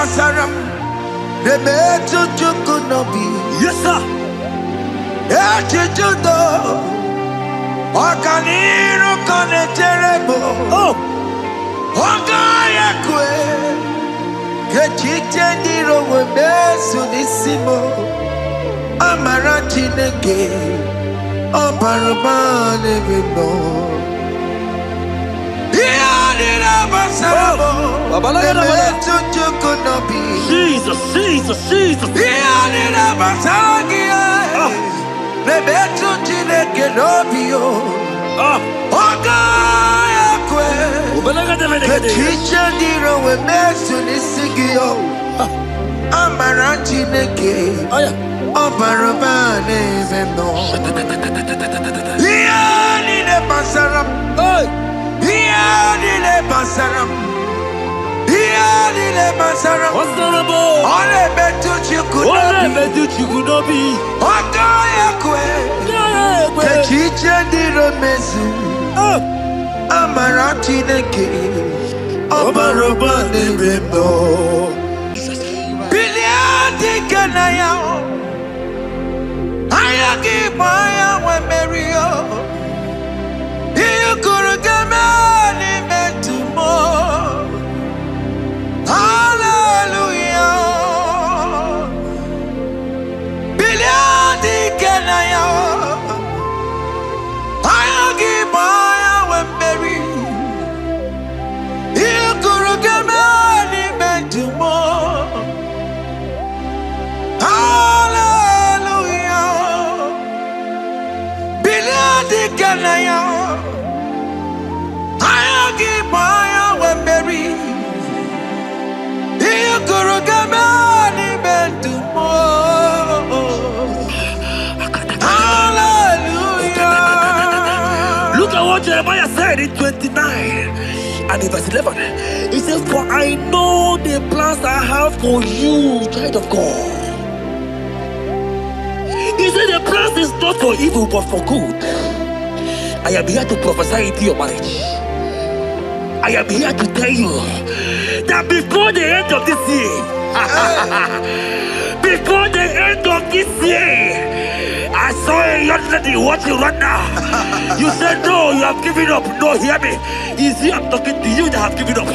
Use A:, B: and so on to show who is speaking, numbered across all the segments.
A: basaram. The better you could not be.
B: Yes, sir.
A: Echijudo. Okaniro kane terrible.
B: Oh.
A: Ogaya kwe. Kechite ndiro webesu nisimo. Amarati nege. Oparabane bebo.
B: Jesus, Jesus, Jesus. What's the rubble?
A: All I bet you could not be. The teacher did a message. Amarati neke. Obarobane bebo. Biliadi kanaya. Ayagi maya we merio. You could get me to more. Hallelujah. Biliadi kanaya. Ayagi maya we merio. You could get me to more. Hallelujah. Biliadi kanaya.
B: Look at what Jeremiah said in 29 and in verse 11. He says, for I know the plans I have for you, child of God. He said the plans is not for evil but for good. I am here to prophesy into your marriage. I am here to tell you that before the end of this year, before the end of this year, I saw a young lady watching right now. You said no, you have given up. No, hear me. It's you I'm talking to. You that have given up.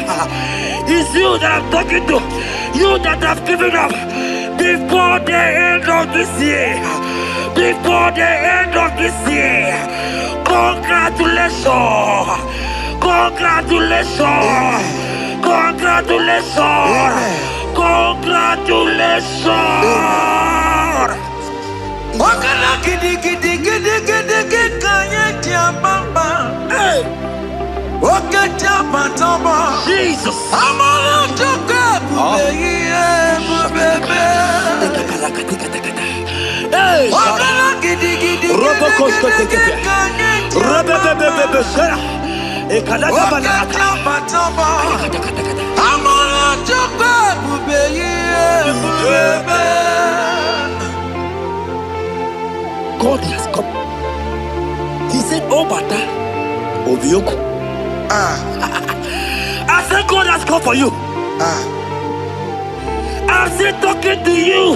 B: It's you that I'm talking to. You that have given up. Before the end of this year, before the end of this year, congratulations. Congratulations! Congratulations! Congratulations!
A: Wakala gidi kanye tiambamba. Hey, wakata matamba.
B: Jesus.
A: Amala toka bubeye bubebe.
B: Hey,
A: wakala gidi kanye tiambamba. Wakata matamba. Amala toka bubeye bubebe.
B: God has come. He said, oh, Bata, Obioku. I said, God has come for you. I said, talking to you,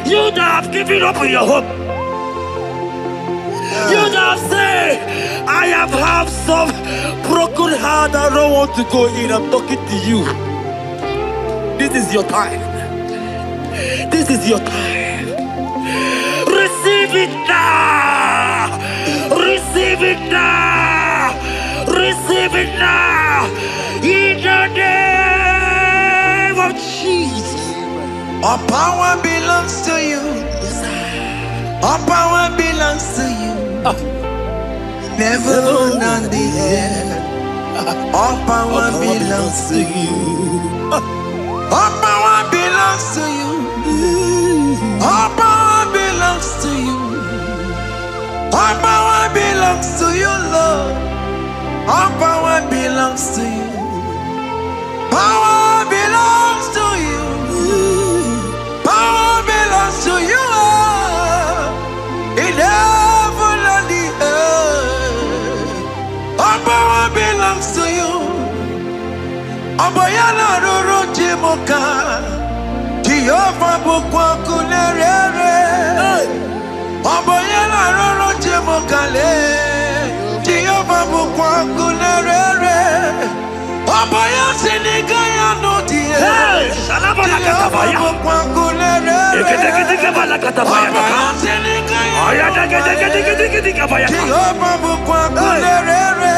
B: you that have given up on your hope. You that have said, I have some broken heart, I don't want to go in. I'm talking to you. This is your time. This is your time. Receive it now! Receive it now! Receive it now! In the name of Jesus!
A: All power belongs to you. All power belongs to you. Never on the air. All power belongs to you. All power belongs to you. All power belongs to you. All power belongs to you, Lord. All power belongs to you. Power belongs to you. Power belongs to you. In heaven and the earth. All power belongs to you. Abayana Roro Jimoka. bukwa kulerere. Oboye la roro jemokale. Jehovah bukwa kulerere. Oboye sinigaya no die. Jehovah bukwa kulerere. Oboye sinigaya no die. Jehovah bukwa kulerere.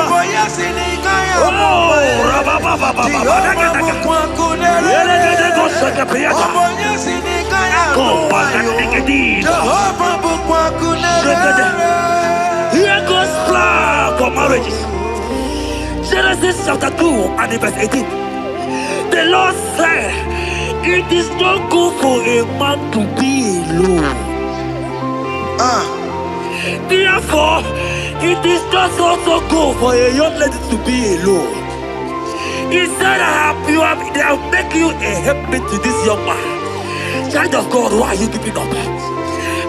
A: Oboye sinigaya no die.
B: Here goes plan for marriages. Genesis chapter 2 and verse 18. The Lord said, it is not good for a man to be alone. Therefore, it is not also good for a young lady to be alone. He said, they have make you a helpmate to this young man. Child of God, why are you giving up?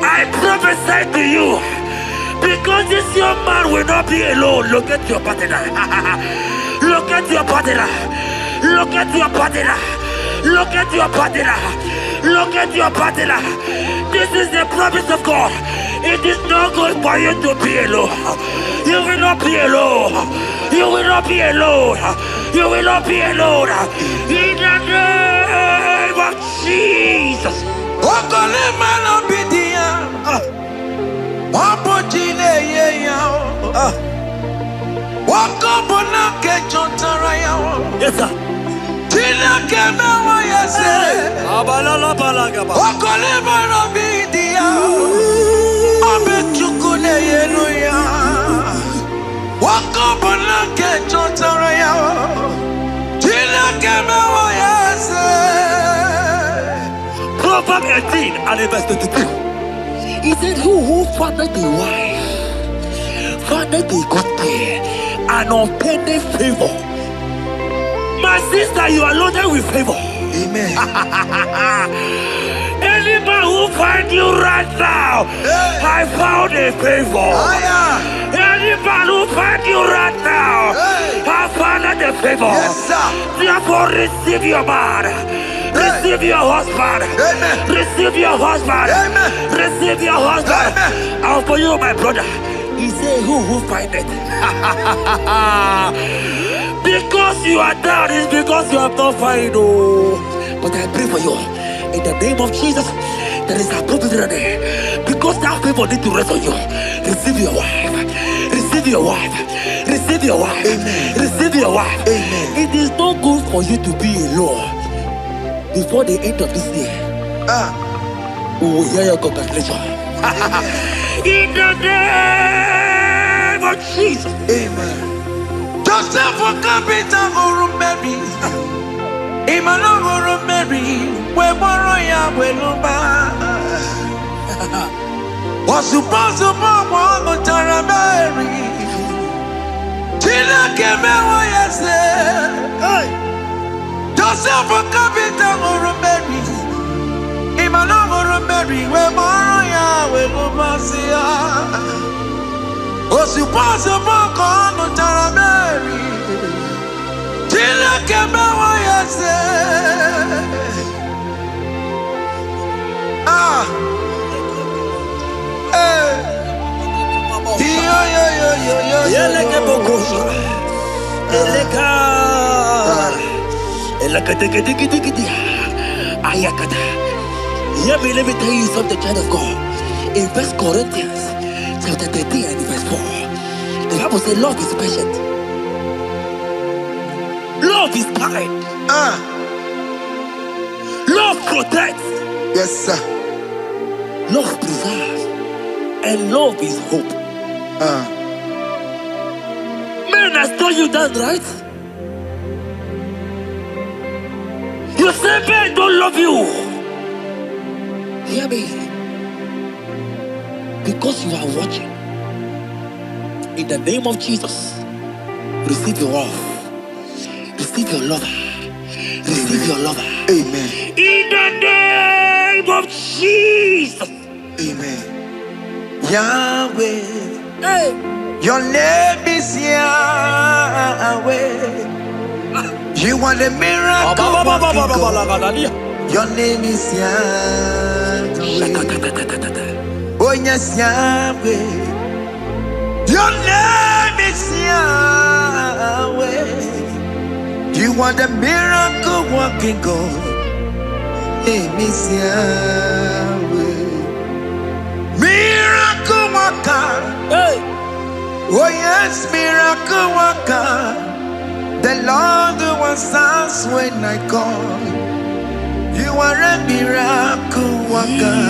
B: I prophesy to you, because this young man will not be alone. Look at your partner. Look at your partner. Look at your partner. Look at your partner. Look at your partner. This is the promise of God. It is not good for you to be alone. You will not be alone. You will not be alone. You will not be alone. In the name of Jesus. Yes, sir. Proverbs 18 and verse 22. He said, who findeth a wife, findeth a good thing, and obtaineth favor. My sister, you are loaded with favor.
A: Amen.
B: Any man who finds you right now, I found a favor. Any man who finds you right now, I found a favor.
A: Yes, sir.
B: Therefore, receive your man. Receive your husband.
A: Amen.
B: Receive your husband.
A: Amen.
B: Receive your husband.
A: Amen.
B: And for you, my brother, he said, who find it? Because you are down, it's because you have not found. Oh. But I pray for you. In the name of Jesus, there is a provision there. Because that favor need to rest on you. Receive your wife. Receive your wife. Receive your wife.
A: Amen.
B: Receive your wife.
A: Amen.
B: It is not good for you to be alone. Before the end of this year, we will hear your congratulations. In the name of Jesus.
A: Amen. Joseph for capital or Mary. Imano or Mary. We borrow ya weluba. Was supposed to borrow on Taramari. Tina came out yesterday. Joseph for capital or Mary. Imano or Mary. We borrow ya weluba. Was supposed to borrow on Taramari. Tina came out yesterday.
B: Let me tell you something, child of God. In 1 Corinthians chapter 13 and verse 4, the Bible says love is patient. Love is kind. Love protects.
A: Yes, sir.
B: Love preserves. And love is hope. Men has told you that, right? You say men don't love you. Hear me. Because you are watching. In the name of Jesus, receive your love. Receive your lover. Receive your lover.
A: Amen.
B: In the name of Jesus.
A: Amen. Yahweh.
B: Hey.
A: Your name is Yahweh. You are the miracle working God. Your name is Yahweh. Oh yes, Yahweh. Your name is Yahweh. You are the miracle working God. Name is Yahweh. Miracle worker. Hey. Oh yes, miracle worker. The Lord who answers when I call. You are a miracle worker.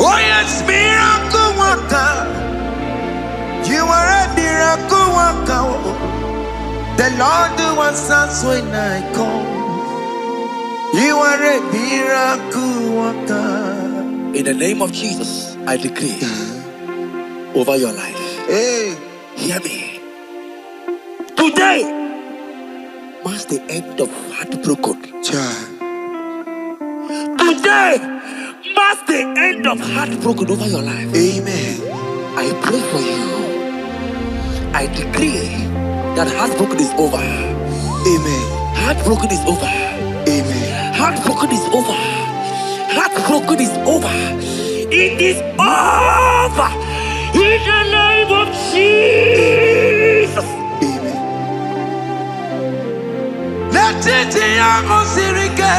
A: Oh yes, miracle worker. You are a miracle worker. The Lord who answers when I call. You are a miracle worker.
B: In the name of Jesus, I decree over your life.
A: Hey,
B: hear me. Today marks the end of heartbroken. Today marks the end of heartbroken over your life.
A: Amen.
B: I pray for you. I decree that heartbroken is over.
A: Amen.
B: Heartbroken is over.
A: Amen.
B: Heartbroken is over. Heartbroken is over. It is over. In the name of Jesus.
A: Amen. Let it be a Mosirike.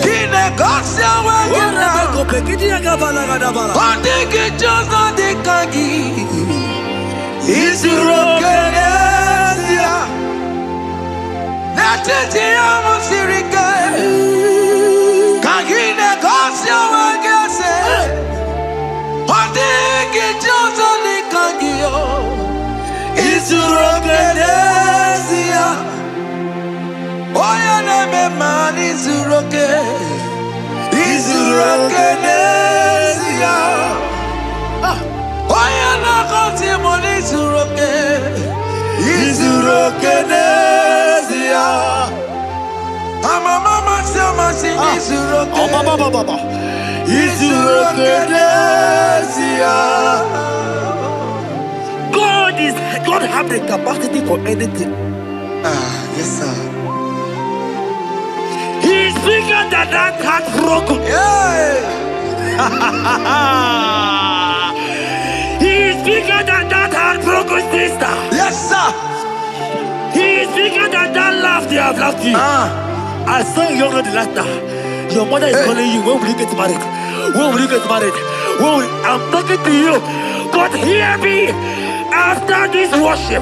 A: Kine Gosia Wagana. Ondigi Jozo de Kagi. Isurokenesia. Let it be a Mosirike. Kagine Gosia Wagase. Ondigi Jozo de Kagi. Isurokenesia. Oya neme man isuroke. Isurokenesia. Oya na konti mon isuroke. Isurokenesia. Mama sama sing isuroke.
B: Baba.
A: Isurokenesia.
B: God have the capacity for anything.
A: Yes sir.
B: He's bigger than that heartbroken.
A: Yeah.
B: He's bigger than that heartbroken sister.
A: Yes sir.
B: He's bigger than that laugh they have laughed you. I saw you the last time. Your mother is calling you. When will you get married? When will you get married? I'm talking to you. But hear me. After this worship,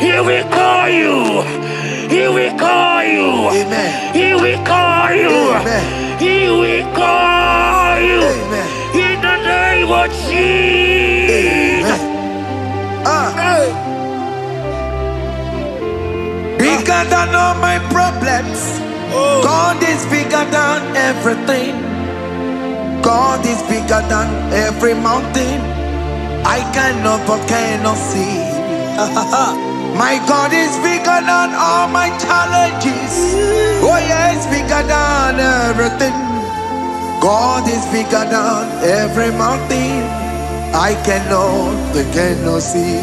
B: he will call you. He will call you.
A: Amen.
B: He will call you.
A: Amen.
B: He will call you.
A: Amen.
B: In the name of Jesus.
A: Bigger than all my problems. God is bigger than everything. God is bigger than every mountain. I cannot but cannot see. My God is bigger than all my challenges. Oh yeah, it's bigger than everything. God is bigger than every mountain. I cannot but cannot see.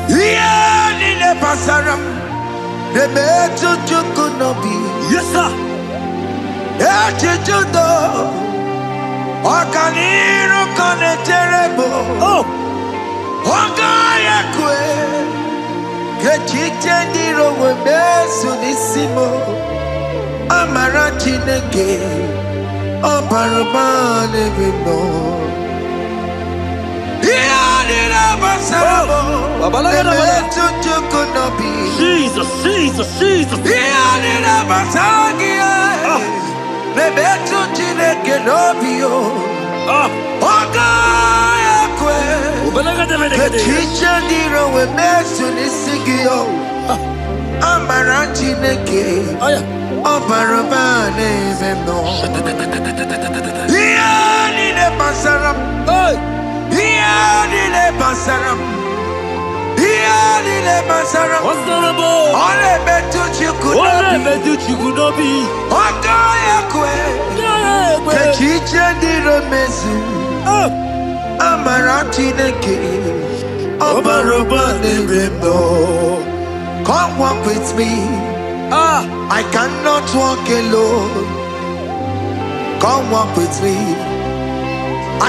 A: Yeah, in the pasaram, the better you could not be.
B: Yes, sir.
A: Okaniro kane terrible.
B: Oh,
A: Ogaya kwe. Kechite ndiro webesu nisimo. Amara chineke. Oparabane bino. Iyadira basarabo. Emetu chukunobi.
B: Jesus.
A: Iyadira basagia. Nebetu chineke nobio. Ogaya kwe. Kechicha ndiro webesu nisigio. Amara chineke. Oparabane bino. Iyadira basaram. Iyadira basaram. Ole betu chikunobi. Ogaya kwe. Kechiche ndiro mesu. Amara chineke. Obarobane bino. Come walk with me. I cannot walk alone. Come walk with me.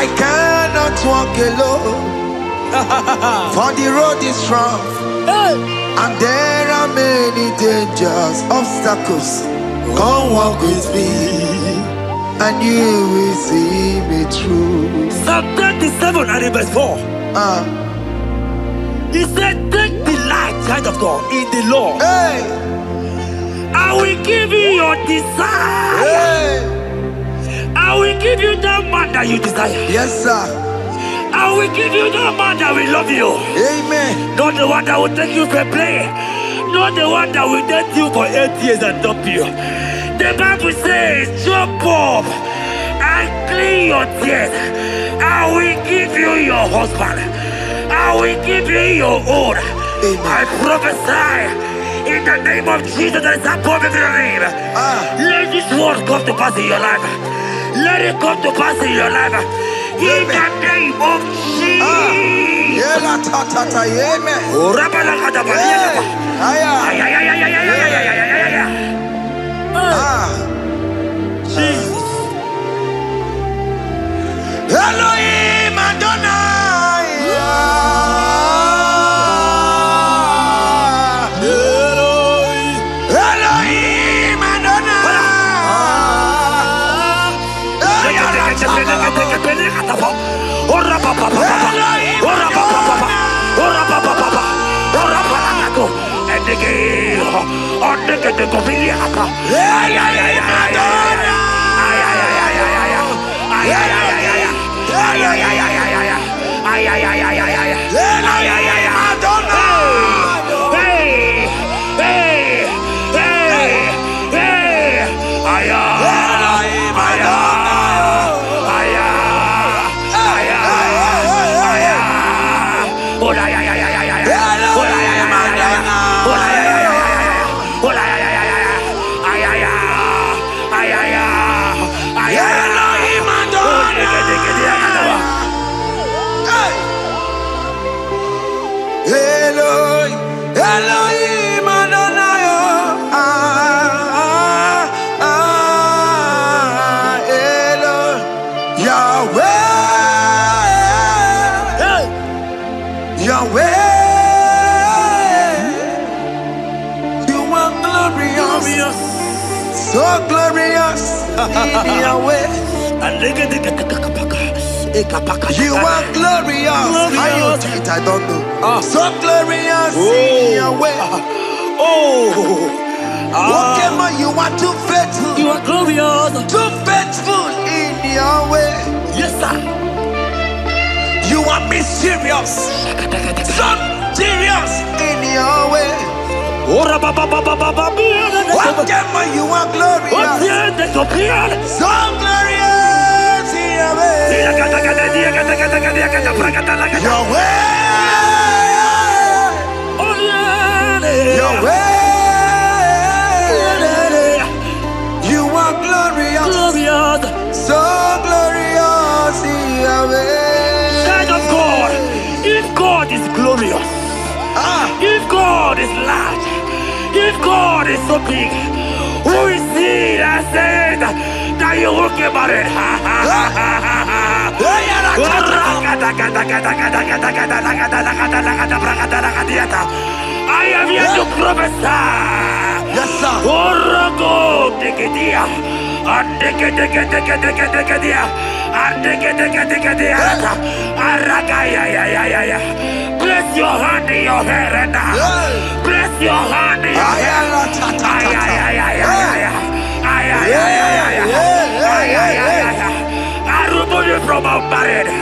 A: I cannot walk alone. For the road is rough, and there are many dangers, obstacles. Come walk with me, and you will see me through.
B: Psalm 37 and verse 4. He said, take delight, child of God, in the Lord.
A: Hey.
B: I will give you your desire.
A: Hey.
B: I will give you that man that you desire.
A: Yes, sir.
B: I will give you that man that will love you.
A: Amen.
B: Not the one that will take you for play. Not the one that will date you for 8 years and dump you. The Bible says, jump up and clean your tears. I will give you your husband. I will give you your own. I prophesy in the name of Jesus that is above every name. Let this word come to pass in your life. Let it come to pass in your life. In the name of Jesus. Jesus.
A: Elohim Adonai. Elohim Adonai. Elohim Adonai. Yahweh. Yahweh. You are glorious. So glorious in Yahweh. You are glorious. How you do it, I don't know. So glorious in your way. Whatever you are too faithful.
B: You are glorious.
A: Too faithful in your way.
B: Yes, sir.
A: You are mysterious. So serious in your way. Whatever you are glorious. So glorious in your way. Your way. Your way. You are glorious. So glorious in your way.
B: Child of God, if God is glorious, if God is large, if God is so big, who is he that said that you will get married? I am here to prophesy.
A: Yes, sir.
B: Place your hand in your hair and now. Place your hand in your hair. I remove you from our marriage.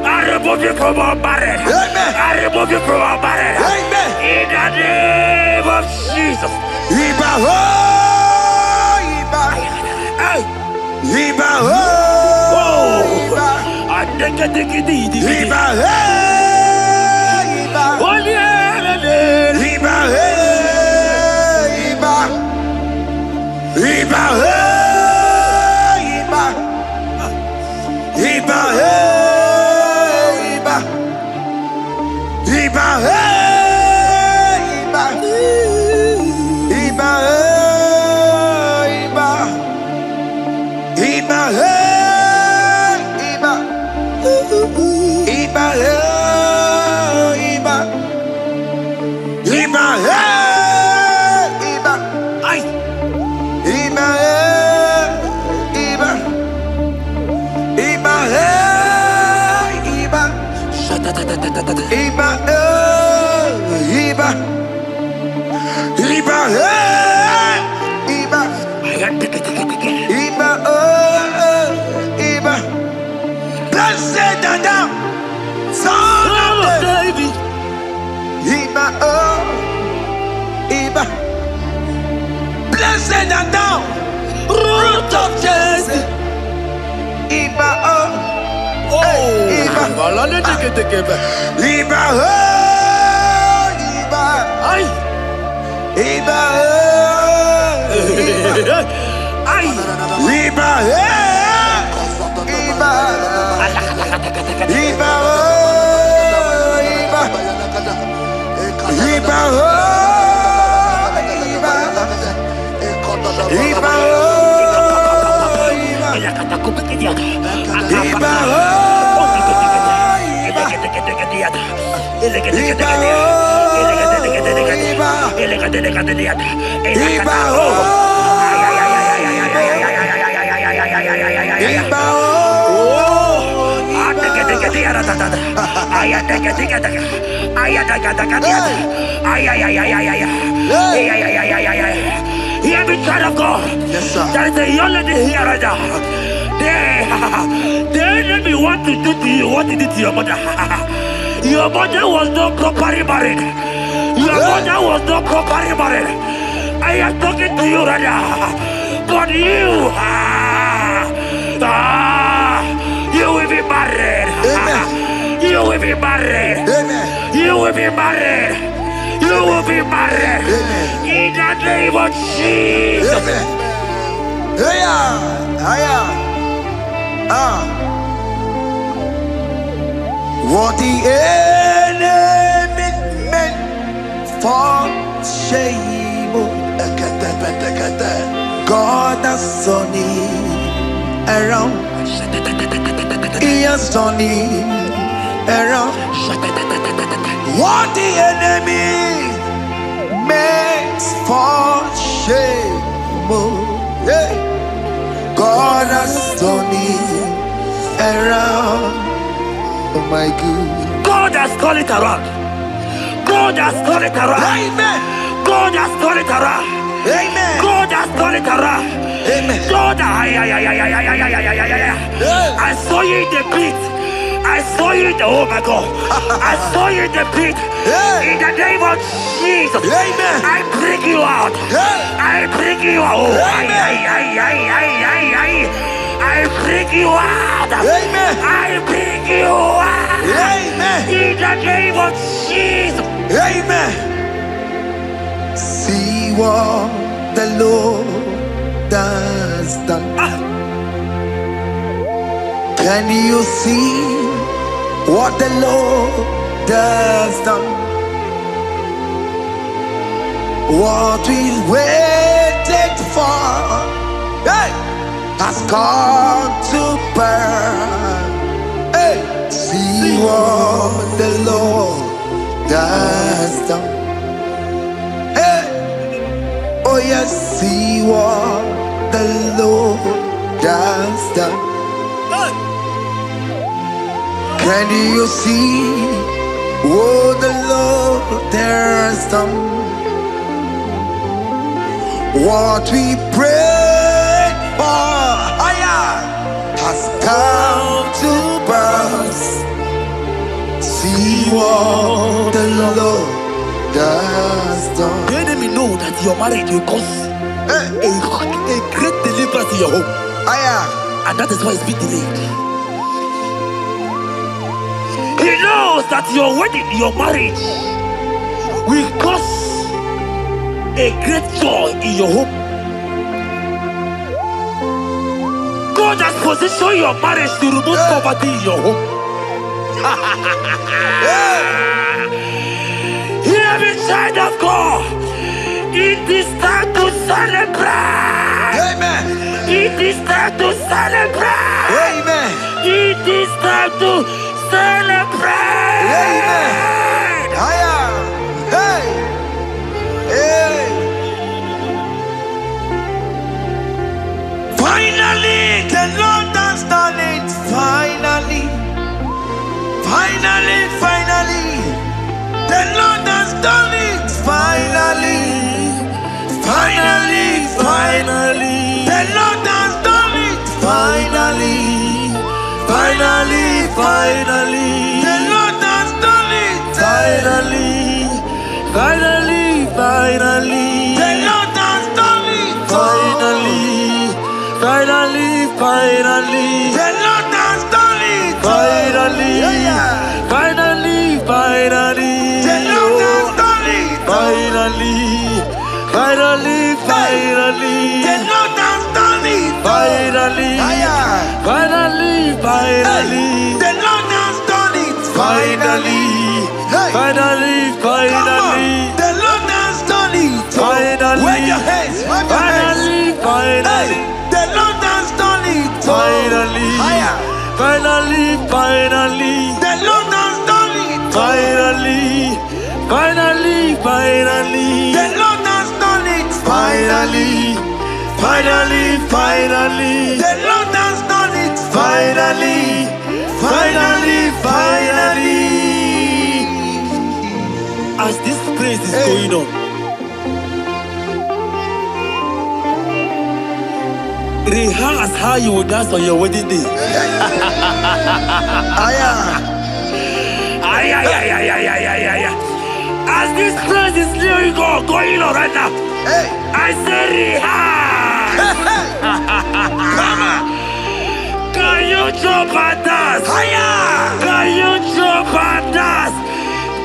B: I remove you from our marriage. I remove you from our marriage. In the name of Jesus.
A: Iba, hey, Iba,
B: Ay.
A: Iba, hey, Iba, Iba, hey, Iba, Iba, Iba, Iba, hey, Iba, Iba, Iba, blessed and thou, son of David, Iba, Iba, blessed and thou, root of Jesse, Iba, Iba, Iba, Iba,
B: Ay.
A: Iba,
B: Ay.
A: Iba, Iba, Iba, Iba, Iba,
B: Hear me, child of God.
A: Yes, sir.
B: There is a young lady here right now. The enemy want to do to you what he did to your mother. Your mother was not properly married. Your mother was not properly married. I am talking to you right now. But you, you will be married.
A: Amen.
B: You will be married.
A: Amen.
B: You will be married. You will be married.
A: Amen.
B: In the name of Jesus.
A: Amen. What the enemy meant for shame, God has turned it around. He has turned it around. What the enemy meant for shame, God has turned it around. Oh my God.
B: God has turned it around. God has turned it around.
A: Amen.
B: God has turned it around.
A: Amen.
B: God has turned it around.
A: Amen.
B: God, I saw you in the pit. I saw you in the, oh my God. I saw you in the pit. In the name of Jesus.
A: Amen.
B: I bring you out. I bring you out. I bring you out.
A: Amen.
B: I bring you out.
A: Amen.
B: In the name of Jesus.
A: Amen. See what the Lord has done. Can you see what the Lord has done? What we waited for, hey, has come to pass. Hey, see what the Lord has done. Hey, oh yes, see what the Lord has done. Can you see what the Lord has done? What we prayed for has come to pass. See what the Lord has done.
B: The enemy know that your marriage will cause a great deliverance in your home. And that is why it's been delayed. He knows that your wedding, your marriage will cause a great joy in your home. God has positioned your marriage to remove poverty in your home. Hear me, child of God. It is time to celebrate.
A: Amen.
B: It is time to celebrate.
A: Amen.
B: It is time to celebrate.
A: Amen. Hey. Finally, finally, the Lord has done it. Finally, finally, finally, the Lord has done it. Finally, finally, finally, the Lord has done it. Finally, finally, finally, the Lord has done it. Finally, finally, finally, the Lord has done it. Finally, finally, finally, the Lord has done it. Finally, finally, finally, the Lord has done it. Finally, finally, finally, the Lord has done it. Finally, finally, finally, the Lord has done it. Finally, wave your hands, finally, finally, the Lord has done it. Finally, finally, finally, the Lord has done it. Finally, finally, finally, the Lord has done it. Finally, finally, finally, the Lord has done it. Finally, finally, finally.
B: As this praise is going on, rehearse how you will dance on your wedding day. As this praise is going on right now, I say rehearse. Can you jump and dance? Can you jump and dance?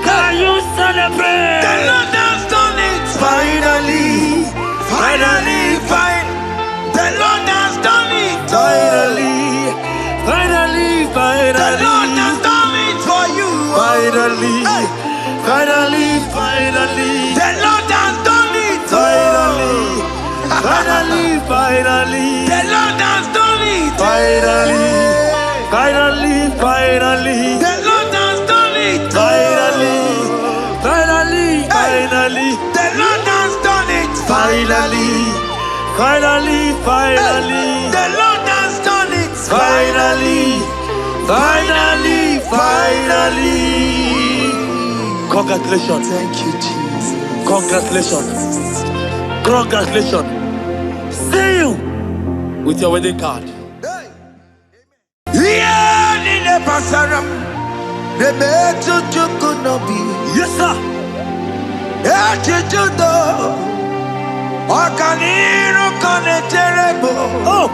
B: Can you celebrate?
A: The Lord has done it. Finally, finally, finally, the Lord has done it. Finally, finally, finally, the Lord has done it for you. Finally, finally, finally, the Lord has done it. Finally, finally, finally, the Lord has done it. Finally, finally, finally, the Lord has done it. Finally, finally, finally, the Lord has done it. Finally, finally, finally, the Lord has done it. Finally, finally, finally.
B: Congratulations.
A: Thank you, Jesus.
B: Congratulations. Congratulations. See you with your wedding card. Yes, sir. Oh.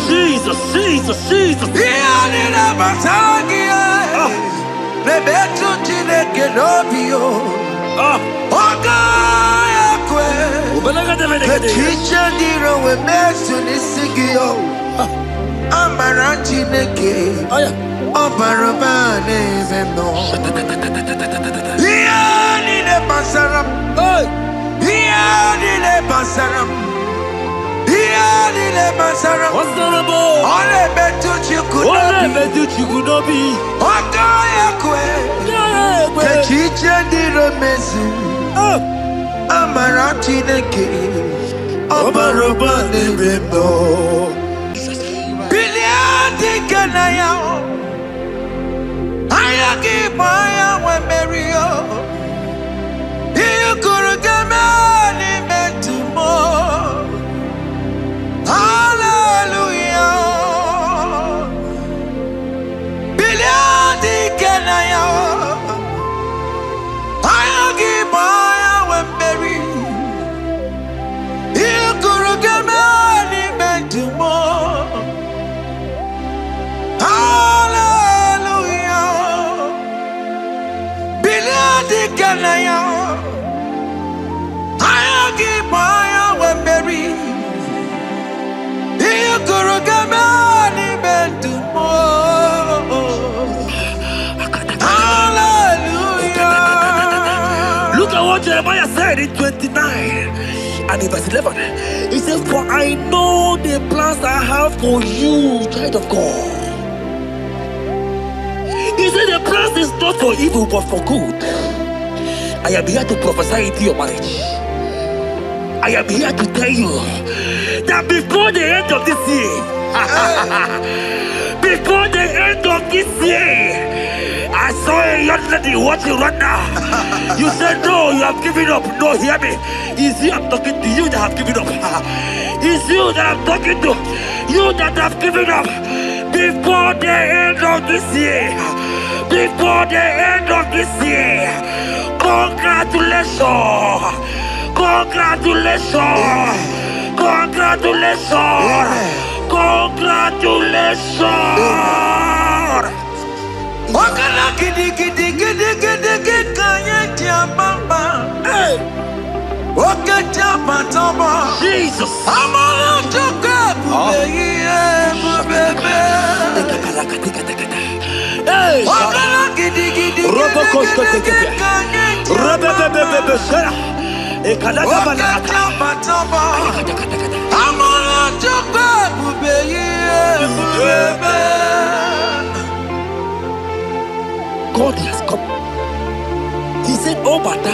B: Jesus, Jesus, Jesus. Look at what Jeremiah said in 29. And in verse 11, he says, for I know the plans I have for you, child of God. He said the plans is not for evil but for good. I am here to prophesy into your marriage. I am here to tell you that before the end of this year, before the end of this year, I saw a young lady watching right now. You said no, you have given up. No, hear me. It's you I'm talking to, you that have given up. It's you that I'm talking to, you that have given up. Before the end of this year, before the end of this year, congratulations, congratulations, congratulations, congratulations.
A: Wakala gidi gidi gidi gidi gidi kanye tiabamba. Wakata patoma.
B: Jesus.
A: Amala chuka bubeye Wakala gidi gidi gidi gidi kanye tiabamba. Wakata patoma. Amala chuka bubeye.
B: God has come. He said, oh, Bata,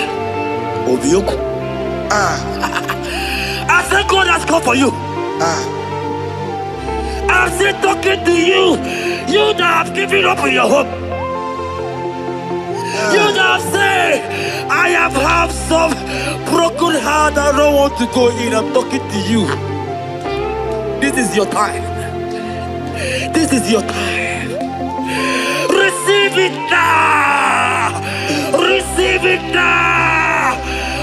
B: Obioku. I said, God has come for you. I'm still talking to you. You that have given up in your home. You that have said, I have some broken heart. I don't want to go in. I'm talking to you. This is your time. This is your time. Receive it now! Receive it now!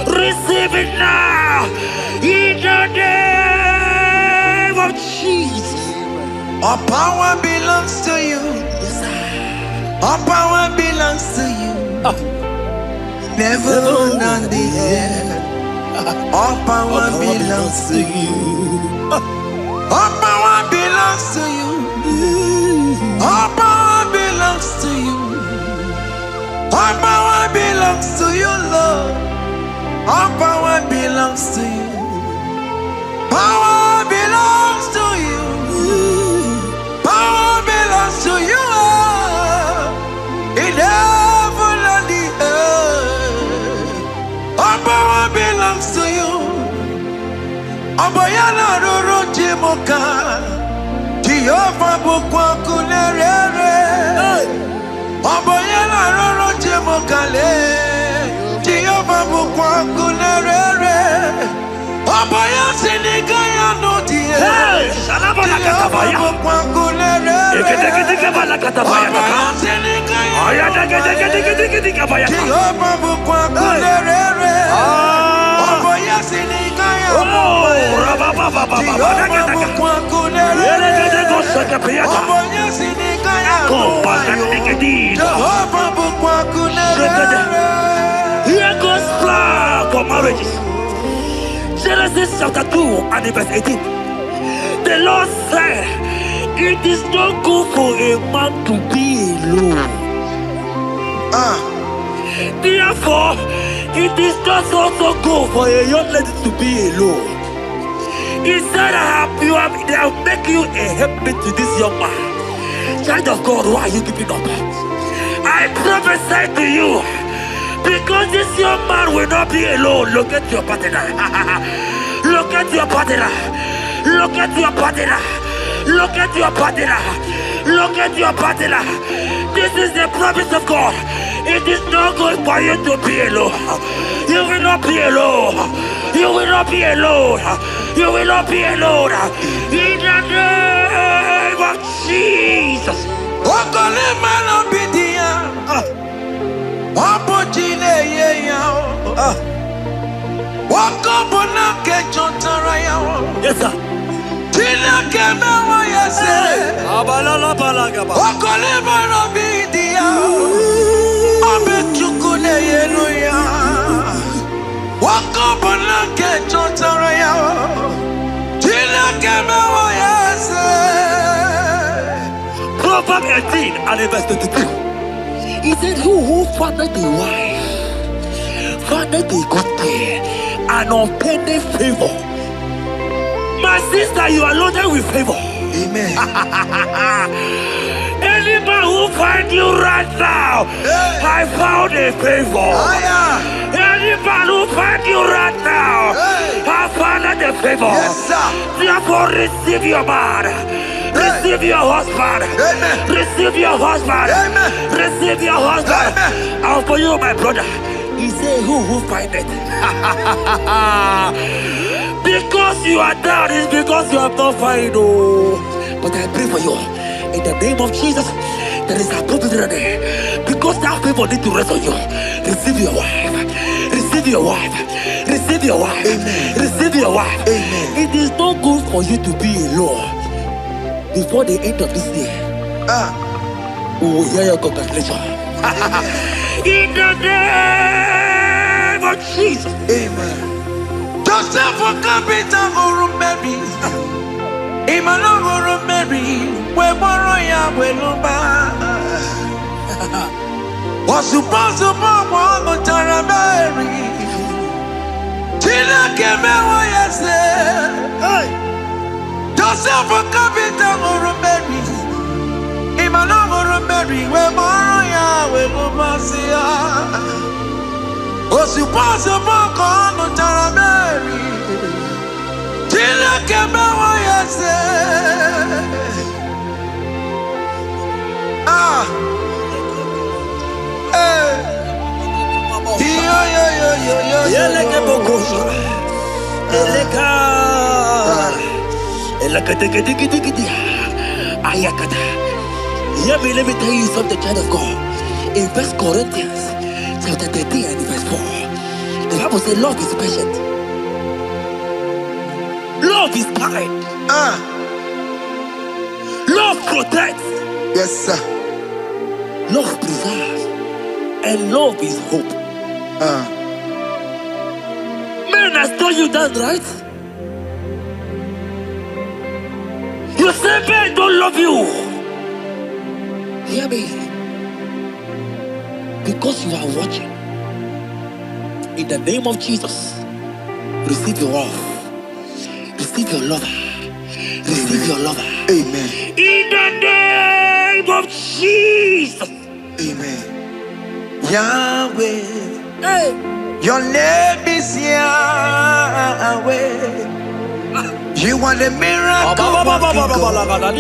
B: Receive it now! In the name of Jesus!
A: All power belongs to you. All power belongs to you. Never on the earth. All power belongs to you. All power belongs to you. All power belongs to you. All power belongs to you, Lord. All power belongs to you. Power belongs to you. Power belongs to you. In heaven and the earth. All power belongs to you. Abayana roro jimoka. Jehovah bukwa kunerere. Abayana roro jimokale. Jehovah bukwa kunerere. Abaya sinikaya no die.
B: Shalabala katabaya.
A: Jehovah bukwa kunerere. Abaya sinikaya. Jehovah bukwa kunerere. Abaya sinikaya.
B: Here goes plan for marriages. Genesis chapter 2 and verse 18. The Lord said, it is not good for a man to be alone. Therefore, it is not also good for a young lady to be alone. He said, they'll make you a helpmate to this young man. Child of God, why are you giving up? I prophesy to you, because this young man will not be alone. Look at your partner. Look at your partner. Look at your partner. Look at your partner. Look at your partner. This is the promise of God. It is not good for you to be alone. You will not be alone. You will not be alone. You will not be alone. In the name of Jesus. Yes, sir. Proverbs 18 and verse 22. He said, who fathered the wife found a good thing, an unpending favor. My sister, you are loaded with favor.
A: Amen.
B: Any man who find you right now, I found a favor. Any man who find you right now, I found a favor.
A: Yes, sir.
B: Therefore, receive your man. Receive your husband.
A: Amen.
B: Receive your husband.
A: Amen.
B: Receive your husband.
A: Amen.
B: And for you, my brother, he said, who find it? Because you are down, it's because you have not found. Oh. But I pray for you. In the name of Jesus, there is a opportunity. Because that people need to rest on you. Receive your wife. Receive your wife. Receive your wife.
A: Amen.
B: Receive your wife.
A: Amen.
B: It is not good for you to be alone. Before the end of this year, we will hear your congratulations. In the name of Jesus.
A: Amen. Joseph for capital or Mary. Imano or Mary. We borrow ya weluba. Was supposed to borrow Tara Mary. Tina Keme Wayase. Joseph for capital or Mary. Imano or Mary. We borrow ya weluba. Was supposed to borrow Tara Mary. Tina Keme Wayase.
B: Let me tell you something, child of God. In 1 Corinthians chapter 13 and verse 4, the Bible says love is patient. Love is kind. Love protects.
A: Yes, sir.
B: Love preserves. And love is hope. Man has told you that, right? You say men don't love you. Hear me. Because you are watching. In the name of Jesus, receive your love. Receive your lover. Receive your lover.
A: Amen.
B: In the name of Jesus.
A: Amen. Yahweh.
B: Hey.
A: Your name is Yahweh. You are the miracle working God.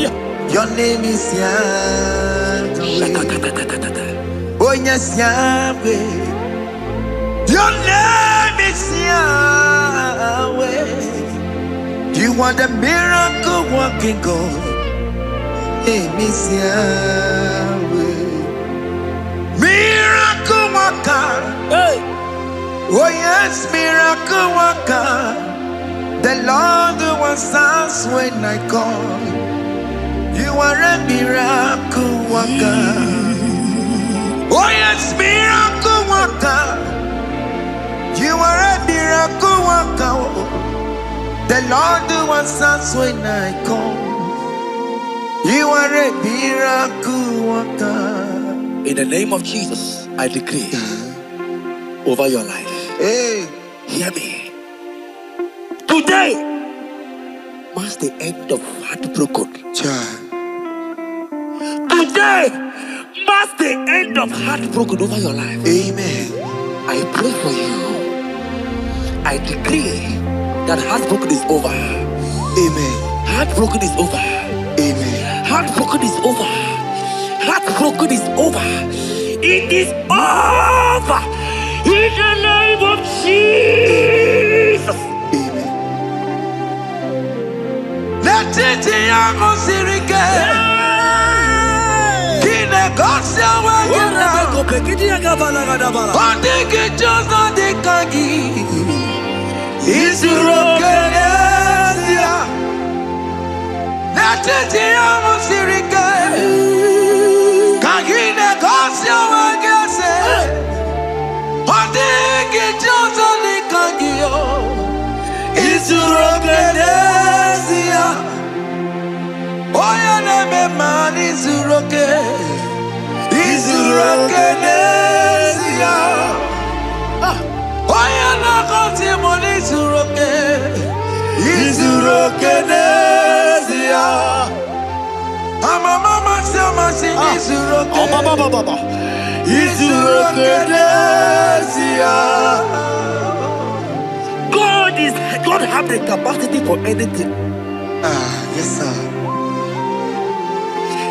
A: Your name is Yahweh. Oh yes, Yahweh. Your name is Yahweh. You are the miracle working God. Name is Yahweh. Miracle worker.
B: Hey.
A: Oh yes, miracle worker. The Lord who answers when I call. You are a miracle worker. Oh yes, miracle worker. You are a miracle worker. The Lord who answers when I call. You are a miracle worker.
B: In the name of Jesus, I decree over your life.
A: Hey,
B: hear me. Today marks the end of heartbroken.
A: child.
B: Today marks the end of heartbroken over your life.
A: Amen.
B: I pray for you. I decree that heartbroken is over.
A: Amen.
B: Heartbroken is over.
A: Amen.
B: Heartbroken is over. Heartbroken is over. It is over. In the name of Jesus.
A: Amen. Let it be a Mosirike. Kine Gosia Wagina. Ondiki Jozo de Kagi. Isurokenesia. Let it be a Mosirike. Kagine Gosia Wagase. Ondiki Jozo de Kagi. Isurokenesia. Oya neme man isuroke. Isurokenesia. Isurokenesia. Mama Sama sing Isurokenesia. Isurokenesia.
B: God have the capacity for anything.
A: Yes, sir.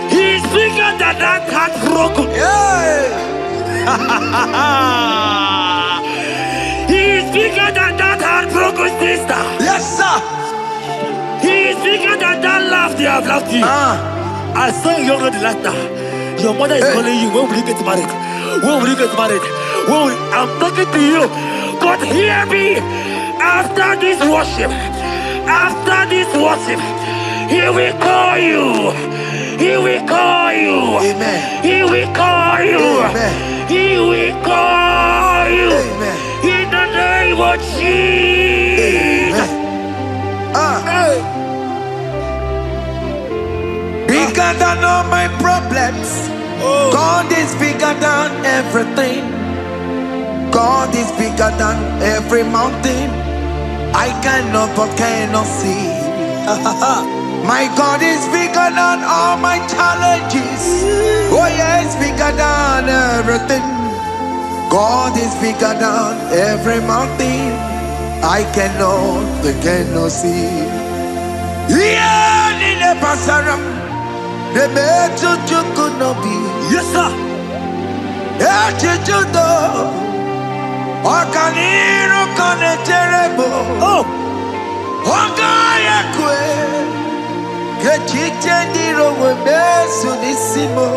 B: He's bigger than that heartbroken.
A: Yeah.
B: He's bigger than that heartbroken sister.
A: Yes, sir.
B: He's bigger than that laugh they have laughed you. I saw you young lady laughter. Your mother is calling you. When will you get married? When will you get married? I'm talking to you. But hear me. After this worship, He will call you. He will call you.
A: Amen.
B: He will call you.
A: Amen.
B: He will call you.
A: Amen.
B: In the name of Jesus.
A: Bigger than all my problems. God is bigger than everything. God is bigger than every mountain. I cannot but cannot see. My God is bigger than all my challenges. Oh yeah, it's bigger than everything. God is bigger than every mountain. I cannot but cannot see. Yeah, Nile Pasaram. The better you could not be.
B: Yes, sir.
A: Okaniro kone terrible.
B: Oh,
A: Ogaya kwe. Kechiche ndiro webesu nisimo.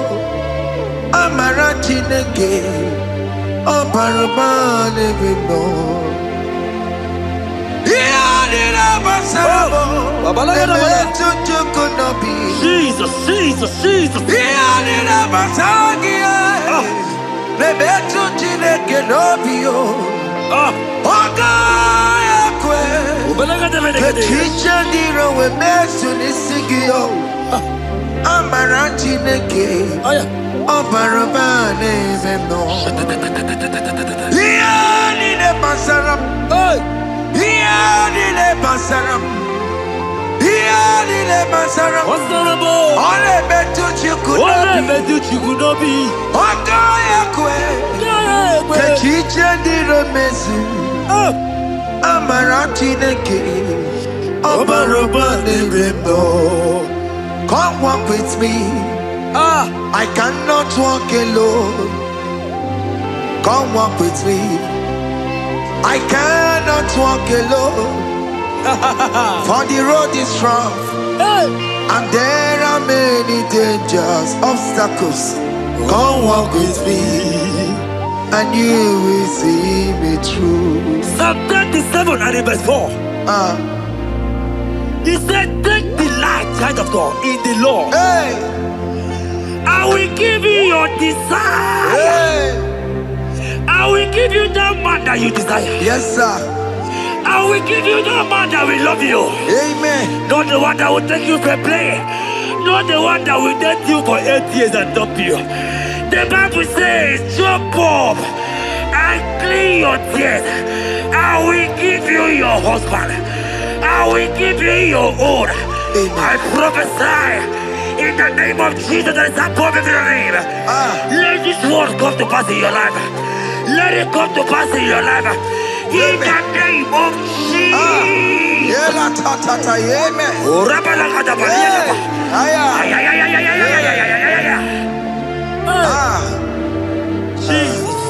A: Amara chineke. Oparumane bino. Iyadira basarabo. Nebetu chukunobi.
B: Jesus.
A: Iyadira basagia. Nebetu chineke nobio. Ogaya kwe. Kechiche ndiro webesu nisigio. Amara chineke. Oparumane bino. Iyadira basaram. Iyadira basaram. Iyadira basaram. Ole betu chikunobi. Ogaya kwe. Kechiche ndiro mesu. Amara chineke. Oparumane bino. Come walk with me. I cannot walk alone. Come walk with me. I cannot walk alone. For the road is rough. And there are many dangers, obstacles. Come walk with me. And you will see me through.
B: Psalm 37 and verse 4. He said, take delight, child of God, in the Lord.
A: Hey.
B: I will give you your desire.
A: Hey.
B: I will give you that man that you desire.
A: Yes, sir.
B: I will give you that man that will love you.
A: Amen.
B: Not the one that will take you for play. Not the one that will date you for 8 years and dump you. The Bible says, jump up and clean your tears. I will give you your husband. I will give you your own.
A: Amen.
B: I prophesy in the name of Jesus that is above every name. Let this word come to pass in your life. Let it come to pass in your life. In the name of Jesus.
A: Amen.
B: Jesus.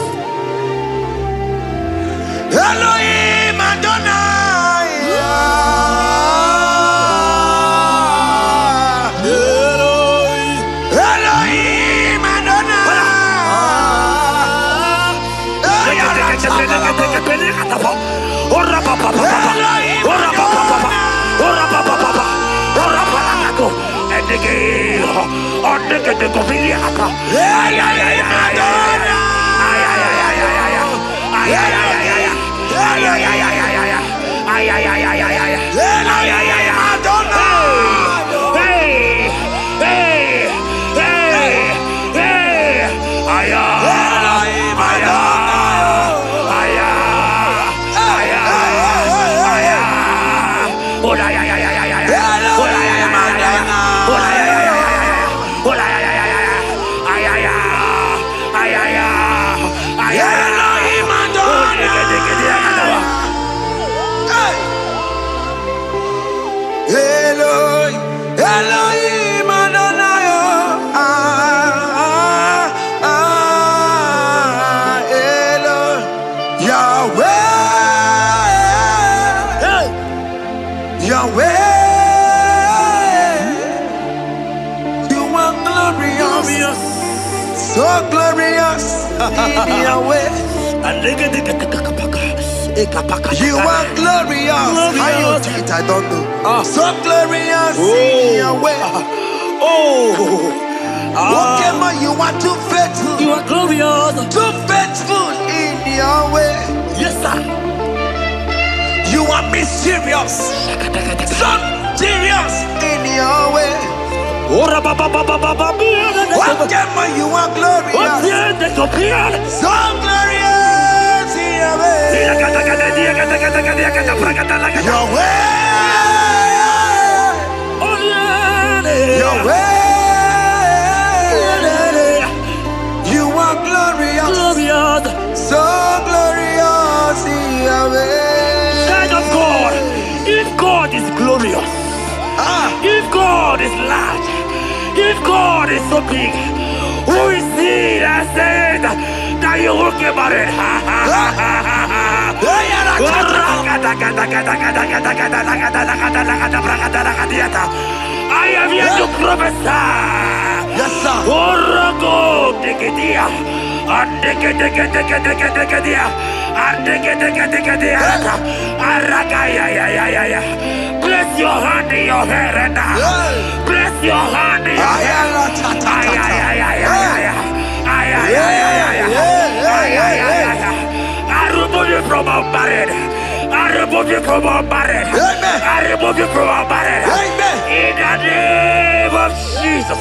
A: Elohim Adonai. Elohim Adonai. are glorious in your way. You are glorious. How you do it, I don't know. So glorious in your way. Whatever you are too faithful.
B: You are glorious.
A: Too faithful in your way.
B: Yes, sir.
A: You are mysterious. So serious in your way. Whatever you are glorious. So glorious in your way. Your way. Your way. You are glorious. So glorious in your way.
B: Child of God, if God is glorious, if God is large, if God is so big, who is he that said that you will get married? I am here to prophesy.
A: Yes, sir.
B: Place your hand in your hair and place your hand in your hair. I remove you from our married. I remove you from our married. I remove you from our married. In the name of Jesus.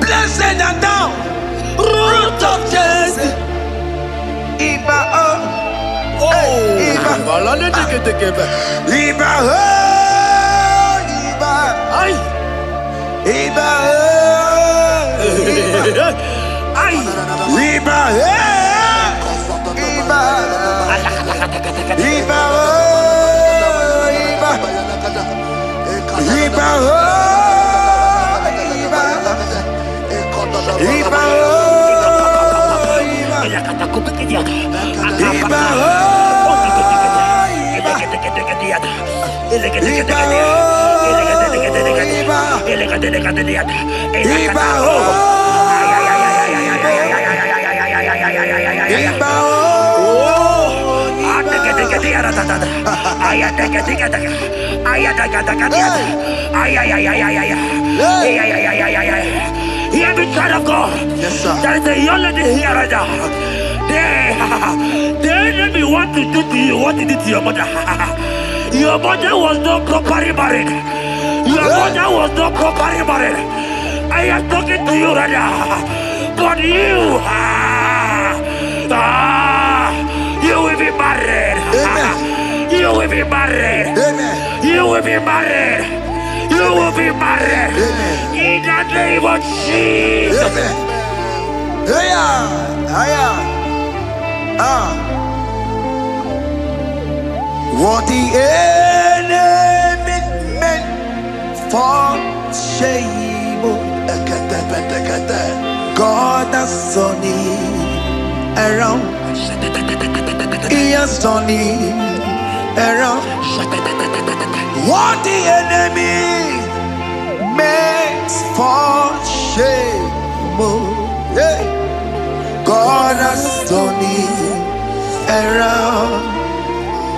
A: Blessed and thou, root of Jesse.
B: Hear me, child of God.
A: Yes, sir.
B: There is a young lady here right now. The enemy want to do to you what he did to your mother. Your mother was not properly married. Your mother was not properly married. I am talking to you right now. But you, you will be married.
A: Amen.
B: You will be married.
A: Amen.
B: You will be married. You will be married.
A: Amen.
B: In the name of Jesus.
A: Amen. What the enemy meant for shame, God has turned it around. He has turned it around. What the enemy meant for shame, Hey. God has done it around.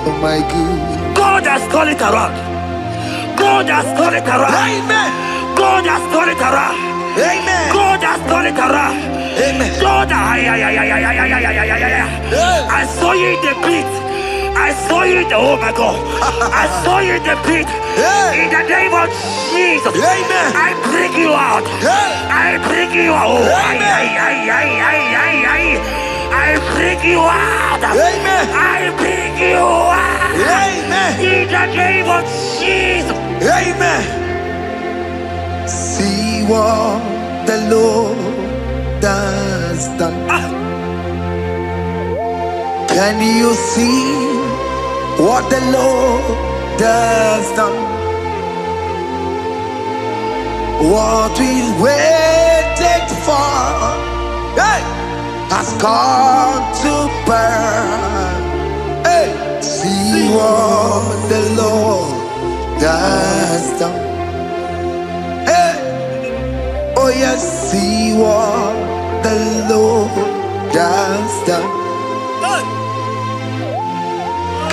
A: Oh my God.
B: God has turned it around. God has turned it around.
A: Amen.
B: God has turned it around.
A: Amen.
B: God has turned it around.
A: Amen.
B: God, I saw you in the pit. I saw you in the, oh my God. I saw you in the pit. In the name of Jesus.
A: Amen.
B: I bring you out. I bring you out. Oh, I bring you out.
A: Amen.
B: I bring you out.
A: Amen.
B: In the name of Jesus.
A: Amen. See what the Lord has done. Can you see what the Lord has done? What we waited for, hey, has come to pass. Hey, see what the Lord has done. Hey, oh yes, see what the Lord has done.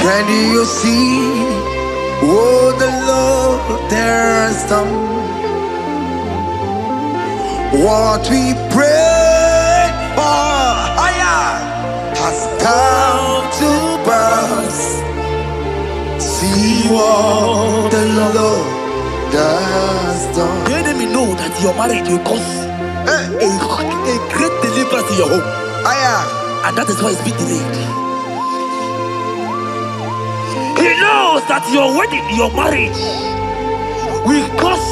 A: Can you see what the Lord has done? What we prayed for has come to pass. See what the Lord has done.
B: The enemy know that your marriage will cause a great deliverance in your home. And that is why it's been delayed. He knows that your wedding, your marriage will cause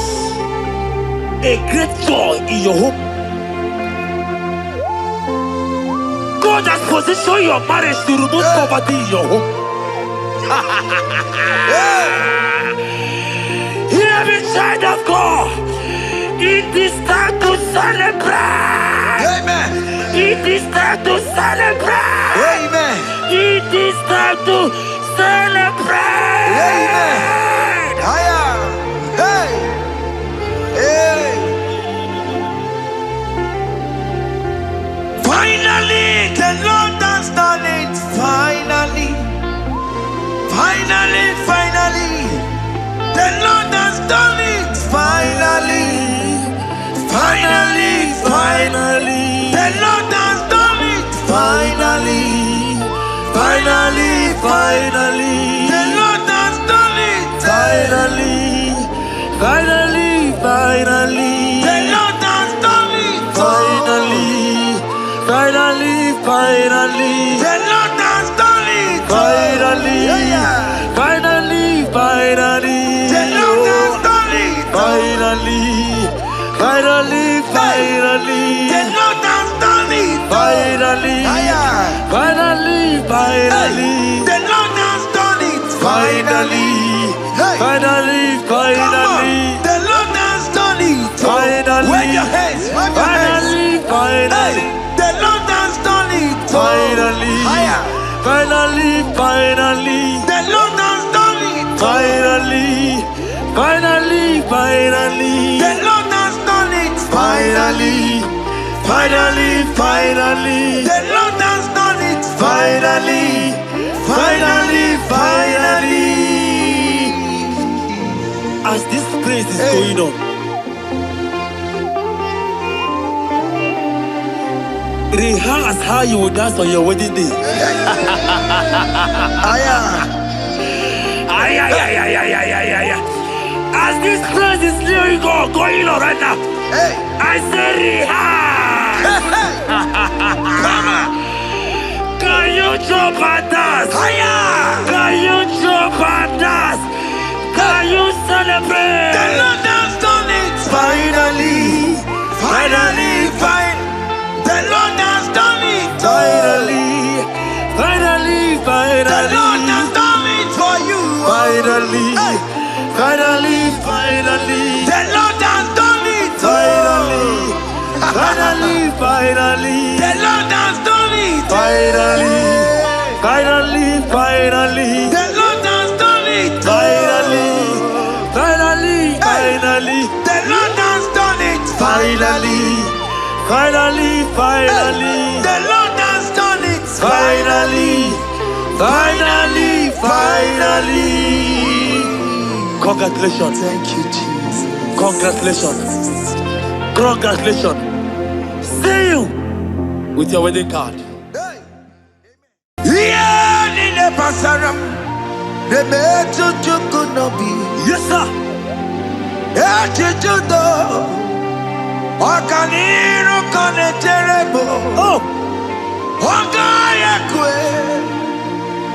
B: a great joy in your home. God has positioned your marriage to remove poverty in your home. Hear me, child of God. It is time to celebrate.
A: Amen.
B: It is time to celebrate.
A: Amen.
B: It is time to celebrate.
A: Amen. Hey. Hey. Finally, the Lord has done it. Finally. Finally, finally. The Lord has done it. Finally. Finally, finally. The Lord has done it. Finally. Finally, finally. The Lord has done it. Finally. Finally, finally. The Lord has done it. Finally. Finally, finally. The Lord has done it. Finally. Finally, finally. The Lord has done it. Finally. Finally, finally. The Lord has done it. Finally. Finally, finally. The Lord has done it. Finally. Finally, finally. The Lord has done it. Finally. Wave your hands. Finally, finally. The Lord has done it. Finally. Finally, finally. The Lord has done it. Finally. Finally, finally. The Lord has done it. Finally. Finally, finally. The Lord has done it. Finally. Finally, finally.
B: As this praise is going on, rehearse how you will dance on your wedding day. As this praise is going on right now, I say rehearse. Can you jump and dance? Can you jump and dance? Can you celebrate?
A: The Lord has done it. Finally. Finally, finally. The Lord has done it. Finally.
B: Finally, finally.
A: The Lord has done it for you.
B: Finally. Finally, finally.
A: The Lord has done it.
B: Finally. Finally, finally.
A: The Lord has done it.
B: Finally. Finally, finally.
A: The Lord has done it.
B: Finally. Finally, finally.
A: The Lord has done it.
B: Finally. Finally, finally.
A: The Lord has done it.
B: Finally, finally, finally. Congratulations.
A: Thank you, Jesus.
B: Congratulations. Congratulations. See you with your wedding card.
A: Yeah, in the pasaram, the metal could not be.
B: Yes, sir.
A: Yeah, Chichudo. Okaniro Kaneterebo.
B: Oh,
A: Ogayakwe.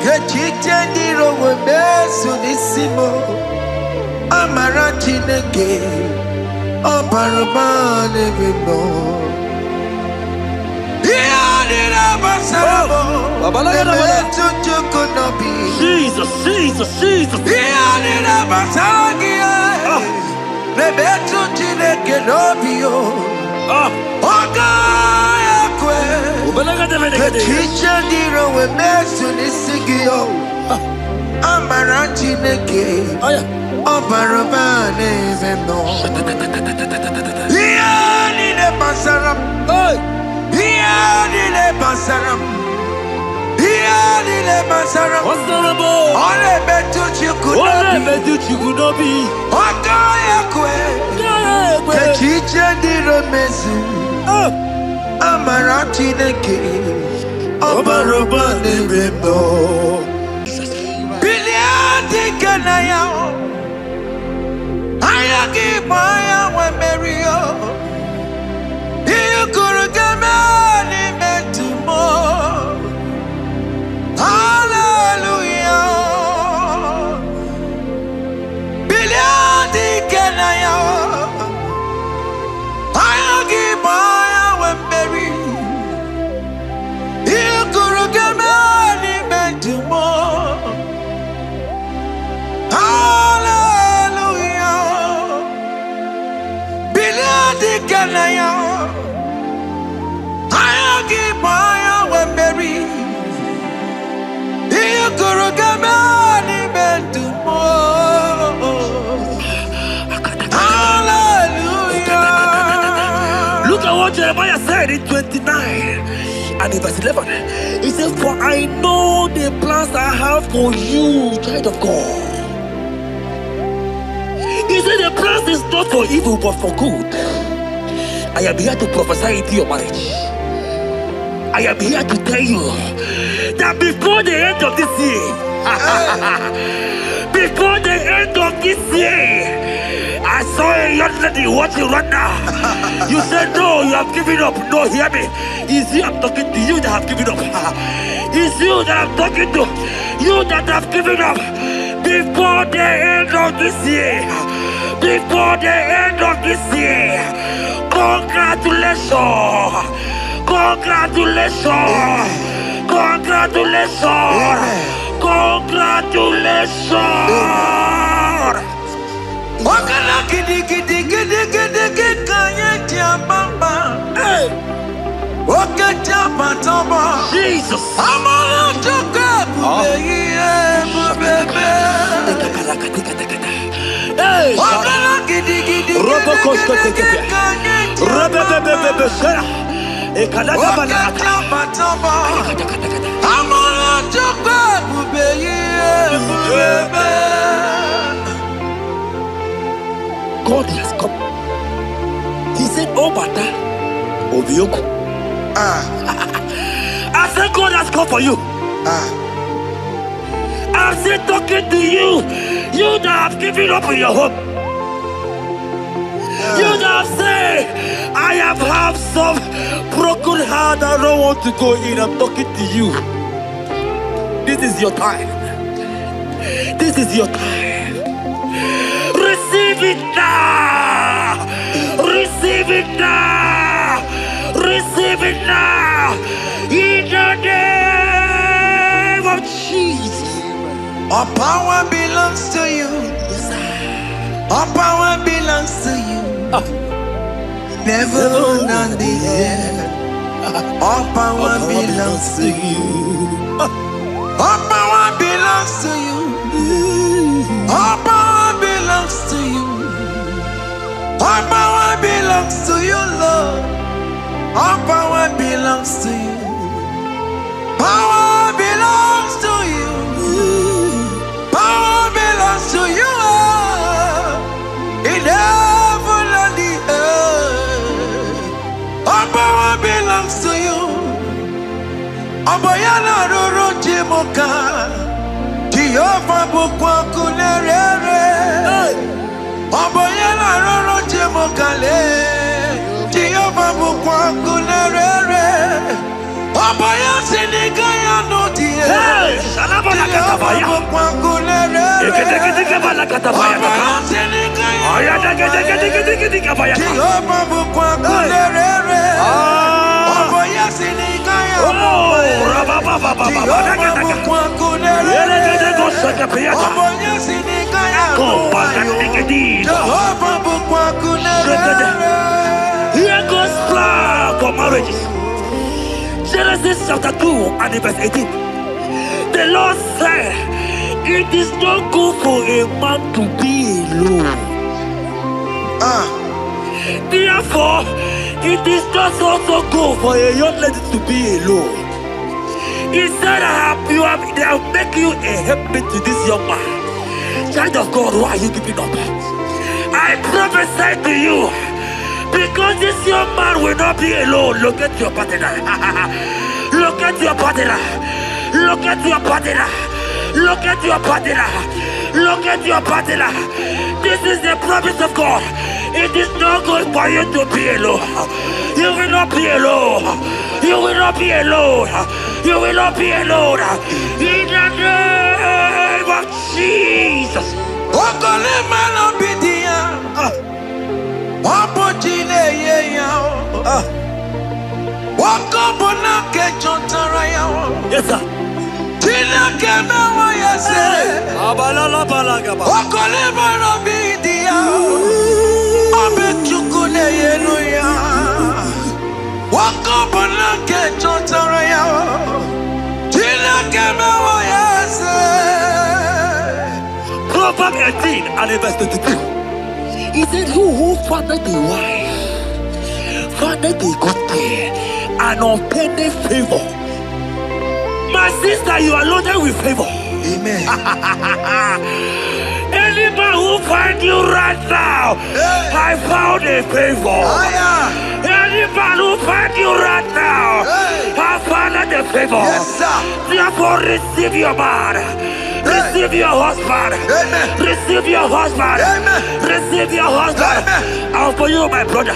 A: Kechitendiro Webesunissimo. Amaratineke. Oparabane Bimo.
B: Jesus, Jesus, Jesus. Look at what Jeremiah said in 29 and in verse 11. He said, for I know the plans I have for you, child of God. He said the plans is not for evil but for good. I am here to prophesy into your marriage. I am here to tell you that before the end of this year, before the end of this year, I saw a young lady watching right now. You said no, you have given up. No, hear me. It's you I'm talking to, you that have given up. It's you that I'm talking to, you that have given up. Before the end of this year, before the end of this year, congratulations, congratulations, congratulations, congratulations.
A: Wakala gidi gidi gidi gidi gidi kanya bamba. Wakata batamba.
B: Jesus.
A: Amala toka bubeye. Wakala gidi gidi gidi gidi kanya. Wakata batamba. Amala toka bubeye.
B: God has come. He said, oh, Bata, Obioku. I said, God has come for you. I'm still talking to you. You that have given up on your hope. You that have said, I have had some broken heart. I don't want to go in. I'm talking to you. This is your time. This is your time. Receive it now! Receive it now! Receive it now! In the name of Jesus!
A: All power belongs to you. All power belongs to you. Never on the air. All power belongs to you. All power belongs to you. All power belongs to you. All power belongs to you, Lord. All power belongs to you. Power belongs to you. Power belongs to you. In heaven and the earth. All power belongs to you. Oboyana roro jimoka. Jehovah bukwa kunerere. Oboyana roro jimoka le. Jehovah bukwa kunerere. Oboya sinigaya no die.
B: Salama la katabaya.
A: Jehovah bukwa kunerere.
B: Ekete la katabaya.
A: Oboya sinigaya.
B: Aya dege kabaya.
A: Jehovah bukwa kunerere. Oboya sinigaya.
B: Here goes plan for marriages. Genesis chapter 2 and verse 18. The Lord said, it is not good for a man to be alone. Therefore, it is not also good for a young lady to be alone. He said, they have make you a helpmate to this young man. Child of God, why are you giving up? I prophesy to you, because this young man will not be alone. Look at your partner. Look at your partner. Look at your partner. Look at your partner. Look at your partner. This is the promise of God. It is not good for you to be alone. You will not be alone. You will not be alone. You will not be alone. In the name of Jesus. Yes, sir. Proverbs 18 and verse 22. He said, who findeth a wife, findeth a good thing, and obtaineth favor. My sister, you are loaded with favor.
A: Amen.
B: Anybody who finds you right now, I found a favor. Anybody who finds you right now, I found a favor.
A: Yes, sir.
B: Therefore, receive your man. Receive your husband.
A: Amen.
B: Receive your husband.
A: Amen.
B: Receive your husband.
A: Amen.
B: And for you, my brother,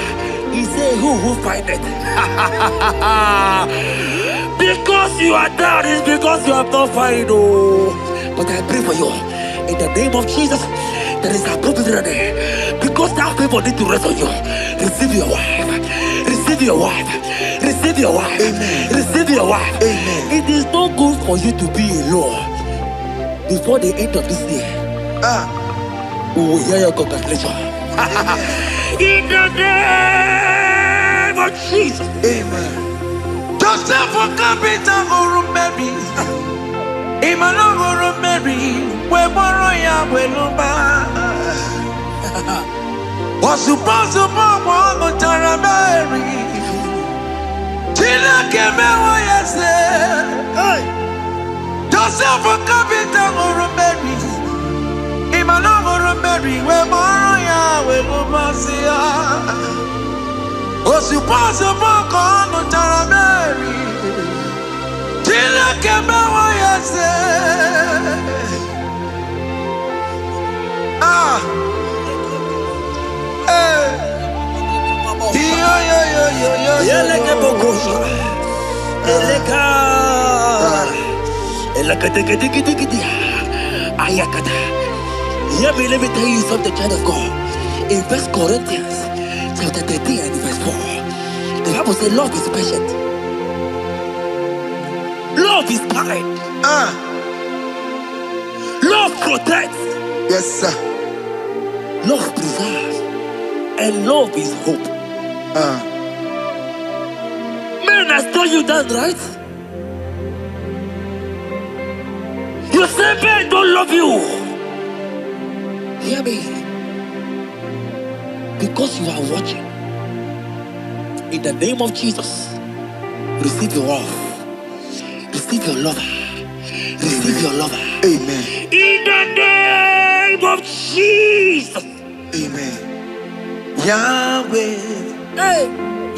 B: he said, who find it? Because you are down, it's because you have not found it. Oh. But I pray for you. In the name of Jesus, there is a opportunity. Because that people need to rest on you. Receive your wife. Receive your wife. Receive your wife.
A: Amen.
B: Receive your wife.
A: Amen.
B: It is not good for you to be alone. Before the end of this year, we will hear your congratulations. In the name of Jesus.
A: Amen. Joseph for capital for Mary. Emmanuel for Mary. We borrow ya weluba. Was supposed to borrow Tara Mary. Tina Kemewa yase. Joseph for capital for Mary. Emmanuel for Mary. We borrow ya weluba siya. Was supposed to borrow Tara Mary. Tina Kemewa yase.
B: Let me tell you something, child of God. In 1 Corinthians chapter 13 and verse 4, the Bible says love is patient. Love is kind. Love protects.
A: Yes, sir.
B: Love preserves. And love is hope. Man has told you that, right? You say men don't love you. Hear me. Because you are watching. In the name of Jesus, receive your love. Receive your lover. Receive your lover.
A: Amen.
B: In the name of Jesus.
A: Amen. Yahweh.
B: Hey.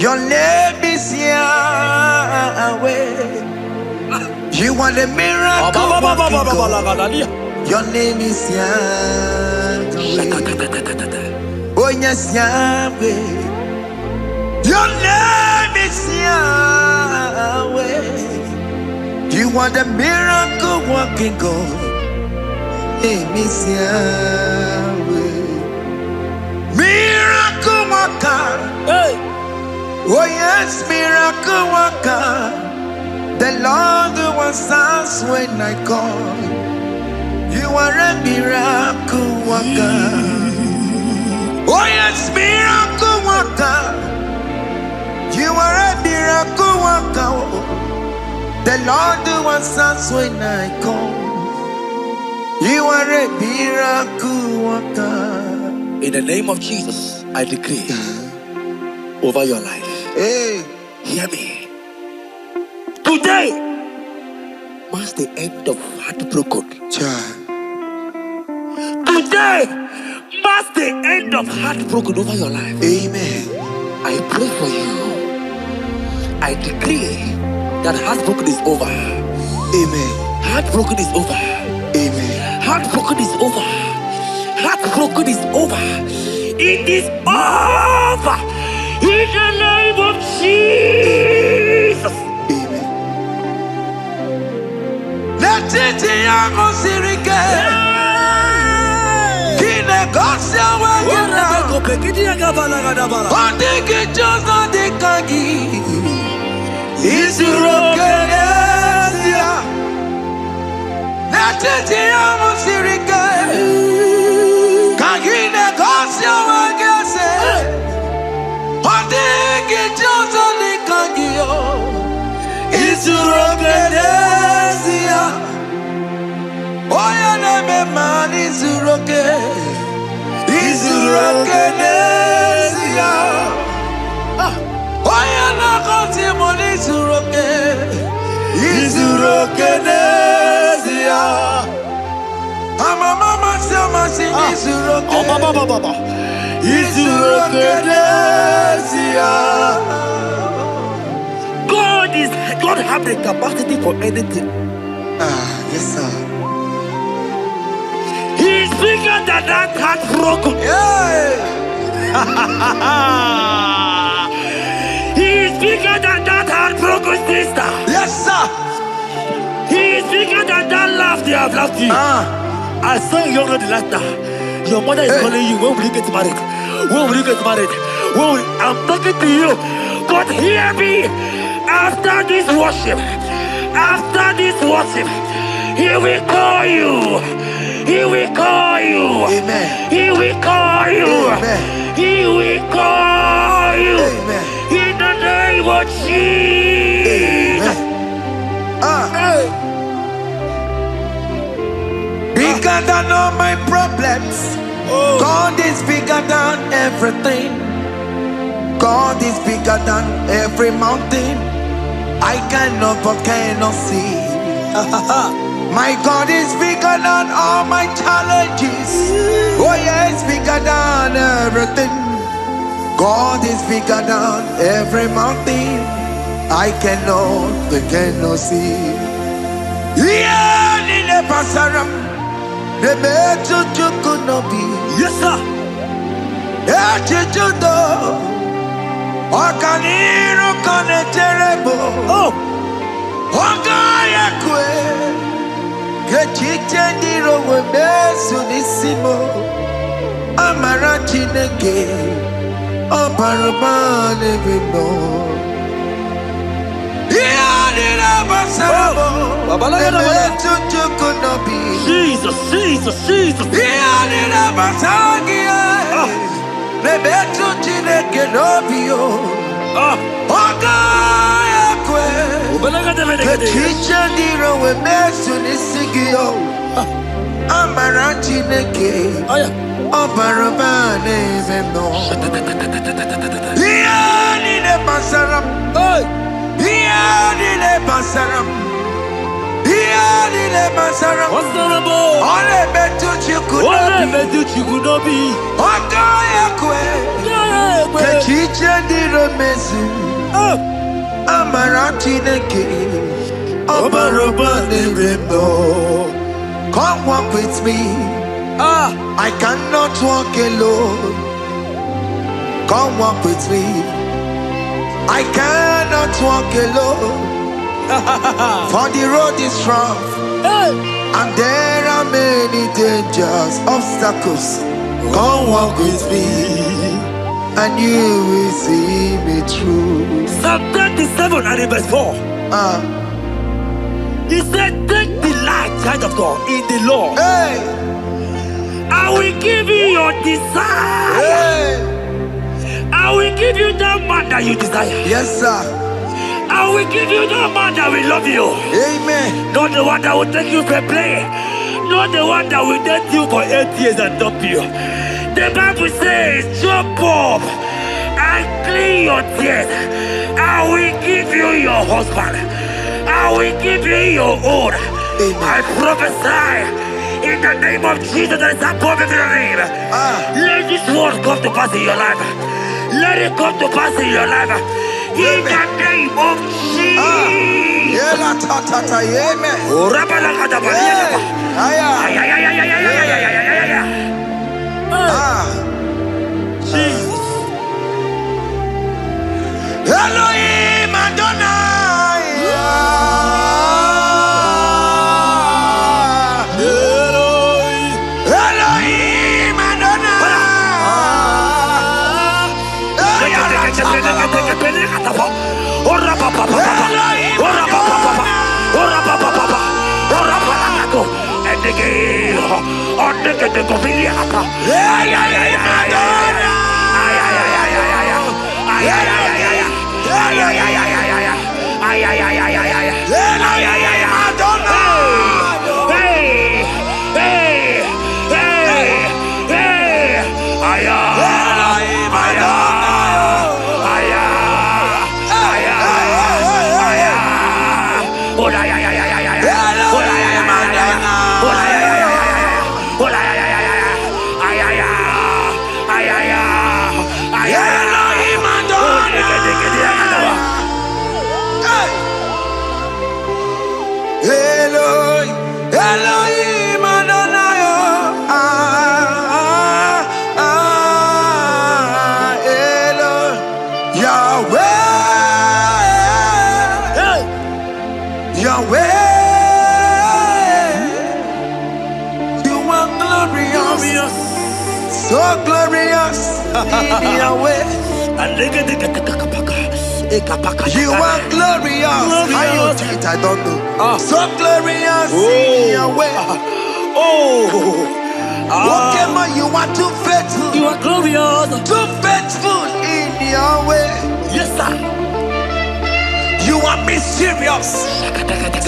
A: Your name is Yahweh. You are the miracle working God. Your name is Yahweh. Oh yes, Yahweh. Your name is Yahweh. You are the miracle working God. Name is Yahweh. Miracle worker.
B: Hey.
A: Oh yes, miracle worker. The Lord who answers when I call. You are a miracle worker. Oh yes, miracle worker. You are a miracle worker. The Lord who answers when I call. You are a miracle worker.
B: In the name of Jesus, I decree over your life.
A: Hey,
B: hear me. Today marks the end of heartbroken.
A: child.
B: Today marks the end of heartbroken over your life.
A: Amen.
B: I pray for you. I decree that heartbroken is over.
A: Amen.
B: Heartbroken is over.
A: Amen.
B: Heartbroken is over. Heartbroken is over. It is over. In the name of Jesus.
A: Amen. Let it
B: God have the capacity for anything.
A: Yes, sir.
B: He is bigger than that heartbroken. He is bigger than that heartbroken sister.
A: Yes, sir.
B: He is bigger than that laugh they have laughed you. I saw you younger than last time. Your mother is calling you. When will you get married? When will you get married? I'm talking to you. But hear me. After this worship, he will call you. He will call you.
A: Amen.
B: He will call you.
A: Amen.
B: He will call you.
A: Amen.
B: In the name of Jesus.
A: Bigger than all my problems. God is bigger than everything. God is bigger than every mountain. I cannot see. My God is bigger than all my challenges. Oh yes, bigger than everything. God is bigger than every mountain. I cannot see. Yeah, in the pasaram, the better could not be.
B: Yes, sir.
A: Okaniro kone terrible. Ogaya kwe. Kechiche ndiro webesu nisimo. Amara chineke. Oparubane bino. Iyadira basarabo. Nebetu chukunobi.
B: Jesus.
A: Iyadira basagia. Nebetu chineke nobio. Ogaya kwe. Kechiche ndiro webesu nisigio. Amara chineke. Oparubane bino. Yadile Basaram. Yadile Basaram. Yadile Basaram. Ole betu chikunobi. Otoya kwe. Kechiche diro mezu. Amarati neke. Obaroba neremno. Come walk with me. I cannot walk alone. Come walk with me. I cannot walk alone. For the road is rough, and there are many dangers, obstacles. Come walk with me, and you will see me through.
B: Psalm 37 and verse 4. He said, take delight, child of God, in the Lord. I will give you your desire. I will give you that man that you desire.
A: Yes, sir.
B: I will give you that man that will love you.
A: Amen.
B: Not the one that will take you for play. Not the one that will date you for 8 years and dump you. The Bible says, jump up and clean your tears. I will give you your husband. I will give you your own. I prophesy in the name of Jesus that is above every name. Let this word come to pass in your life. Let it come to pass in your life. In the name of Jesus. Jesus.
A: Elohim Adonai. Elohim Adonai. Elohim Adonai. Yahweh. Yahweh. You are glorious. So glorious in Yahweh. You are glorious. How you do it, I don't know. So glorious in Yahweh. Whatever you are too faithful.
B: You are glorious.
A: Too faithful in Yahweh.
B: Yes, sir.
A: You are mysterious.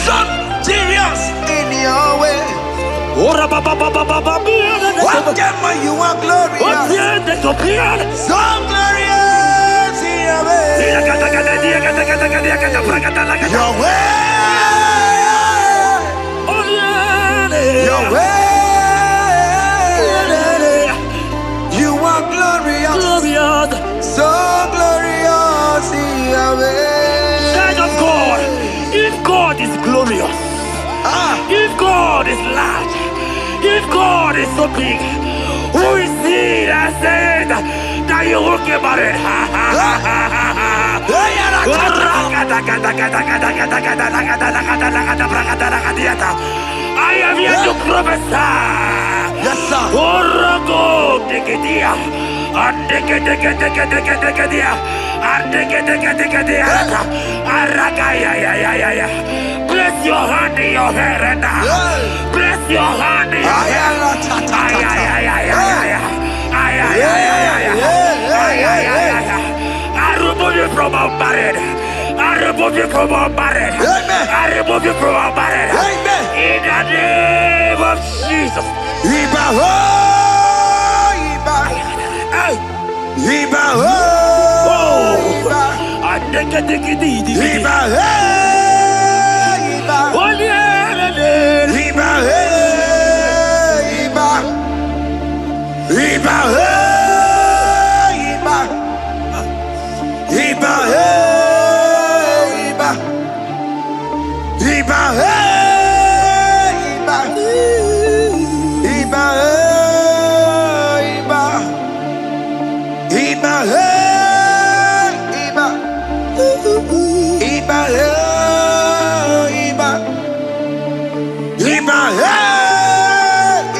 A: So serious in Yahweh. Whatever you are glorious. So glorious in Yahweh. Yahweh. Yahweh. You are glorious. So glorious in Yahweh.
B: Child of God, if God is glorious, if God is large, if God is so big, who is he that said that you will get married? I am here to prophesy.
A: Yes, sir.
B: Place your hand in your hair right now. Place your hand in your hair. I remove you from our marriage. I remove you from our marriage. I remove you from our marriage. In the name of Jesus.
A: Iba, Iba.
B: Oh, yeah,
A: Iba, Iba. Iba, Iba. Iba, Iba. Iba, Iba. Iba, Iba. Iba, Iba. Iba, Iba. Iba,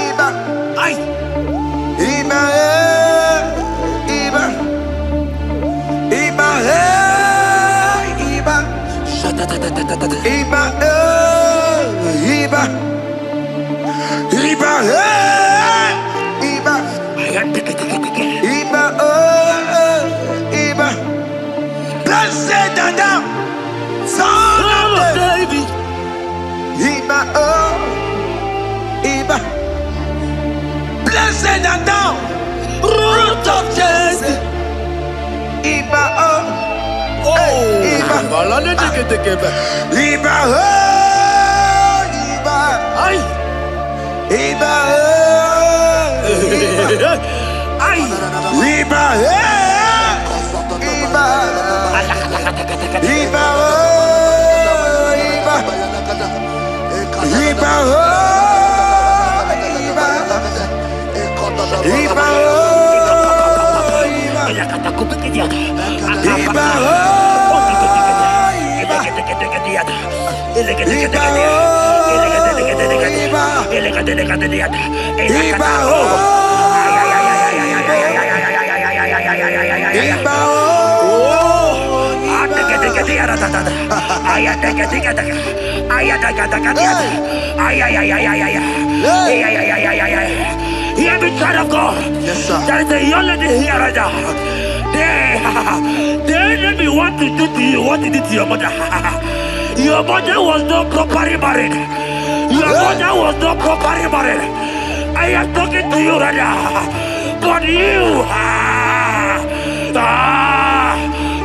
A: Iba.
B: Ay.
A: Iba, Iba. Iba, Iba. Iba, Iba. Iba, Iba. Iba, Iba. Blessed and down. Son of David. Iba, Iba. Blessed and down. Root of Jesse. Iba, Iba. Iba, Iba.
B: Ay.
A: Iba,
B: Ay.
A: Iba, Iba. Iba, Iba. Iba, Iba.
B: Hear me, child of God.
A: Yes, sir.
B: There is a young lady here right now. The enemy want to do to you what he did to your mother. Your mother was not properly married. Your mother was not properly married. I am talking to you right now. But you,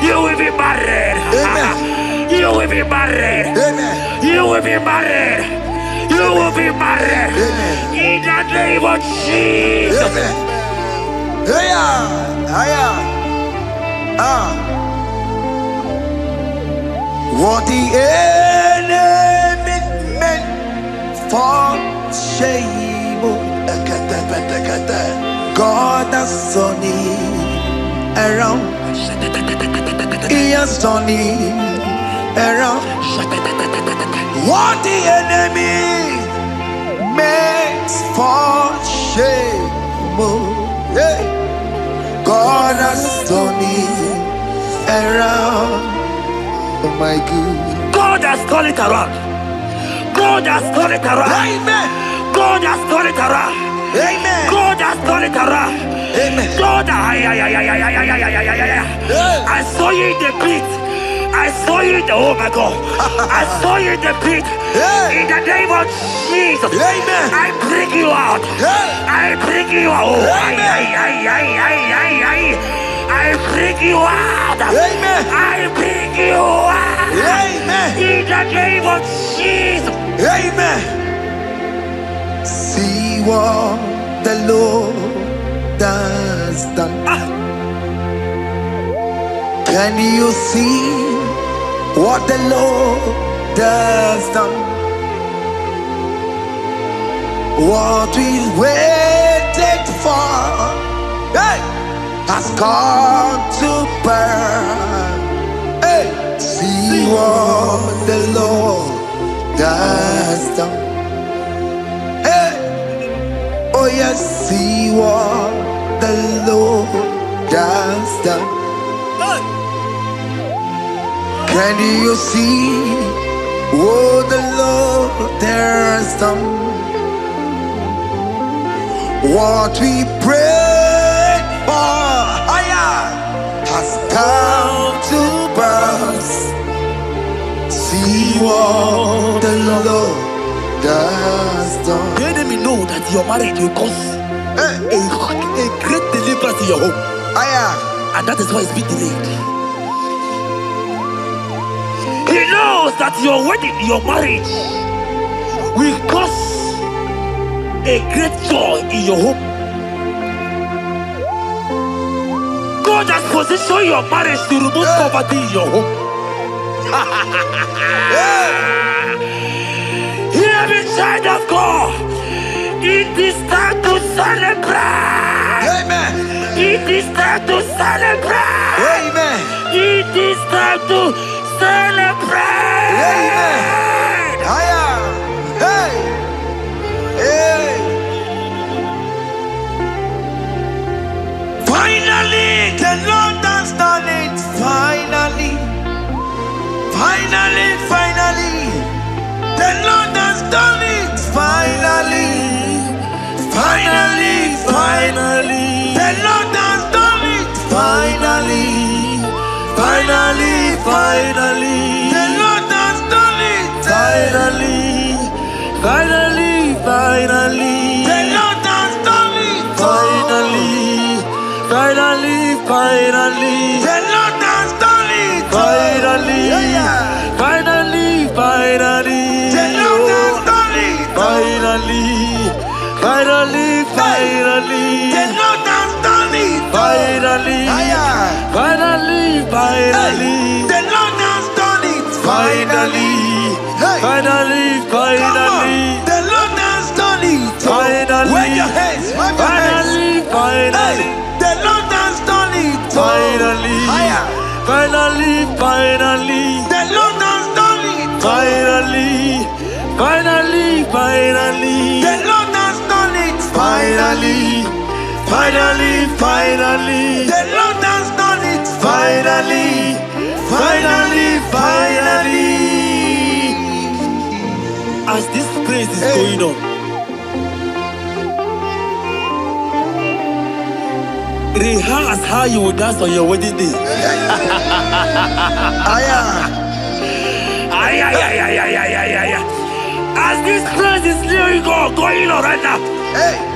B: you will be married.
A: Amen.
B: You will be married.
A: Amen.
B: You will be married. You will be married.
A: Amen.
B: In the name of Jesus.
A: Amen. Hiya, hiya. What the enemy meant for shame, God has turned it around. He has turned it around. What the enemy makes for shame, God has turned it around. Oh my God.
B: God has turned it around. God has turned it around.
A: Amen.
B: God has turned it around.
A: Amen.
B: God has turned it around.
A: Amen.
B: God, I saw you in the pit. I saw you in the, oh my God. I saw you in the pit. In the name of Jesus.
A: Amen.
B: I bring you out. I bring you out. Oh, I bring you out.
A: Amen.
B: I bring you out.
A: Amen.
B: In the name of Jesus.
A: Amen. See what the Lord has done. Can you see what the Lord has done? What we waited for, hey, has come to pass. Hey, see what the Lord has done. Hey, oh yes, see what the Lord has done. Can you see what the Lord has done? What we prayed for has come to pass. See what the Lord has done.
B: The enemy know that your marriage will cause a great deliverance in your home.
A: Aya.
B: And that is why it's been delayed. He knows that your wedding, your marriage, will cause a great joy in your home. God has positioned your marriage to remove poverty in your home. Hear me, child of God. It is time to celebrate.
A: Amen.
B: It is time to celebrate.
A: Amen.
B: It is time to celebrate.
A: Amen. Aya. Hey. Hey. Finally, the Lord has done it. Finally. Finally, finally. The Lord has done it. Finally. Finally, finally. The Lord has done it. Finally. Finally, finally. The Lord has done it. Finally. Finally, finally. The Lord has done it. Finally. Finally, finally. The Lord has done it. Finally. Finally, finally. The Lord has done it. Finally. Finally, finally. The Lord has done it. Finally. Finally, finally. The Lord has done it. Finally. Finally, finally. The Lord has done it. Finally. Wave your hands. Finally, finally. The Lord has done it. Finally. Finally, finally. The Lord has done it. Finally. Finally, finally. The Lord has done it. Finally. Finally, finally. The Lord has done it. Finally. Finally, finally.
B: As this praise is going on, rehearse how you will dance on your wedding day. As this praise is going on right now,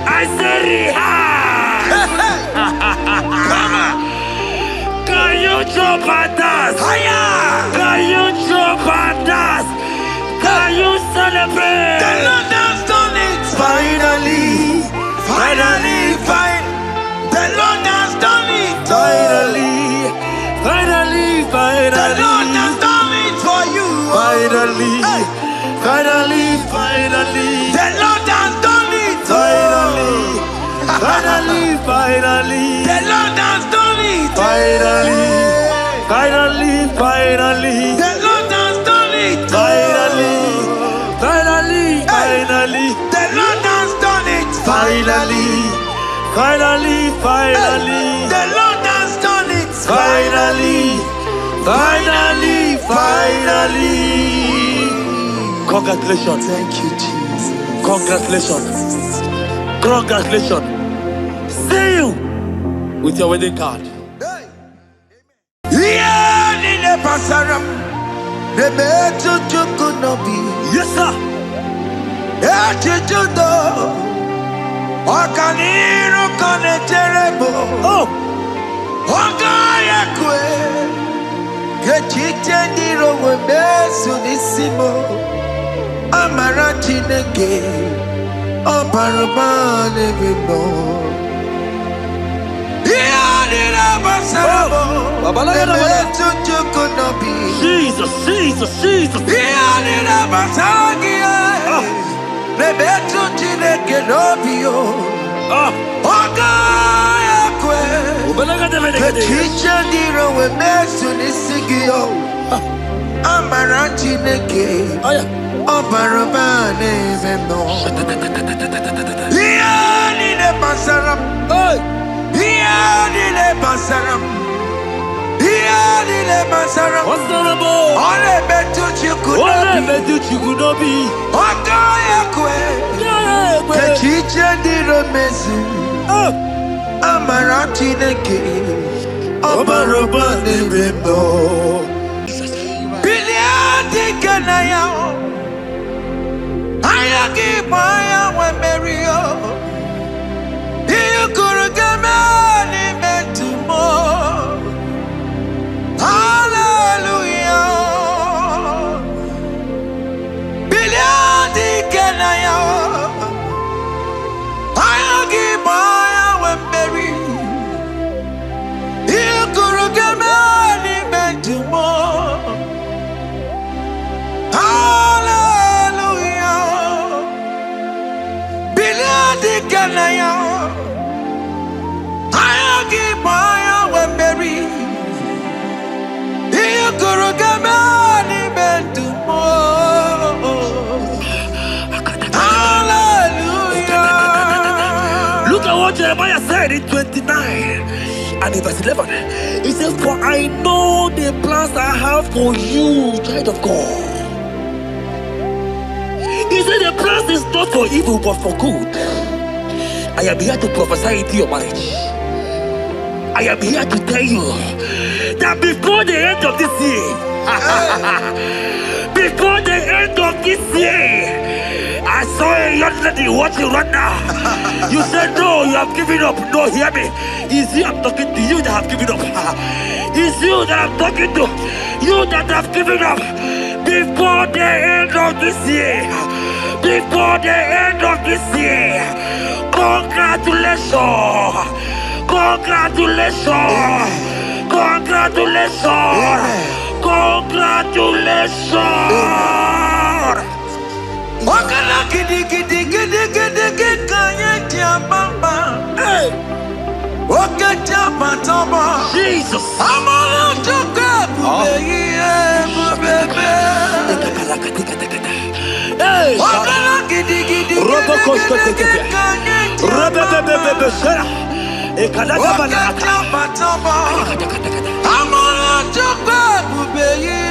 B: I say rehearse. Can you jump and dance? Can you jump and dance? Can you celebrate?
A: The Lord has done it. Finally. Finally, finally. The Lord has done it. Finally.
B: Finally, finally.
A: The Lord has done it for you.
B: Finally. Finally, finally.
A: The Lord has done it.
B: Finally. Finally, finally.
A: The Lord has done it.
B: Finally. Finally, finally.
A: The Lord has done it.
B: Finally. Finally, finally.
A: The Lord has done it.
B: Finally. Finally, finally.
A: The Lord has done it.
B: Finally. Finally, finally. Congratulations.
A: Thank you, Jesus.
B: Congratulations. Congratulations. See you with your wedding card. Yes, sir. Oh. Jesus, Jesus, Jesus. Hallelujah. Look at what Jeremiah said in 29 and in verse 11. He said, for I know the plans I have for you, child of God. He said the plans is not for evil but for good. I am here to prophesy into your marriage. I am here to tell you that before the end of this year, before the end of this year, I saw a young lady watching right now. You said no, you have given up. No, hear me. It's you I'm talking to, you that have given up. It's you that I'm talking to, you that have given up. Before the end of this year, before the end of this year, congratulations, congratulations, congratulations, congratulations.
A: Wakala gidi gidi gidi gidi gidi kanye tiabamba. Wakacha patamba.
B: Jesus.
A: Amala choka bubeye. Wakala gidi gidi gidi gidi kanye tiabamba. Wakacha patamba. Amala choka bubeye.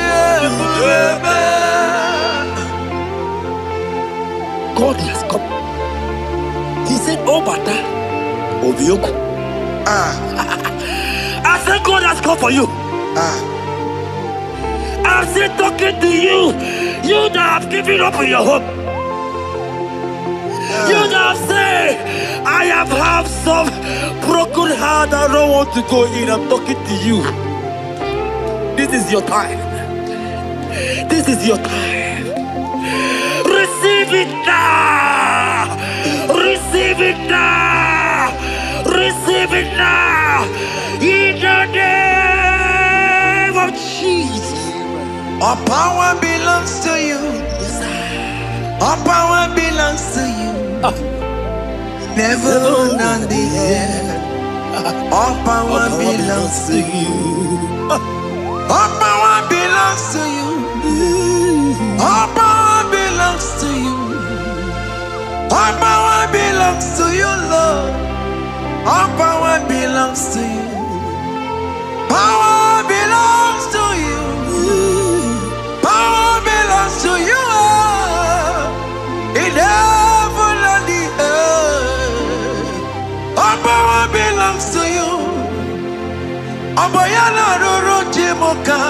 B: God has come. He said, oh, Bata, Obioku. I said, God has come for you. I'm still talking to you. You that have given up on your hope. You that have said, I have some broken heart. I don't want to go in. I'm talking to you. This is your time. This is your time. Receive it now! Receive it now! Receive it now! In the name of Jesus!
A: All power belongs to you. All power belongs to you. Never on the air. All power belongs to you. All power belongs to you. All power belongs to you. All power belongs to you, Lord. All power belongs to you. Power belongs to you. Power belongs to you. In heaven and the earth. All power belongs to you. Abayana roro jimoka.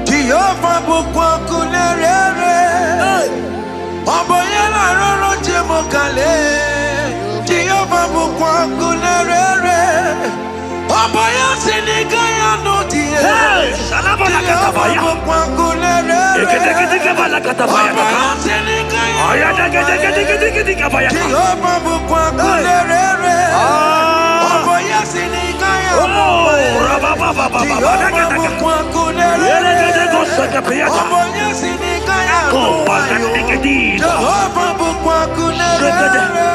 A: Jehovah bukwa kunerere. Abayana roro jimokale. Jehovah bukwa kunerere. Abaya sinigaya no die. Jehovah bukwa kunerere. Abaya sinigaya no die. Jehovah bukwa kunerere. Abaya sinigaya no die. Jehovah bukwa kunerere.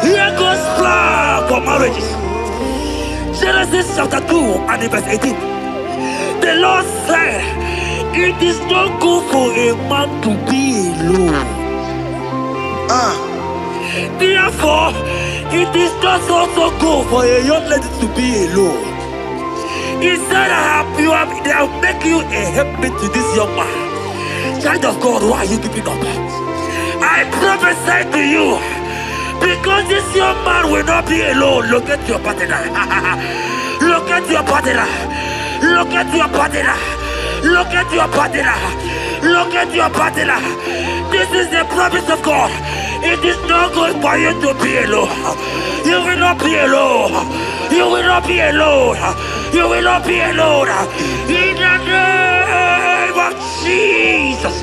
B: Here goes plan for marriages. Genesis chapter 2 and verse 18. The Lord said, it is not good for a man to be alone. Therefore, it is not also good for a young lady to be alone. He said, they will make you a helpmate to this young man. Child of God, why are you giving up? I prophesy to you, because this young man will not be alone. Look at your partner. Look at your partner. Look at your partner. Look at your partner. Look at your partner. This is the promise of God. It is not good for you to be alone. You will not be alone. You will not be alone. You will not be alone. In the name of Jesus.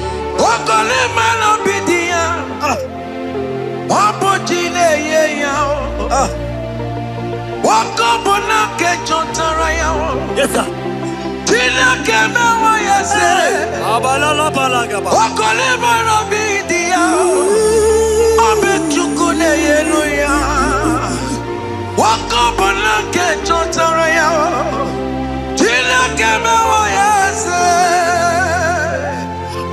B: Yes, sir.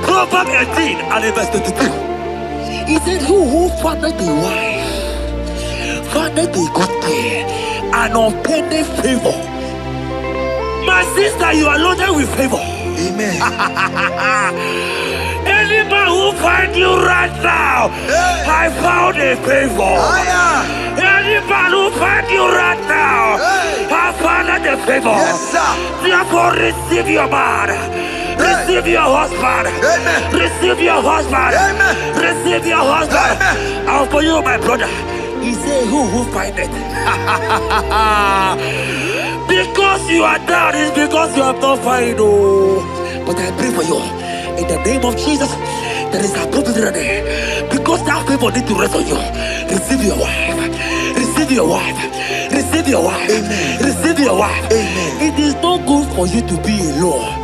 B: Proverbs 18 and verse 22. He said, who findeth a wife, findeth a good thing, and obtaineth favor. My sister, you are loaded with favor.
A: Amen.
B: Any man who finds you right now, I found a favor. Any man who finds you right now, I found a favor.
A: Yes, sir.
B: Therefore, receive your man. Receive your husband.
A: Amen.
B: Receive your husband.
A: Amen.
B: Receive your husband.
A: Amen.
B: And for you, my brother, he said, who find it? Because you are down, it's because you have not found. Oh. But I pray for you. In the name of Jesus, there is a possibility. Because that favor need to rest on you. Receive your wife. Receive your wife. Receive your wife.
A: Amen.
B: Receive your wife.
A: Amen.
B: It is not good for you to be alone.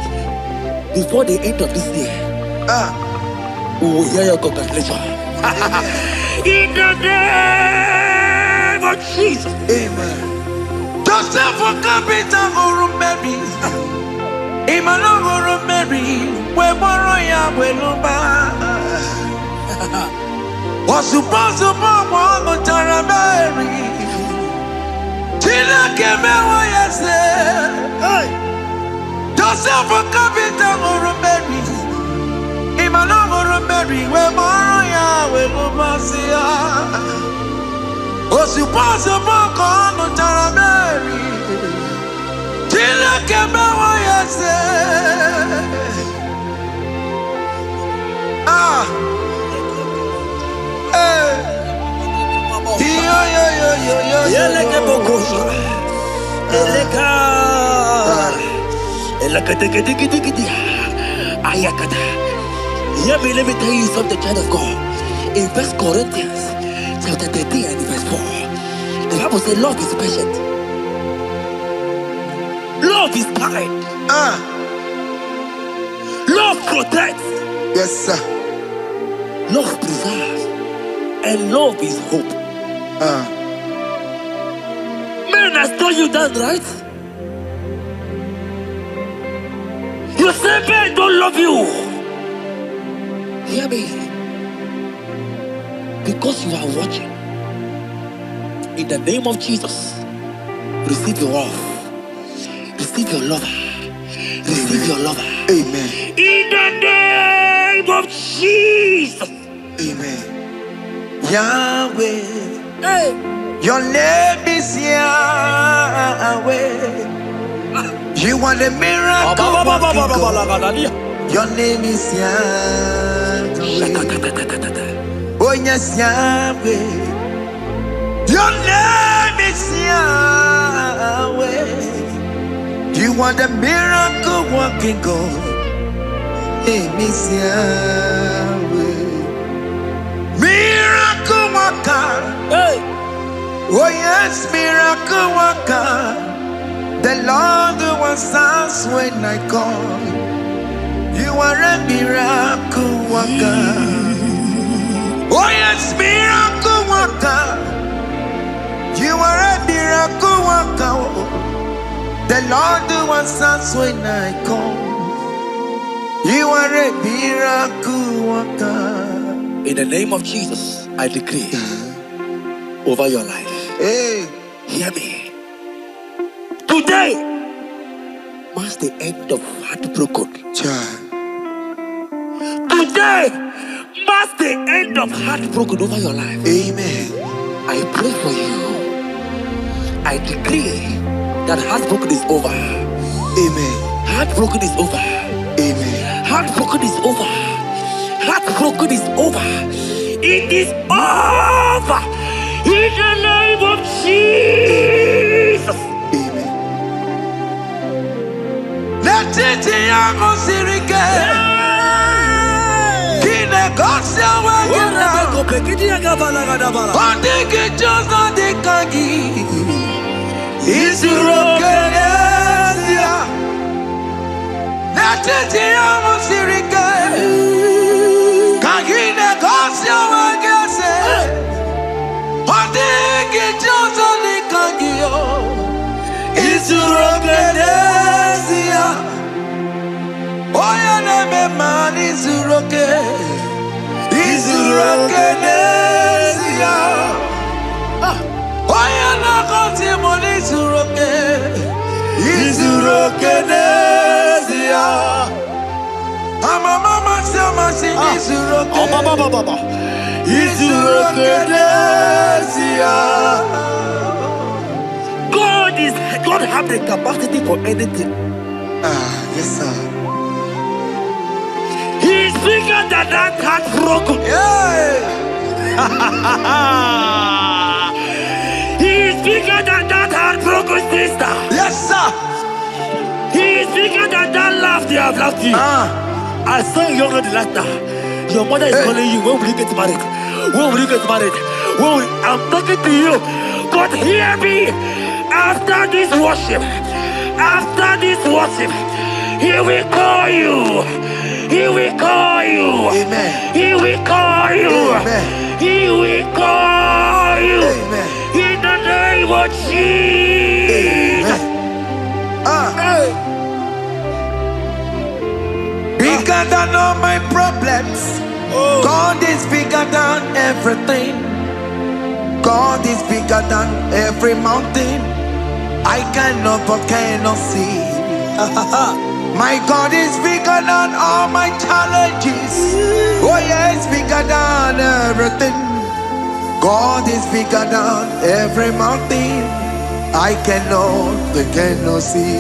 B: Before the end of this year, we will hear your congratulations. In the name of Jesus.
A: Amen. Joseph for capital or Mary. Imano or Mary. We moroya we lumba. Was supposed to mama Tara Mary. Tina keme wa yase. Joseph for capital or Mary. Imano or Mary. We moroya we lumba siya. Was supposed to mama Tara Mary. Tina keme wa yase.
B: Let me tell you something, child of God. In 1 Corinthians chapter 13 and verse 4, the Bible says love is patient. Love is kind. Love protects.
A: Yes, sir.
B: Love preserves. And love is hope. Man has told you that, right? You say men don't love you. Hear me. Because you are watching. In the name of Jesus, receive your love. Receive your lover. Receive your lover.
A: Amen.
B: In the name of Jesus.
A: Amen. Yahweh.
B: Hey.
A: Your name is Yahweh. You are the miracle working God. Your name is Yahweh. Oh yes, Yahweh. Your name is Yahweh. You are the miracle working God. Name is Yahweh. Miracle worker.
B: Hey.
A: Oh yes, miracle worker. The Lord who answers when I call. You are a miracle worker. Oh yes, miracle worker. You are a miracle worker. The Lord who answers when I call. You are a miracle worker.
B: In the name of Jesus, I decree over your life.
A: Hey,
B: hear me. Today marks the end of heartbroken.
A: child.
B: Today marks the end of heartbroken over your life.
A: Amen.
B: I pray for you. I decree that heartbroken is over.
A: Amen.
B: Heartbroken is over.
A: Amen.
B: Heartbroken is over. Heartbroken is over. It is over. In the name of Jesus.
A: Amen. Let it be a sirike. Kine gosia wagina. Ondiki jozo dikagi. Isurokenesia. Let it be a sirike. Kine gosia wagina. Ondiki jozo dikagi. man izuroke. Izuroke nesia. Oya na konti mo izuroke. Izuroke nesia. Mama sama sing izuroke.
B: Oh, baba.
A: Izuroke nesia.
B: God have the capacity for anything.
A: Yes, sir.
B: He's bigger than that heartbroken.
A: Yeah.
B: He's bigger than that heartbroken sister.
A: Yes, sir.
B: He's bigger than that laugh they have laughed you. I saw you young lady last night. Your mother is calling you. When will you get married? When will you get married? I'm talking to you. But hear me. After this worship, He will call you. He will call you.
A: Amen.
B: He will call you.
A: Amen.
B: He will call you.
A: Amen.
B: In the name of Jesus.
A: Bigger than all my problems. God is bigger than everything. God is bigger than every mountain. I cannot but cannot see. My God is bigger than all my challenges. Oh yeah, it's bigger than everything. God is bigger than every mountain. I cannot see.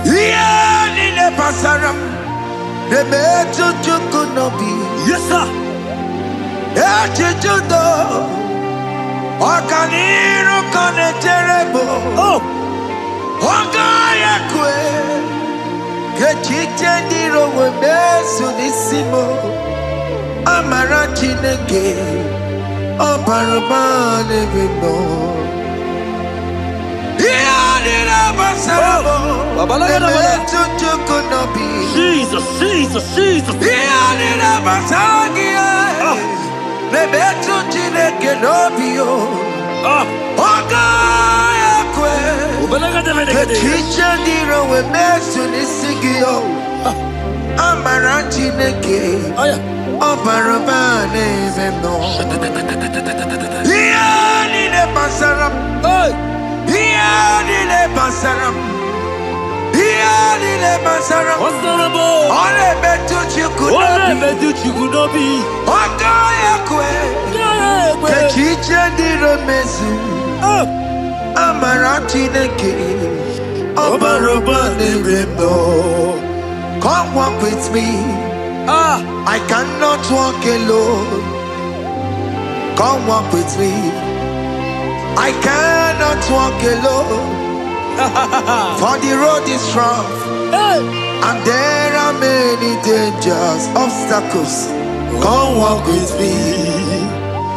A: Yeah, in the pasaram, the better you could not be.
B: Yes, sir.
A: Yeah, you Okaniro kone terrible.
B: Oh,
A: Ogaya kwe. Kechiche ndiro webesu nisimo. Amarachi nege. Oparabane vino. Iyadira basarabo. Nebetu chukunobi.
B: Jesus.
A: Iyadira basagia. Nebetu chineke nobio. Ogaya kwe. Kechiche ndiro webesu nisigio. Amarachi nege. Oparabane vino. Iyadira basaram. Iyadira basaram. Iyadira basaram. Ole betu chikunobi. Ogaya kwe. Kechiche ndiro mesu. Amarachi neke. Oparabane vino. Come walk with me. I cannot walk alone. Come walk with me. I cannot walk alone. For the road is rough, and there are many dangers, obstacles. Come walk with me,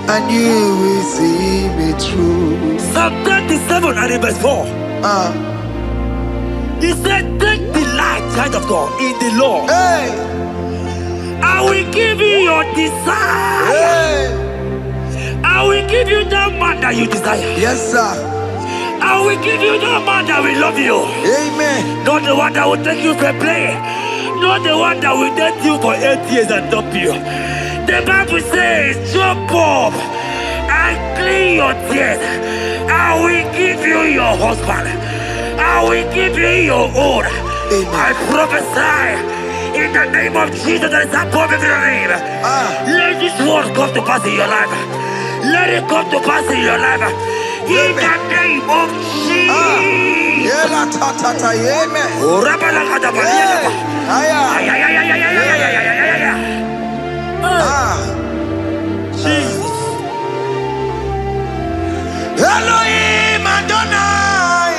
A: and you will see me through.
B: Psalm 37 and verse 4. He said, take delight, child of God, in the Lord.
A: Hey,
B: I will give you your desire.
A: hey,
B: I will give you that man that you desire.
A: yes, sir.
B: I will give you that man that will love you.
A: Amen.
B: Not the one that will take you for play. Not the one that will date you for 8 years and dump you. The Bible says, jump up and clean your tears. I will give you your husband. I will give you your own. I prophesy in the name of Jesus that is above every name. Let this word come to pass in your life. Let it come to pass in your life. In the name of Jesus.
A: Amen.
B: Jesus.
A: Elohim Adonai.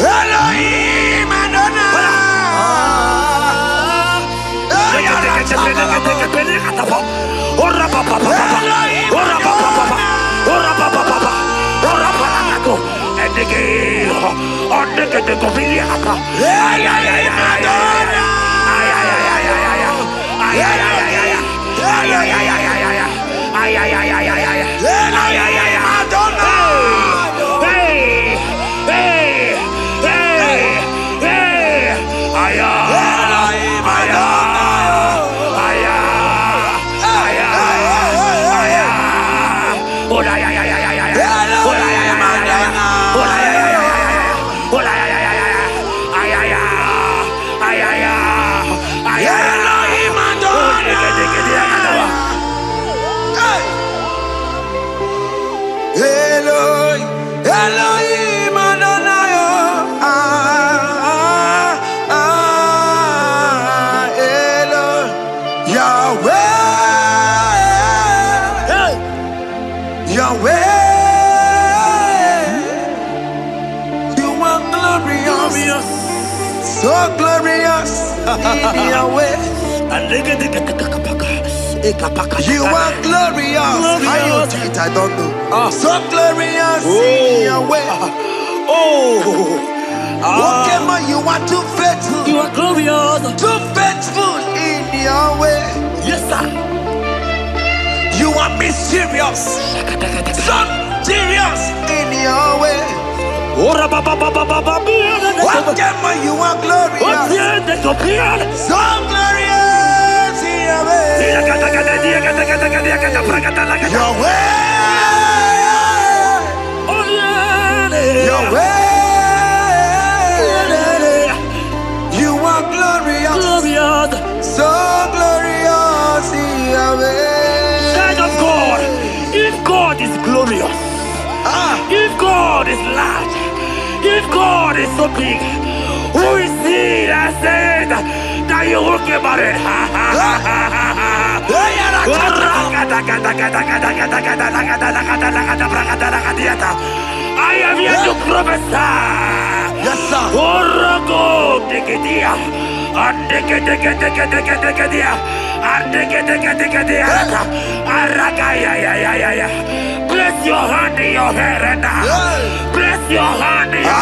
A: Elohim So glorious in your way. You are glorious. How you do it, I don't know. So glorious in your way. Okay, man, you are too faithful.
B: You are glorious.
A: Too faithful in your way.
B: Yes, sir.
A: You are mysterious. So serious in your way. Okay, man, you are glorious. So glorious in your way. Your way. Your way. You are glorious. So glorious in your way.
B: Child of God, if God is glorious, if God is large, if God is so big, who is he that said that you will get married? I am here to prophesy.
A: Yes, sir.
B: Place your hand in your hair and place your hand in your hair.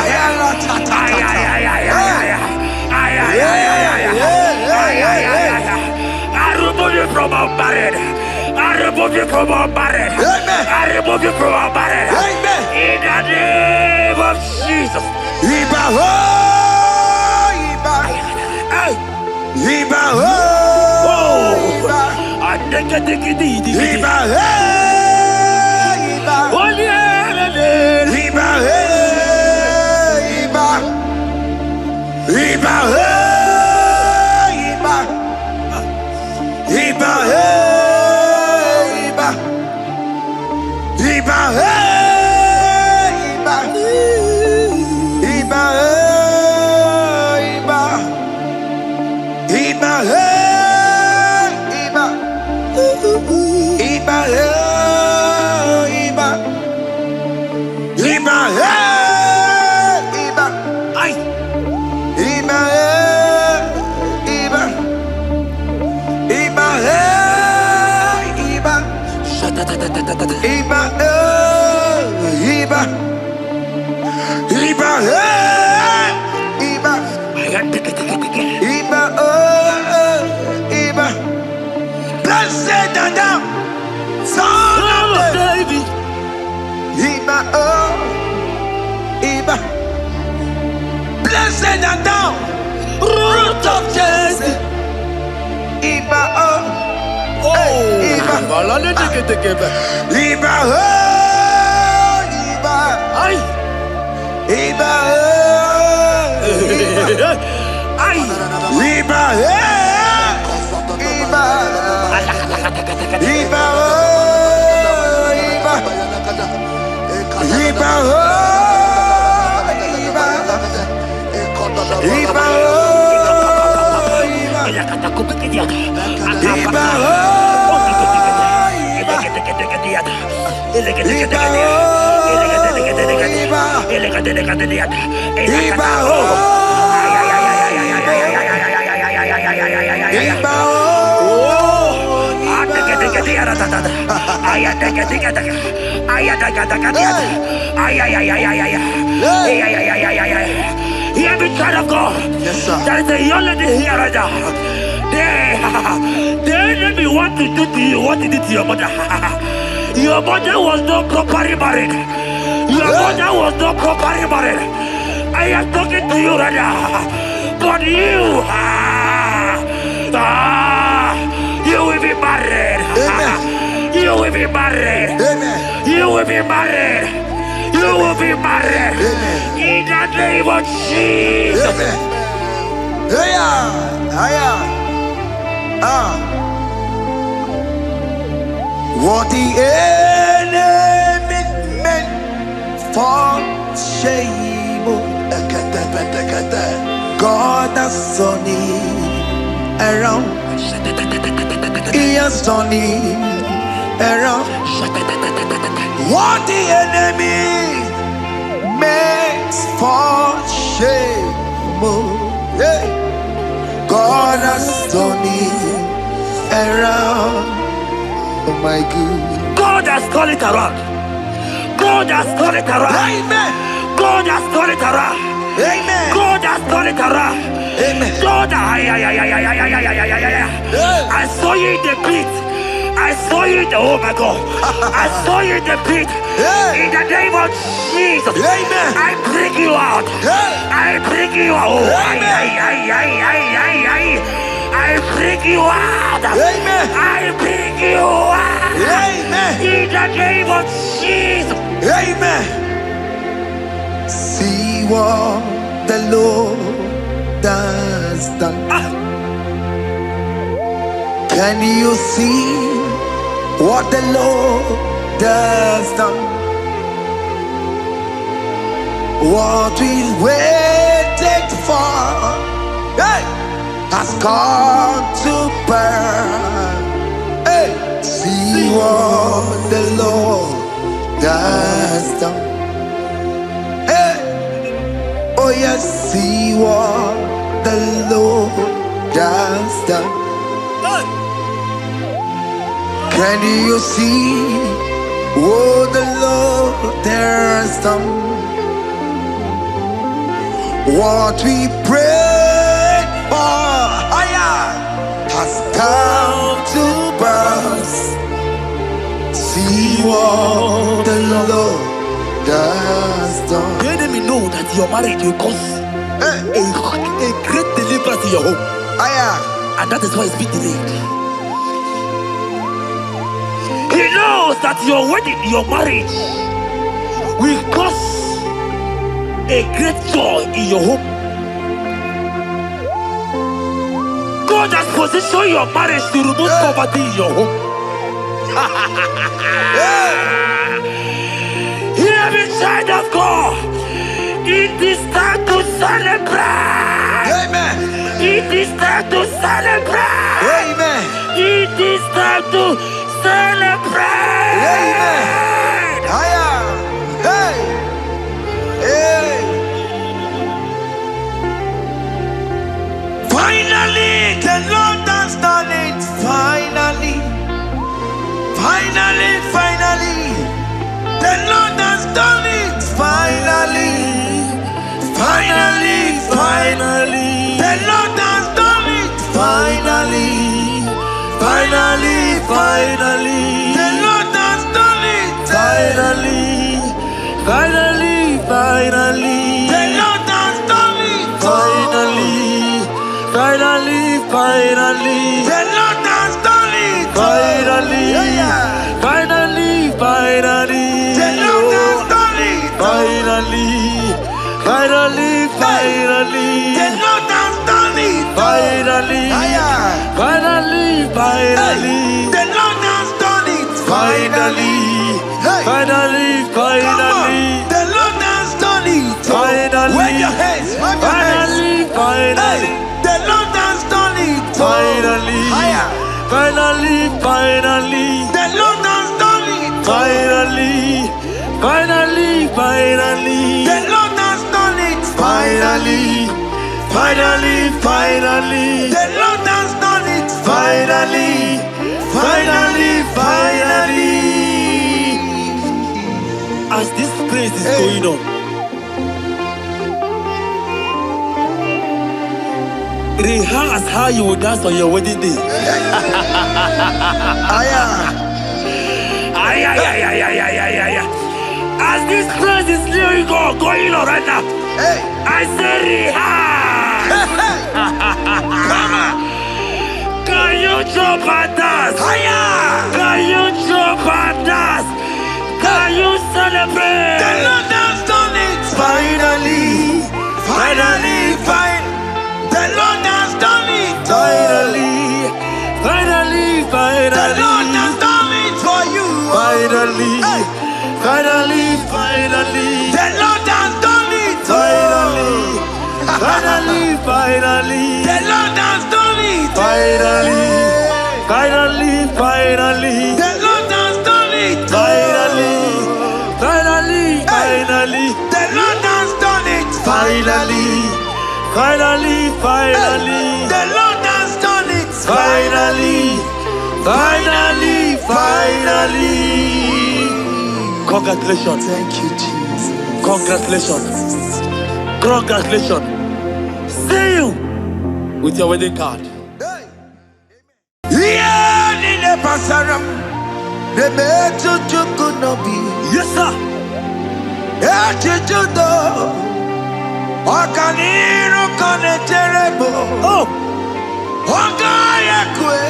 B: I remove you from unmarried. I remove you from unmarried. I remove you from unmarried. In the name of Jesus.
A: Iba ho, Iba. Iba ho, Iba. Iba ho, Iba. Iba ho, Iba. Iba ho, Iba. Iba ho, Iba. Iba ho, Iba. Iba, Iba, Iba, Iba, Iba, Iba, Iba, Iba,
B: Ay.
A: Iba, Iba, Iba, Iba, Iba, Iba. Iba, Iba, Iba, Iba, blessed and thou, son of David. Iba, Iba, blessed and thou, root of Jesse. Iba, Iba, Iba, Iba,
B: Ay.
A: Iba,
B: Ay.
A: Iba, Iba, Iba, Iba, Iba,
B: Hear me, child of God.
A: Yes, sir.
B: There is a young lady here right now. The enemy want to do to you what he did to your mother. Your mother was not properly married. Your mother was not properly married. I am talking to you right now. But you, you will be married.
A: Amen.
B: You will be married.
A: Amen.
B: You will be married. You will be married.
A: Amen.
B: In the name of Jesus.
A: Amen. What the enemy meant for shame, God has turned it around. He has turned it around. What the enemy meant for shame, Hey, God has done it around. Oh my God.
B: God has turned it around. God has turned it around.
A: Amen.
B: God has turned it around.
A: Amen.
B: God has turned it around.
A: Amen.
B: God, I saw you in the pit. I saw you in the, oh my God. I saw you in the pit. In the name of Jesus.
A: Amen.
B: I bring you out. I bring you out. I bring you out.
A: Amen.
B: I bring you out.
A: Amen.
B: In the name of Jesus.
A: Amen. See what the Lord has done. Can you see what the Lord has done? What we waited for, hey, has come to pass. Hey, see what the Lord has done. Hey, oh yes, see what the Lord has done. Can you see what the Lord has done? What we prayed for has come to pass. See what the Lord has done.
B: The enemy know that your marriage will cause a great deliverance in your home. And that is why it's been delayed. He knows that your wedding, your marriage will cause a great joy in your home. God has positioned your marriage to remove poverty in your home. Hear me, child of God. It is time to celebrate.
A: Amen.
B: It is time to celebrate.
A: Amen.
B: It is time to celebrate.
A: Amen. Hey. Hey. Finally, the Lord has done it. Finally. Finally. The Lord has done it. Finally. The Lord has done it. Finally. The Lord has done it.
B: Finally.
A: The Lord has done it.
B: Finally.
A: The Lord has done it.
B: Finally.
A: The Lord has done it. The Lord has done it. The Lord has done it.
B: Finally.
A: Come on. The Lord has done it. Wave your hands. Wave your hands. Hey, the Lord has done it. The Lord has done it. The Lord has done it. The Lord has done it.
B: As this praise is going on, rehearse how you will dance on your wedding day. As this praise is going on right now, I say rehearse. Can you jump and dance? Can you jump and dance? Can you celebrate?
A: The Lord has done it. Finally. The Lord has done it.
B: Finally.
A: The Lord has done it for you.
B: Finally.
A: Hey. The Lord has done it.
B: Finally.
A: The Lord has done it.
B: Finally.
A: The Lord has done it.
B: Finally.
A: The Lord has done it.
B: Finally. Finally, finally.
A: The Lord has done it.
B: Finally, finally, finally. Congratulations.
A: Thank you, Jesus.
B: Congratulations. Congratulations. See you with your wedding card.
A: Yeah, in the pasaram, the meto chukunobi.
B: Yes, sir.
A: Yeah, chuchudo. Wakaniro kone terebo.
B: Oh,
A: Wangaya kwe.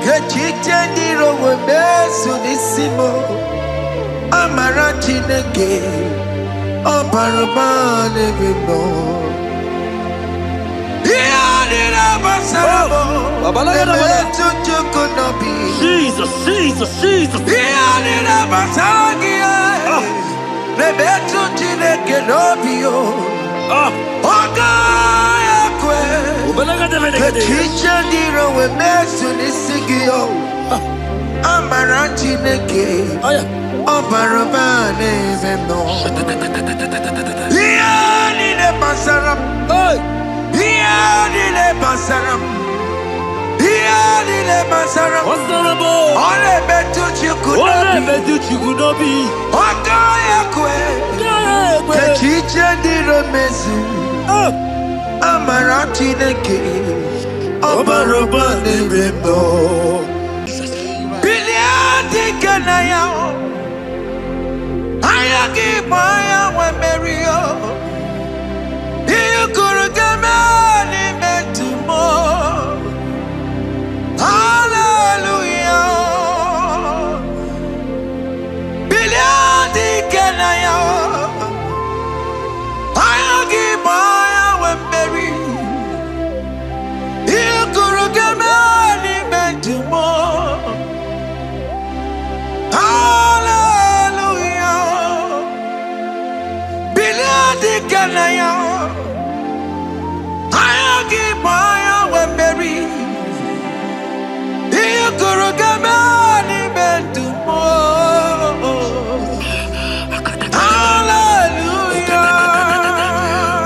A: Kechite ndiro webesu nisimo. Amarati nege. Obarabane bimo.
B: Jesus, Jesus, Jesus.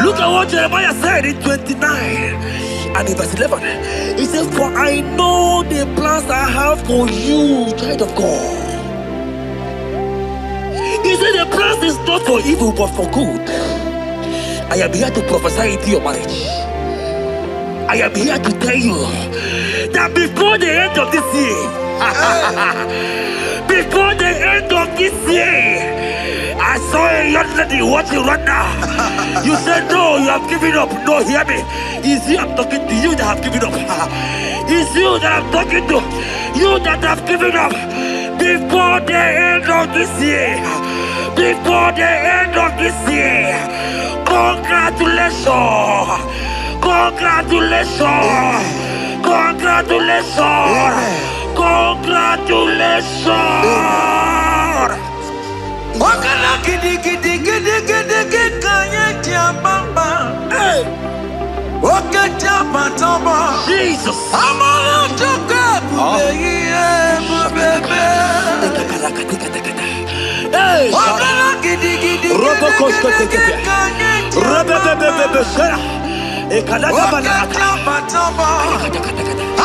B: Look at what Jeremiah said in 29 and in verse 11. He says, for I know the plans I have for you, child of God. He said the plans is not for evil but for good. I am here to prophesy into your marriage. I am here to tell you that before the end of this year, before the end of this year, I saw a young lady watching right now. You said no, you have given up. No, hear me. It's you I'm talking to, you that have given up. It's you that I'm talking to, you that have given up. Before the end of this year, before the end of this year, congratulations, congratulations, congratulations, congratulations.
A: Wakala gidi gidi gidi gidi gidi kanya bamba. Wakaja batamba.
B: Jesus.
A: Amala toka bubeye. Wakala gidi gidi gidi gidi kanya. Wakaja batamba.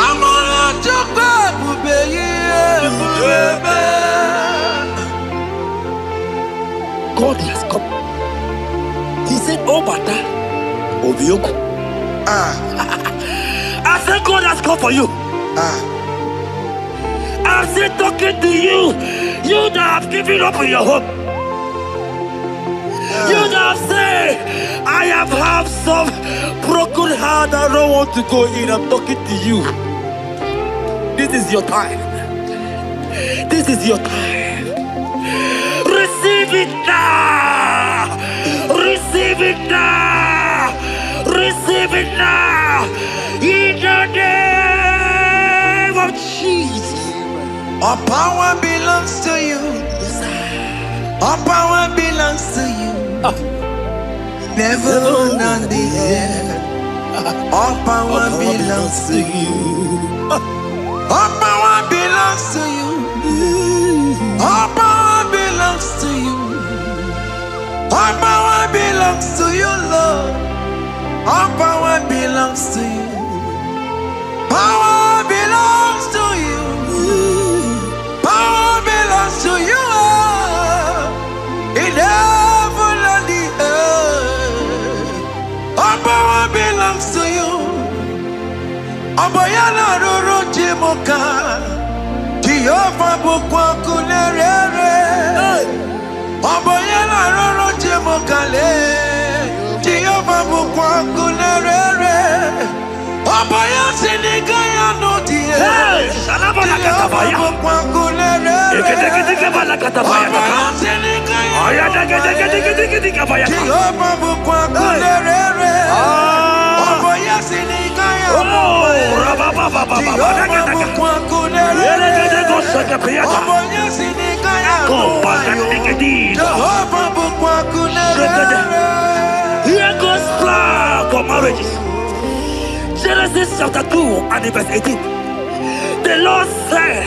A: Amala toka bubeye.
B: God has come. He said, oh, Bata, Obioku. I said, God has come for you. I'm still talking to you. You that have given up on your hope. You that have said, I have had some broken heart. I don't want to go in. I'm talking to you. This is your time. This is your time. Receive it now! Receive it now! Receive it now! In the name of Jesus!
A: All power belongs to you. All power belongs to you. Never on the earth. All power belongs to you. All power belongs to you. All power belongs to you. All power belongs to you, Lord. All power belongs to you. Power belongs to you. Power belongs to you. In heaven and the earth. All power belongs to you. Oboyana roro jimoka. Jehovah bukwa kunerere. Oboyana roro jimoka le. Jehovah bukwa kunerere. Oboya sinikaya no die.
B: Shalabala katabaya.
A: Bukwa kunerere.
B: Eketekebala katabaya.
A: Oboya sinikaya.
B: Aya deketekebaya.
A: Jehovah bukwa kunerere. Oboya sinikaya.
B: Here goes plan for marriages. Genesis chapter 2 and verse 18. The Lord said,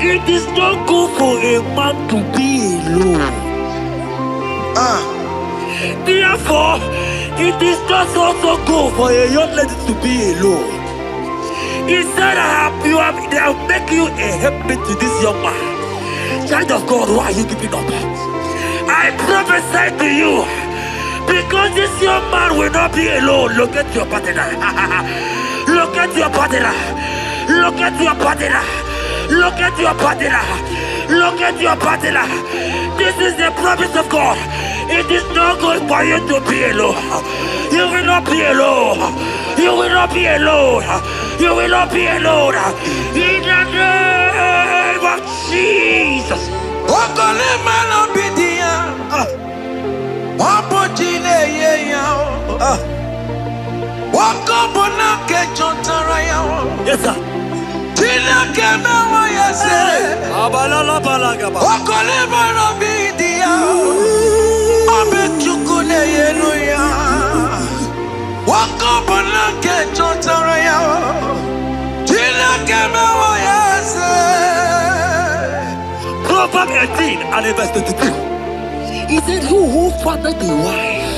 B: it is not good for a man to be alone. Therefore, it is not also good for a young lady to be alone. He said, they have make you a helpmate to this young man. Child of God, why are you giving up? I prophesy to you, because this young man will not be alone. Look at your partner. Look at your partner. Look at your partner. Look at your partner. Look at your partner. This is the promise of God. It is not good for you to be alone. You will not be alone. You will not be alone. You will not be alone. In the name of Jesus. Yes, sir. Proverbs 18 and verse 22. He said, who findeth a wife,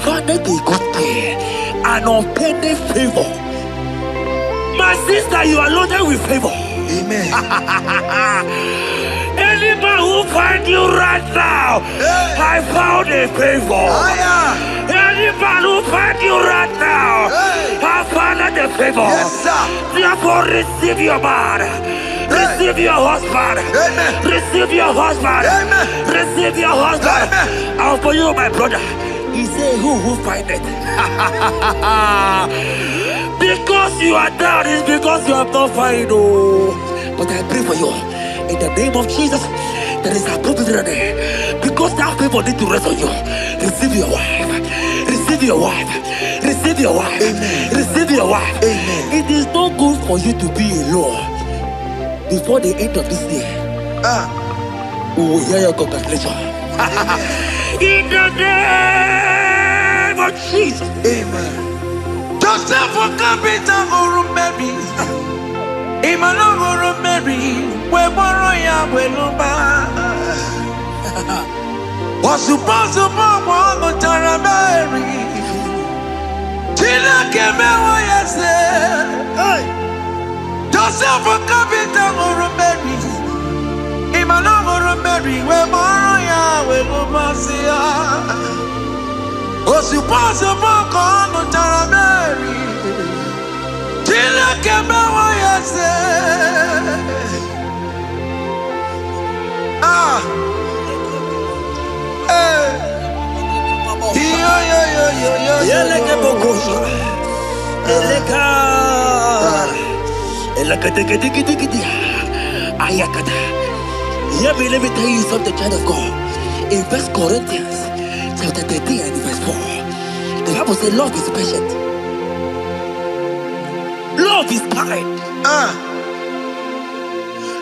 B: findeth a good thing, and obtaineth favor. My sister, you are loaded with favor.
A: Amen.
B: Any man who finds you right now, I found a favor. Any man who finds you right now, I found a favor.
A: Yes, sir.
B: Therefore, receive your man. Receive your husband.
A: Amen.
B: Receive your husband.
A: Amen.
B: Receive your husband.
A: Amen.
B: And for you, my brother, he said, who find it? Because you are down, it's because you have not found. Oh. But I pray for you. In the name of Jesus, there is a opportunity. Because that people need to rest on you. Receive your wife. Receive your wife. Receive your wife.
A: Amen.
B: Receive your wife.
A: Amen.
B: It is not good for you to be alone. Before the end of this year, we will hear your congratulations. In the name of Jesus.
A: Amen. Joseph for capital for Mary. Emmanuel for Mary. We borrow ya weluba. Was supposed to borrow Tara Mary. Tina came away and said, Joseph for capital for Mary. Emmanuel for Mary. We borrow ya weluba. Was supposed to borrow Tara Mary. Tina came away and said,
B: Let me tell you something, child of God. In 1 Corinthians chapter 13 and verse 4, the Bible says love is patient. Love is kind.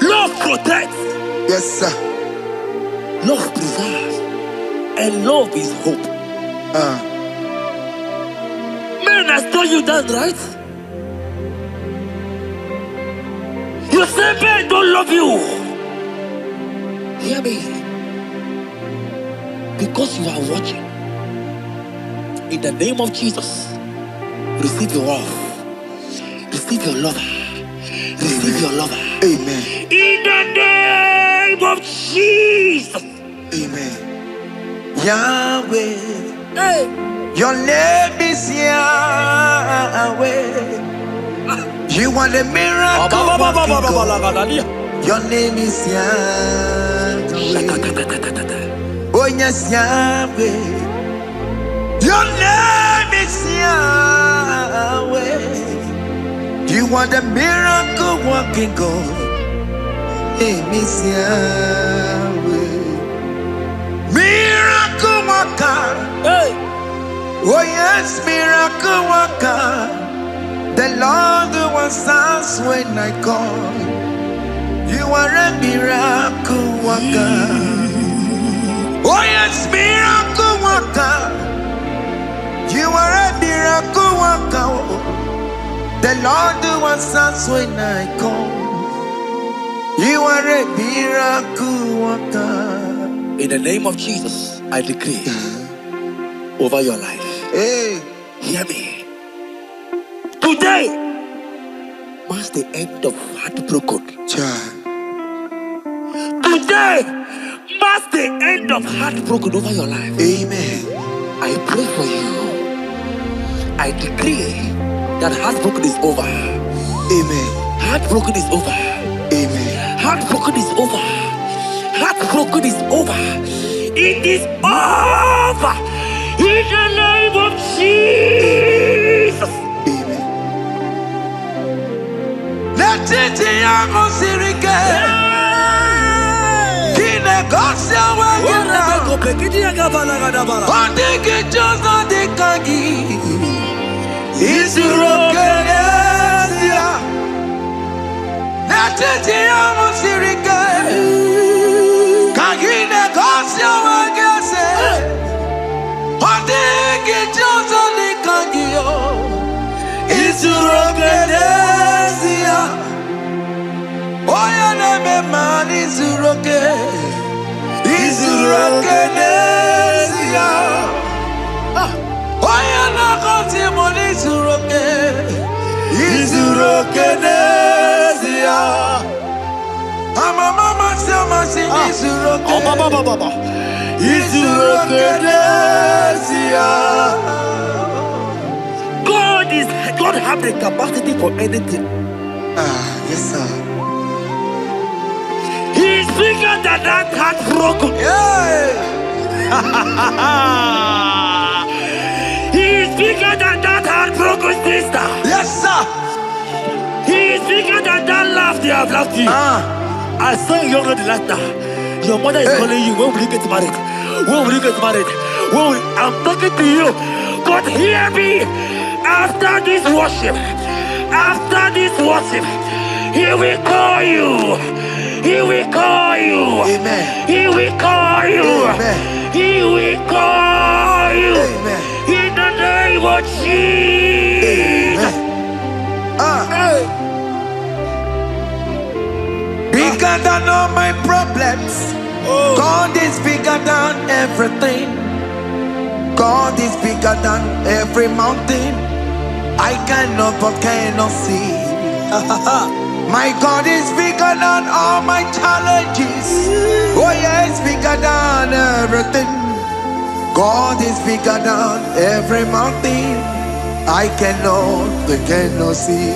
B: Love protects.
A: Yes, sir.
B: Love preserves. And love is hope. Men has told you that, right? You say men don't love you. Hear me. Because you are watching. In the name of Jesus, receive your love. Receive your lover. Receive your lover.
A: Amen.
B: In the name of Jesus.
A: Amen. Yahweh.
B: Hey.
A: Your name is Yahweh. You are the miracle working God. Your name is Yahweh. Oh yes, Yahweh. Your name is Yahweh. You are the miracle working God. Name is Yahweh. Miracle worker.
B: Hey.
A: Oh yes, miracle worker. The Lord who answers when I call. You are a miracle worker. Oh yes, miracle worker. You are a miracle worker. The Lord who answers when I call. You are a miracle worker.
B: In the name of Jesus, I decree over your life.
A: Hey,
B: hear me. Today marks the end of heartbroken.
A: child.
B: Today marks the end of heartbroken over your life.
A: Amen.
B: I pray for you. I decree that heartbroken is over.
A: Amen.
B: Heartbroken is over.
A: Amen.
B: Heartbroken is over. Heartbroken is over. It is over. In the name of Jesus.
A: Amen. Let it be your sirike. Kine gosya wagina. Ondigi jozo dikagi. Isurokenesia. Let it be your sirike. Kine gosya wagese. Ondigi jozo dikagi. Isurokenesia. Oya neme man isuroke. Isurokenesia. Oya na konti mon isuroke. Isurokenesia. Ama mama sama si isuroke. Isurokenesia.
B: God have the capacity for anything.
A: Yes sir.
B: He's bigger than that heartbroken.
A: Yeah.
B: He's bigger than that heartbroken sister.
A: Yes sir.
B: He's bigger than that laugh they have laughed you. I saw a young lady last night. Your mother is calling you. When will you get married? When will you get married? I'm talking to you. But hear me. After this worship, he will call you. He will call you.
A: Amen.
B: He will call you.
A: Amen.
B: He will call you.
A: Amen.
B: In the name of Jesus.
A: Bigger than all my problems. God is bigger than everything. God is bigger than every mountain. I cannot but cannot see. My God is bigger than all my challenges. Oh yes, bigger than everything. God is bigger than every mountain. I cannot but cannot see.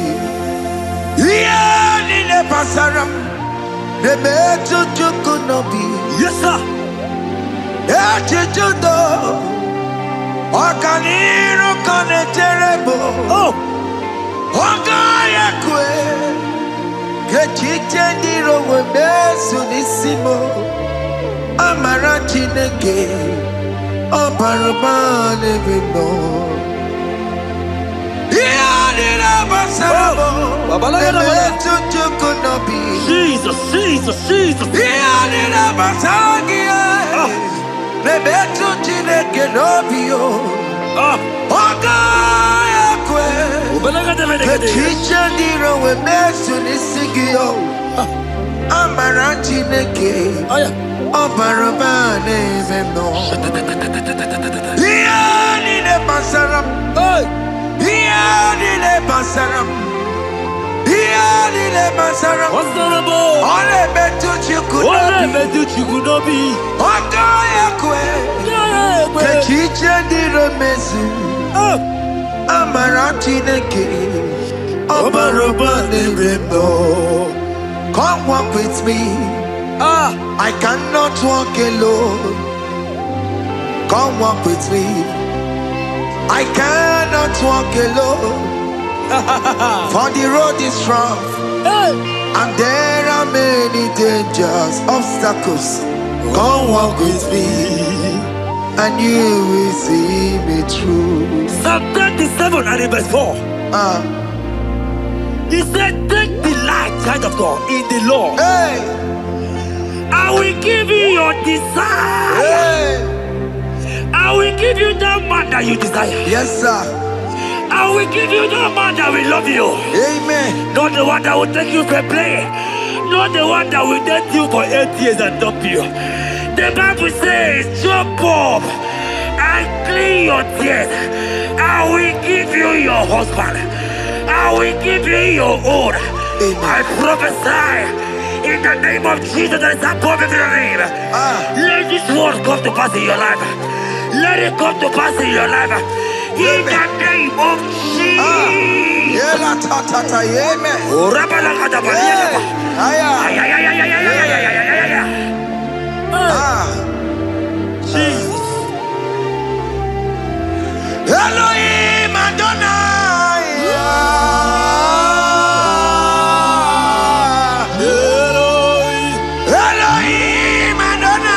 A: Yeah, in the pasaram, the metu chukunobi.
B: Yes, sir.
A: Echichudo, Okaniru kane terebo. Ogaya kwe, kechiche ndiro webesu nisimo. Amara chineke, obarubane bino. Iyadira basarabo, emetu chukunobi.
B: Jesus.
A: Iyadira basagia. Nebetu chineke nobio. Ogaya kwe, kechiche ndiro webesu nisigio. Amara chineke, obarubane bino. basaram. Yadile basaram. Yadile basaram. Ole betu chikunobi. Ogoya kwe. Kechiche diremezu. Amarati neke. Obaroba nerembo. Come walk with me. I cannot walk alone. Come walk with me. I cannot walk alone. For the road is rough, and there are many dangers, obstacles. Come walk with me, and you will see me through.
B: Psalm 37 and verse 4. He said, take delight, child of God, in the Lord. I will give you your desire. I will give you that man that you desire.
A: Yes, sir.
B: I will give you that man that will love you.
A: Amen.
B: Not the one that will take you for play. Not the one that will date you for 8 years and dump you. The Bible says, jump up and clean your tears. I will give you your husband. I will give you your own. I prophesy in the name of Jesus that is above every name. Let this word come to pass in your life. Let it come to pass in your life. In the name of Jesus. Jesus.
A: Elohim Adonai. Elohim Adonai.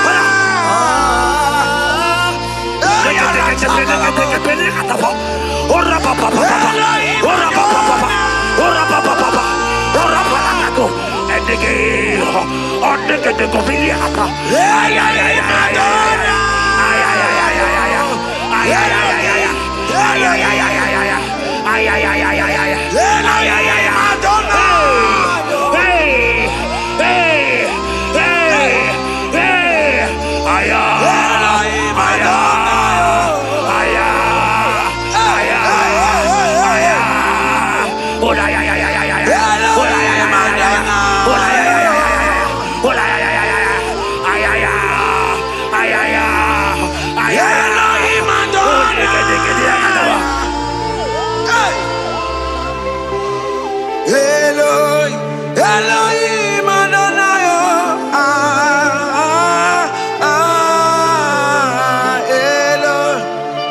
A: Elohim Adonai.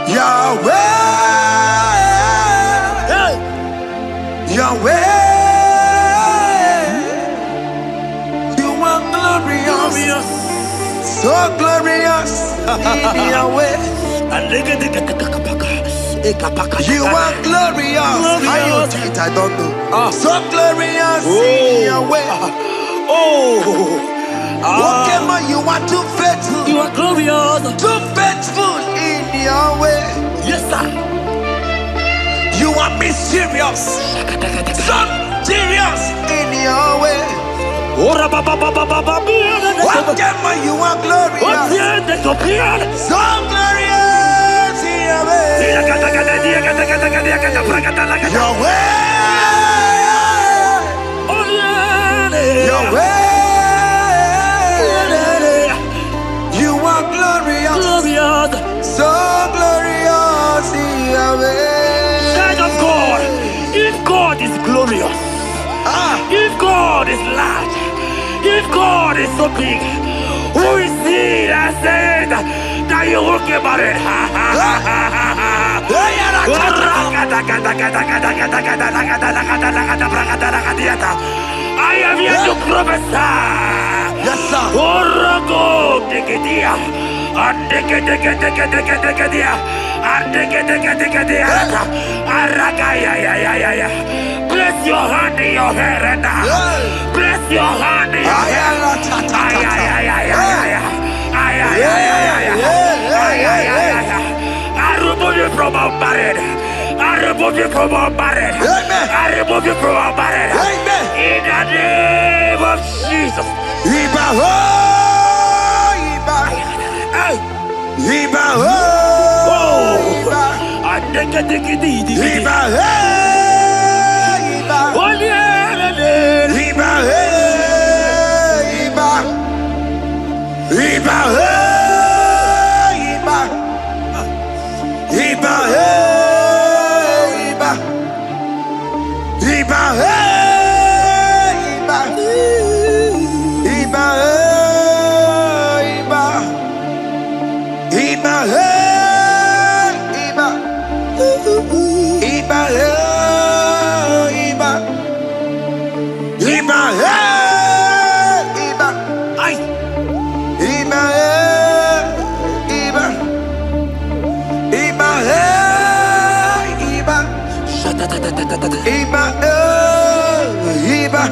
A: Yahweh. Yahweh. You are glorious. So glorious in Yahweh. You are glorious. How you do it, I don't know. So glorious in your way. Whatever you are too faithful.
B: You are glorious.
A: Too faithful in your way.
B: Yes, sir.
A: You are mysterious. So serious in your way. Whatever you are glorious. So glorious in your way. Your way. Your way. You are glorious. So glorious in your way.
B: Child of God, if God is glorious, if God is large, if God is so big, who is he that said that you will get married? I am here to prophesy.
A: Yes, sir.
B: Place your hand in your hair right now. Place your hand in your hair. I remove you from unmarried. I remove you from unmarried. I remove you from unmarried. In the name of Jesus.
A: Iba, Iba.
B: Oh, yeah,
A: Iba, Iba. Iba, Iba. Iba, Iba. Iba, Iba. Iba, Iba. Iba, Iba. Iba, Iba. Iba, Iba.
B: Ay.
A: Iba, Iba. Iba, Iba. Iba, Iba.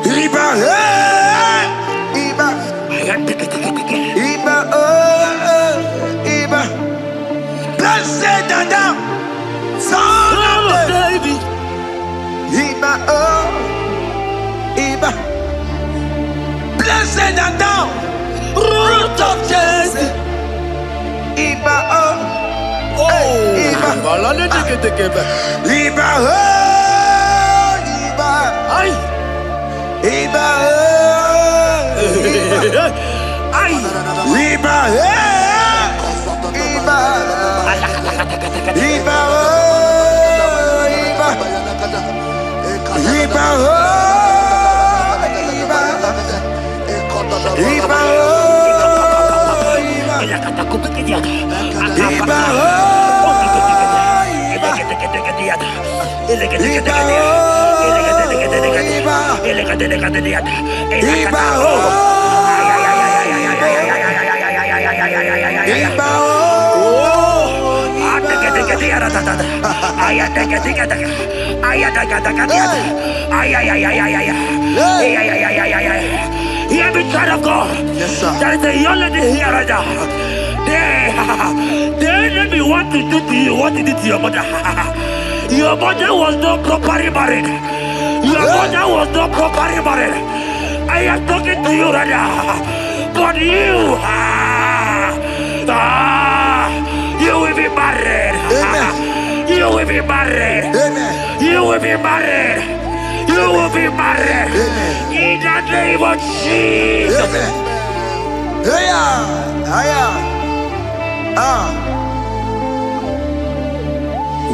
A: Iba, Iba. Iba, Iba. Blessed Adam, son of David. Iba, Iba. Blessed Adam, root of Jesse. Iba, Iba. Iba, Iba.
B: Ay.
A: Iba,
B: Ay.
A: Iba, Iba. Iba, Iba. Iba, Iba.
B: Hear me, child of God.
A: Yes, sir.
B: There is a young lady here right now. The enemy want to do to you what he did to your mother. Your mother was not properly married. Your mother was not properly married. I am talking to you right now. But you, you will be married.
A: Amen.
B: You will be married.
A: Amen.
B: You will be married. You will be married.
A: Amen.
B: In the name of Jesus.
A: Amen.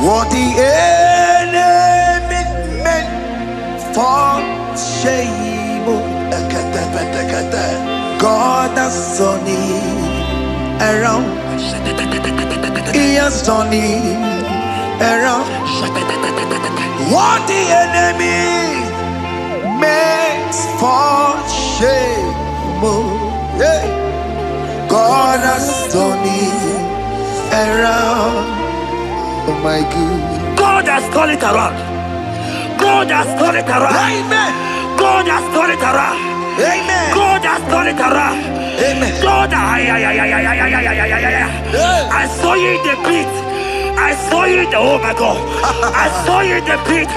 A: What the enemy meant for shame, God has turned it around. He has turned it around. What the enemy meant for shame, God has turned it around. Oh my God.
B: God has turned it around. God has turned it around.
A: Amen.
B: God has turned it around.
A: Amen.
B: God has turned it around.
A: Amen.
B: God, I saw you in the pit. I saw you in the, oh my God. I saw you in the pit.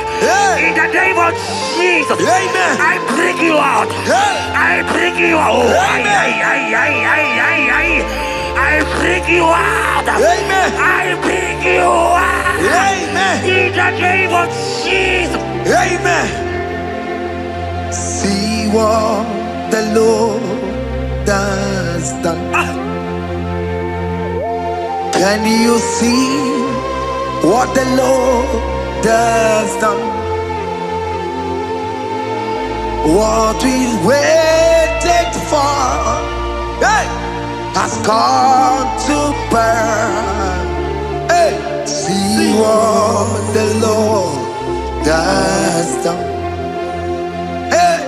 B: In the name of Jesus.
A: Amen.
B: I bring you out. I bring you out. Oh, I bring you out.
A: Amen.
B: I bring you out.
A: Amen.
B: In the name of Jesus.
A: Amen. See what the Lord has done. Can you see what the Lord has done? What we waited for, hey, has come to pass. Hey, see what the Lord has done. Hey,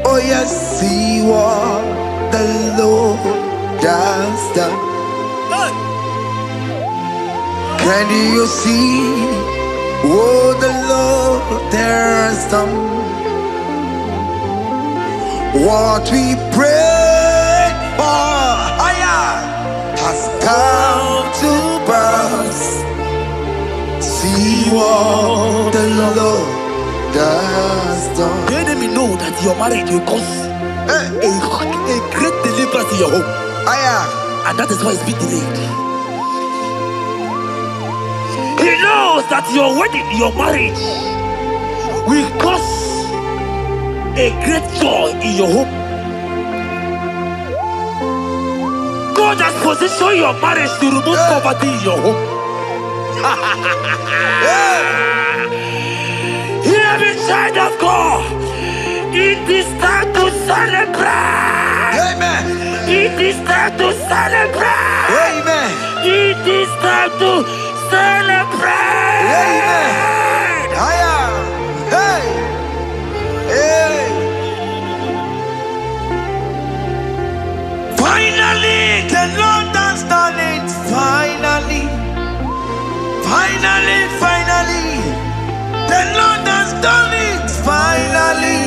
A: oh yes, see what the Lord has done. Can you see what the Lord has done? What we prayed for has come to pass. See what the Lord has done.
B: The enemy know that your marriage will cause a great deliverance in your home.
A: Aya.
B: And that is why it's been delayed. knows that your wedding, your marriage, will cause a great joy in your home. God has positioned your marriage to remove poverty in your home. Hear me, child of God. It is time to celebrate.
A: Amen.
B: It is time to celebrate.
A: Amen.
B: It is time to celebrate.
A: Amen. Hey. Hey. Finally, the Lord has done it. Finally. The Lord has done it. Finally.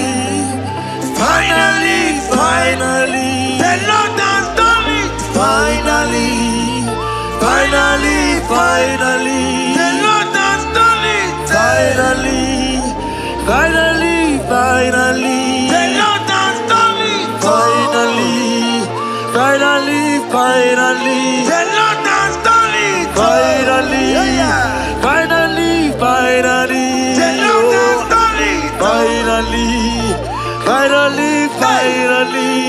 A: The Lord has done it. Finally. The Lord has done it.
B: Finally.
A: The Lord has done it.
B: Finally.
A: The Lord has done it.
B: Finally.
A: The Lord has done it.
B: Finally.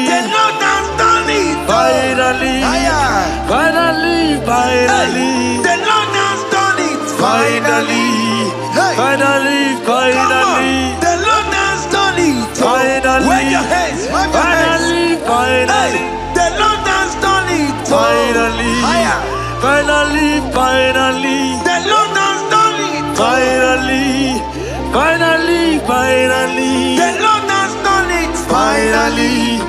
A: The Lord has done it.
B: Finally.
A: The Lord has done it.
B: Finally.
A: Hey.
B: Finally.
A: Come on. The Lord has done it.
B: Finally.
A: Wave your hands. Wave your hands. Hey. The Lord has done it.
B: Finally.
A: Higher.
B: Finally.
A: The Lord has done it.
B: Finally.
A: The Lord has done it.
B: Finally.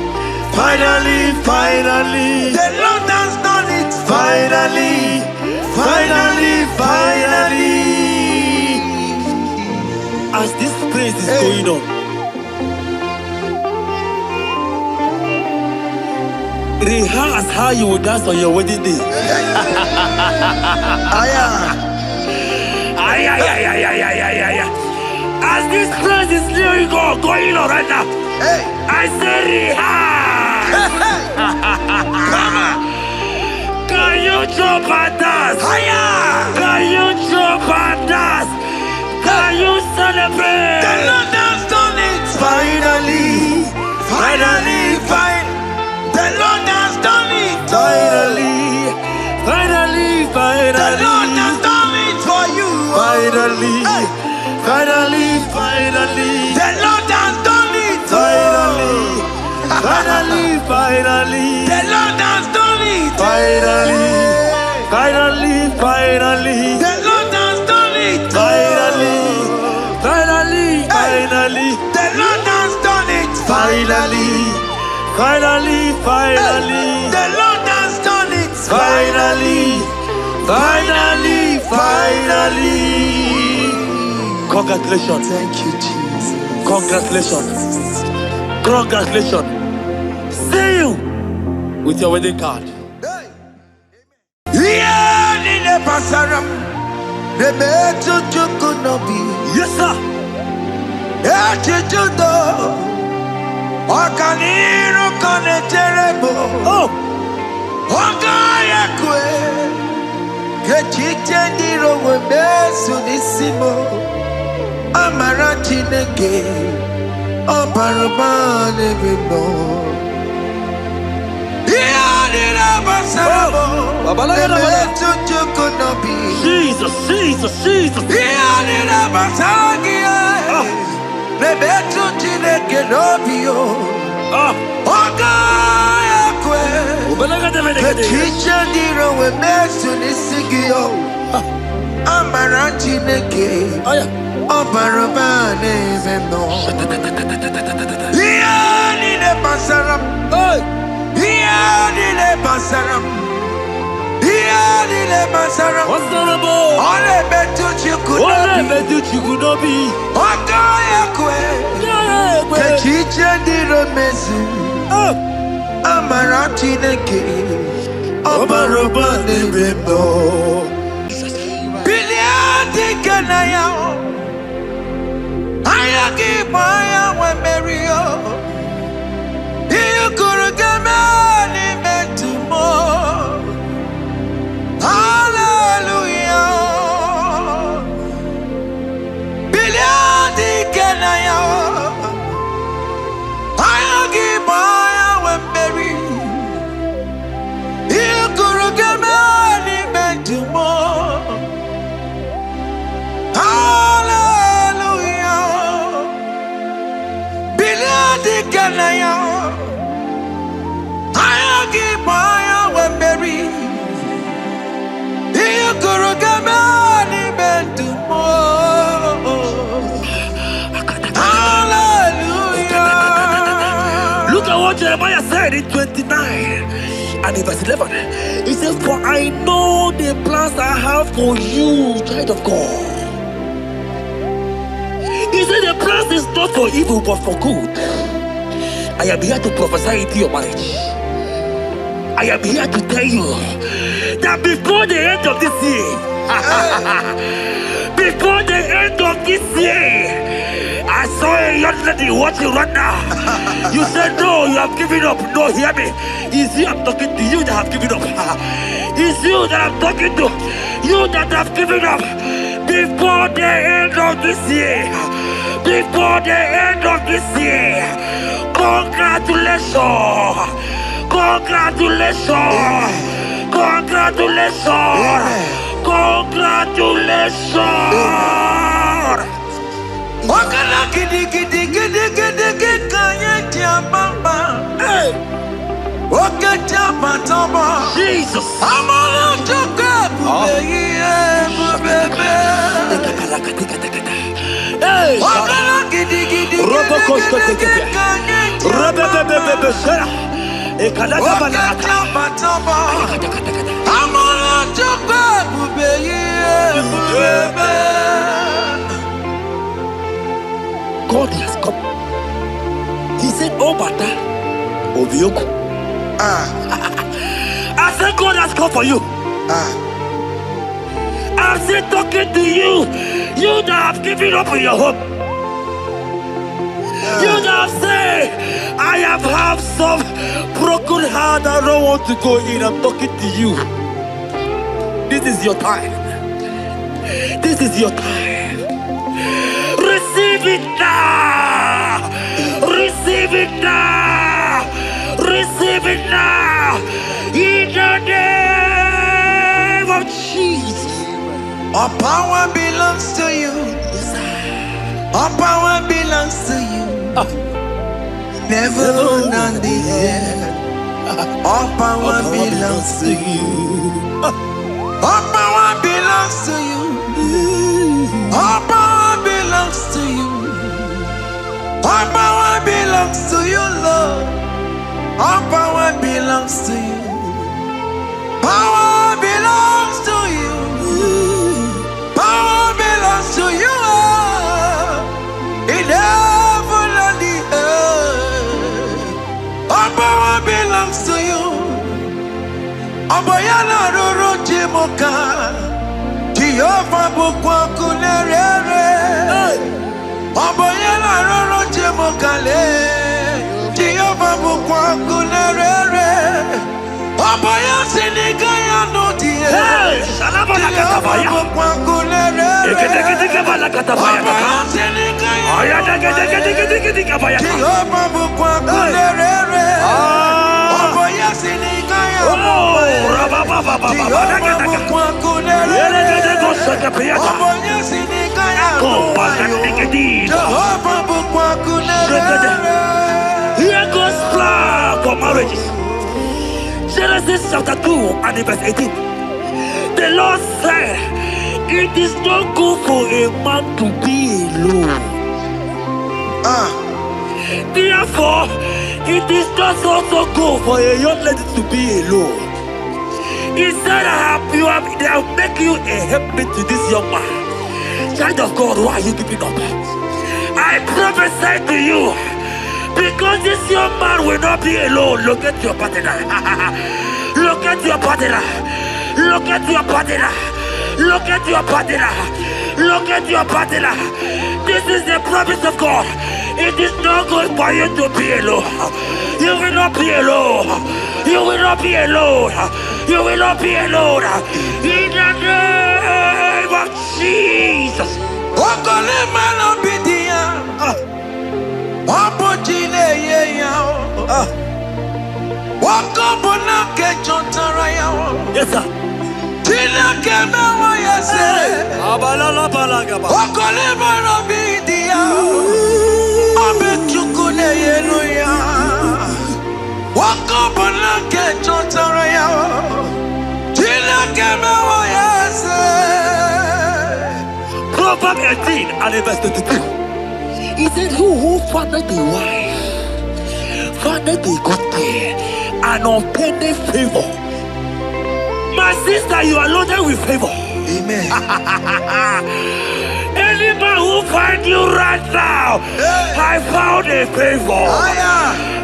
A: The Lord has done it.
B: Finally. As this praise is going on, rehearse how you will dance on your wedding day. As this praise is going on right now, I say rehearse. Can you jump and dance? Can you jump and dance? Can you celebrate?
A: The Lord has done it. Finally. The Lord has done it. The Lord has done it for you.
B: Finally.
A: Hey. The Lord has done it. The Lord has done it. The Lord has done it. The Lord has done it. The Lord has done it.
B: Finally. Congratulations.
A: Thank you, Jesus.
B: Congratulations. See you with your wedding card. Yes, sir. Oh. Jesus.
A: IGBO Wemberi. You could get money to Hallelujah.
B: Look at what Jeremiah said in 29 and in verse 11. He said, for I know the plans I have for you, child of God. He said the plans is not for evil but for good. I am here to prophesy into your marriage. I am here to tell you that before the end of this year, before the end of this year, I saw a young lady watching right now. You said no, you have given up. No, hear me. It's you I'm talking to. You that have given up. It's you that I'm talking to. You that have given up. Before the end of this year, before the end of this year, congratulations, congratulations, congratulations, congratulations.
A: Wakala gidi gidi gidi gidi gidi kanye tiambamba. Wakata matamba.
B: Jesus.
A: Amala toka bubebe. Wakala gidi gidi gidi gidi kanye tiambamba. Wakata matamba. Amala toka bubebe.
B: God has come. He said, oh, Bata, Obioku. I said, God has come for you. I'm still talking to you. You that have given up on your hope. You that have said, I have some broken heart. I don't want to go in. I'm talking to you. This is your time. This is your time. Receive it now! Receive it now! Receive it now! In the name of Jesus!
A: All power belongs to you. All power belongs to you. Never on the air. All power belongs to you. All power belongs to you. All power belongs to you. All power belongs to you, Lord. All power belongs to you. Power belongs to you. Power belongs to you. In heaven and the earth. All power belongs to you. Abayana roro jimoka. Jehovah bukwa kunerere. Abayana roro jimokale. Jehovah bukwa kunerere. Abaya sinikaya no die. Jehovah bukwa kunerere. Abaya sinikaya no die. Jehovah bukwa kunerere. Abaya sinikaya no die. Jehovah bukwa kunerere.
B: Here goes plan for marriages. Genesis chapter 2 and verse 18. The Lord said, it is not good for a man to be alone. Therefore, it is not also good for a young lady to be alone. He said, they'll make you a helpmate to this young man. Child of God, why are you giving up? I prophesy to you, because this young man will not be alone. Look at your partner. Look at your partner. Look at your partner. Look at your partner. Look at your partner. This is the promise of God. It is not good for you to be alone. You will not be alone. You will not be alone. You will not be alone. In the name of Jesus. Yes, sir.
A: Okole
B: in verse 22. He said, who findeth a wife, findeth a good thing, and obtaineth favor. My sister, you are loaded with favor.
A: Amen.
B: Any man who finds you right now, I found a favor.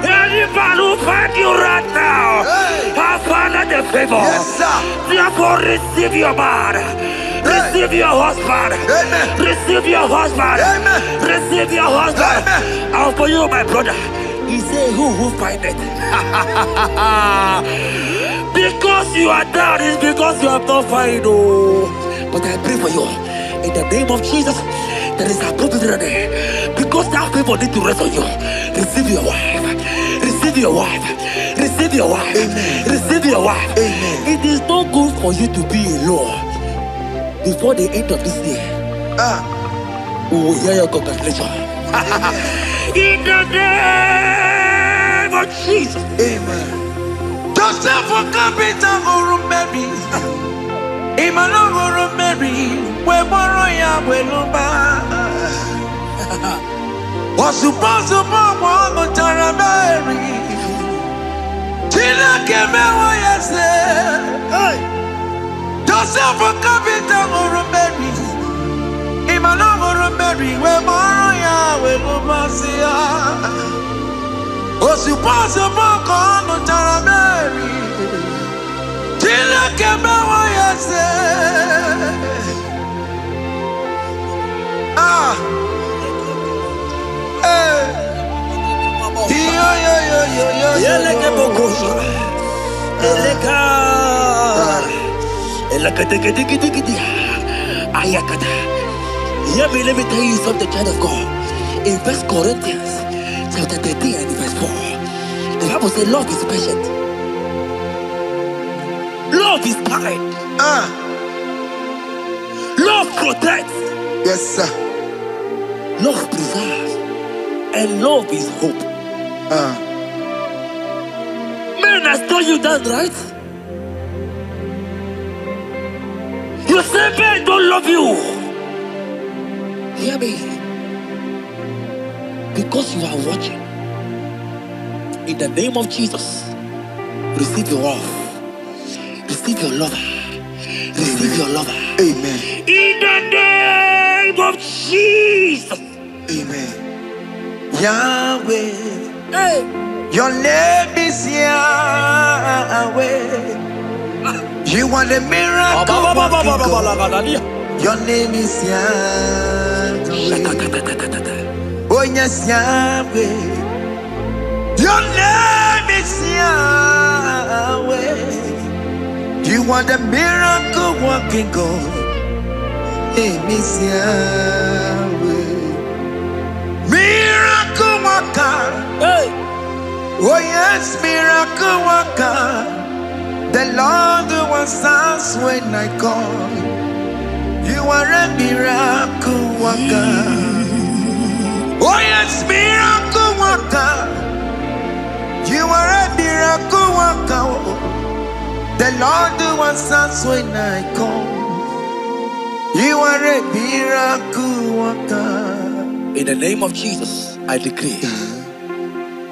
B: Any man who finds you right now, I found a favor.
A: Yes, sir.
B: Therefore, receive your man. Receive your husband.
A: Amen.
B: Receive your husband.
A: Amen.
B: Receive your husband.
A: Amen.
B: And for you, my brother, he said, who find it? Because you are down, it's because you have not found. Oh. But I pray for you. In the name of Jesus, there is a problem there. Because that favor need to rest on you. Receive your wife. Receive your wife. Receive your wife.
A: Amen.
B: Receive your wife.
A: Amen.
B: It is not good for you to be alone. Before the end of this year, we will hear your congratulations. In the name of Jesus.
A: Amen. Joseph for capital or Mary. Imano or Mary. We moroya we lumba. Was supposed to go to Mary. Tina came away and said, Joseph for capital or Mary. Imano or Mary. We moroya we lumba. Was supposed to go to Mary. Tina came away and said,
B: Let me tell you something, child of God. In 1 Corinthians chapter 13 and verse 4, the Bible says love is patient. Love is kind. Love protects.
A: Yes, sir.
B: Love preserves. And love is hope. Man has told you that, right? You say men don't love you. Hear me. Because you are watching. In the name of Jesus, receive your love. Receive your lover. Receive your lover.
A: Amen.
B: In the name of Jesus.
A: Amen. Yahweh.
B: Hey.
A: Your name is Yahweh. You are the miracle working God. Your name is Yahweh. Oh yes, Yahweh. Your name is Yahweh. You are the miracle working God. Name is Yahweh. Miracle worker.
B: Hey.
A: Oh yes, miracle worker. The Lord who answers when I call. You are a miracle worker. Oh yes, miracle worker. You are a miracle worker. The Lord who answers when I call. You are a miracle worker.
B: In the name of Jesus, I decree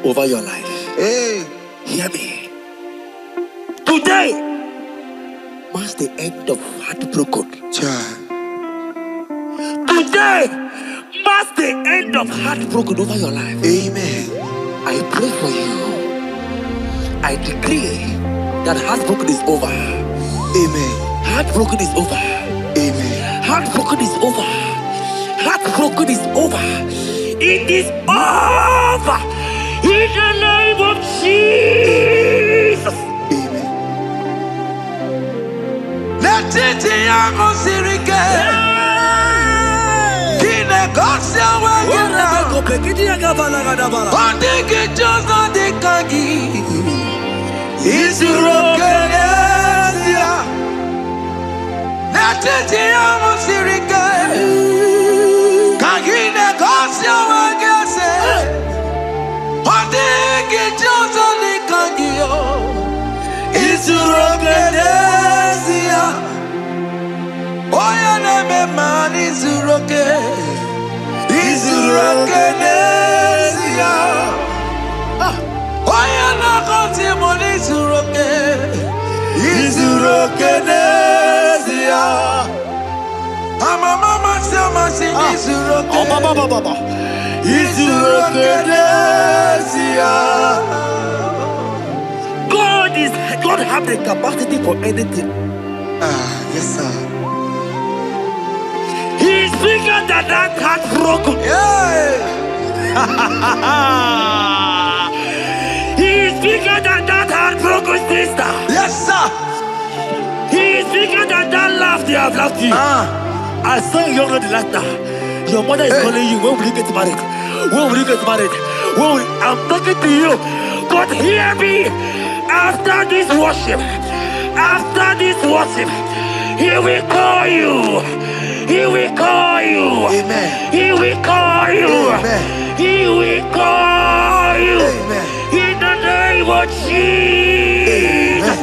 B: over your life.
A: Hey,
B: hear me. Today marks the end of heartbroken.
A: child.
B: Today marks the end of heartbroken over your life.
A: Amen.
B: I pray for you. I decree that heartbroken is over.
A: Amen.
B: Heartbroken is over.
A: Amen.
B: Heartbroken is over. Heartbroken is over. It is over. In the name of Jesus.
A: Amen. Let it be a sirike. Kine gosia wagena. Ondigi jozo dikagi. Isurokenesia. Let it be a sirike. Kine gosia wagese. Ondigi jozo dikagi. Isurokenesia. Oya neme mani zuroke. Isurokenesia. Oyana koti moni suroke. Isurokenesia. Mama sama sing isuroke.
B: Baba.
A: Isurokenesia.
B: God have the capacity for anything.
A: Yes sir.
B: He's bigger than that heartbroken.
A: Yeah.
B: He's bigger than that heartbroken sister.
A: Yes sir.
B: He's bigger than that laugh they have laughed you. I saw you already last night. Your mother is calling you. When will you get married? When will you get married? I'm talking to you. But hear me. After this worship, He will call you. He will call you.
A: Amen.
B: He will call you.
A: Amen.
B: He will call you.
A: Amen.
B: In the name of Jesus.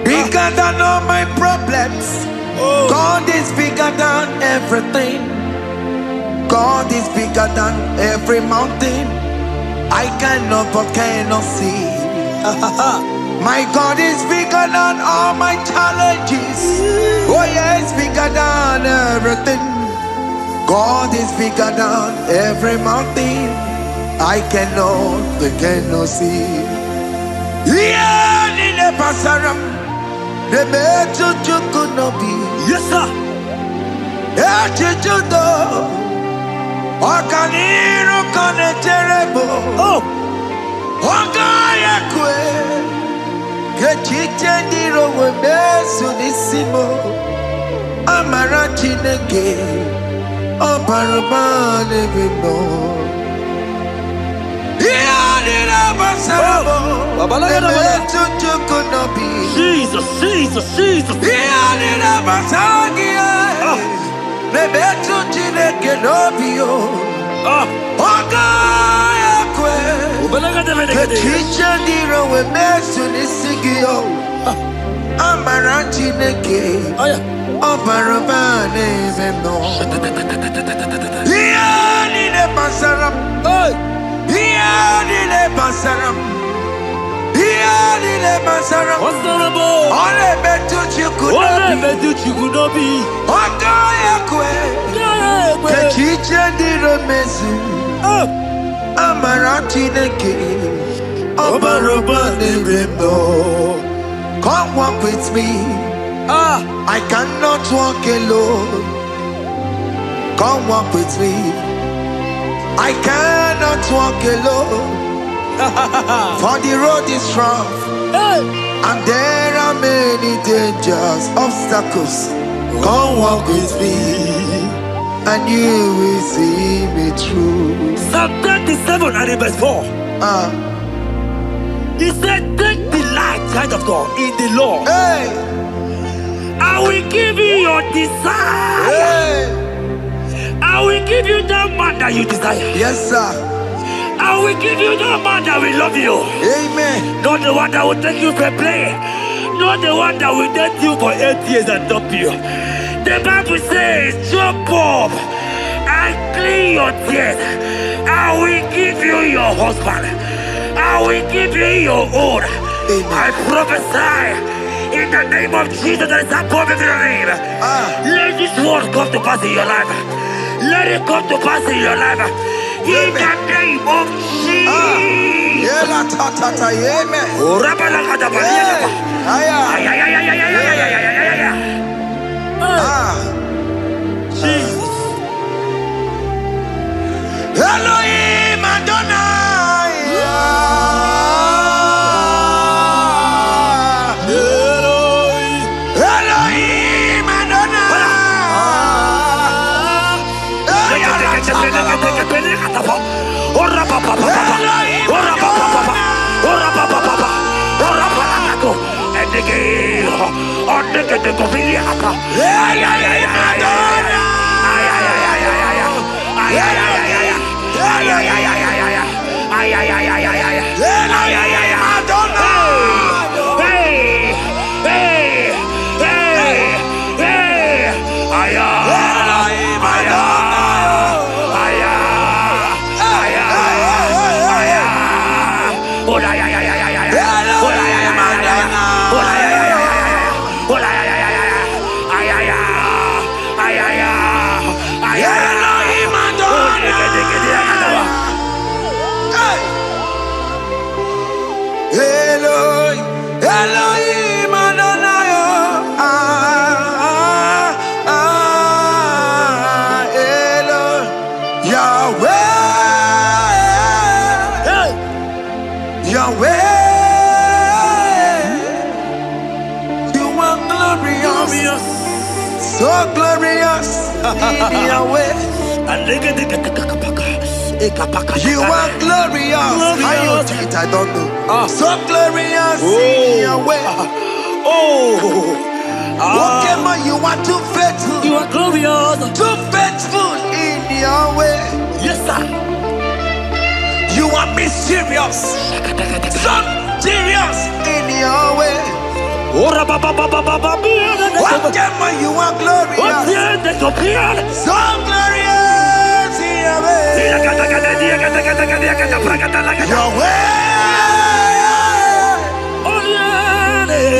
A: Bigger than all my problems. God is bigger than everything. God is bigger than every mountain. I cannot but cannot see. My God is bigger than all my challenges. Oh yeah, it's bigger than everything. God is bigger than every mountain. I cannot see. Yeah, in the pasaram, the better you could not be.
B: Yes, sir.
A: Yeah, chichudo. Okaniro kane terrible. Ogaya kwe. Kechitendiro webesu nisimo. Amarachi nege. Oparabane vino. Yanira basarabo. Emetu chukunobi.
B: Jesus.
A: Yanira basagia. Nebetu chineke nobio. Ogaya kwe. Kechitendiro webesu nisigio. Amarachi nege. Oparabane vino. Yanira basaram. Yanira basaram. Ole betu chikunobi. Ogaya kwe. Kechiche ndiro mezu. Amarachi neke. Obarobane remno. Come walk with me. I cannot walk alone. Come walk with me. I cannot walk alone. For the road is rough, and there are many dangers, obstacles. Come walk with me, and you will see me through.
B: Psalm 37 and verse 4. He said, take delight, child of God, in the Lord.
A: Hey.
B: I will give you your desire.
A: Hey.
B: I will give you that man that you desire.
A: Yes, sir.
B: I will give you that man that will love you.
A: Amen.
B: Not the one that will take you for play. Not the one that will date you for 8 years and dump you. The Bible says, jump up and clean your tears. I will give you your husband. I will give you your own.
A: Amen.
B: I prophesy in the name of Jesus that is above every name. Let this word come to pass in your life. Let it come to pass in your life. In the name of Jesus. Jesus.
A: Elohim Adonai. Elohim in your way. You are glorious. How you do it, I don't know. So glorious in your way. Okay, man, you are too faithful.
B: You are glorious.
A: Too faithful in your way.
B: Yes, sir.
A: You are mysterious. So serious in your way. Okay, man, you are glorious. So glorious in your way. Your way.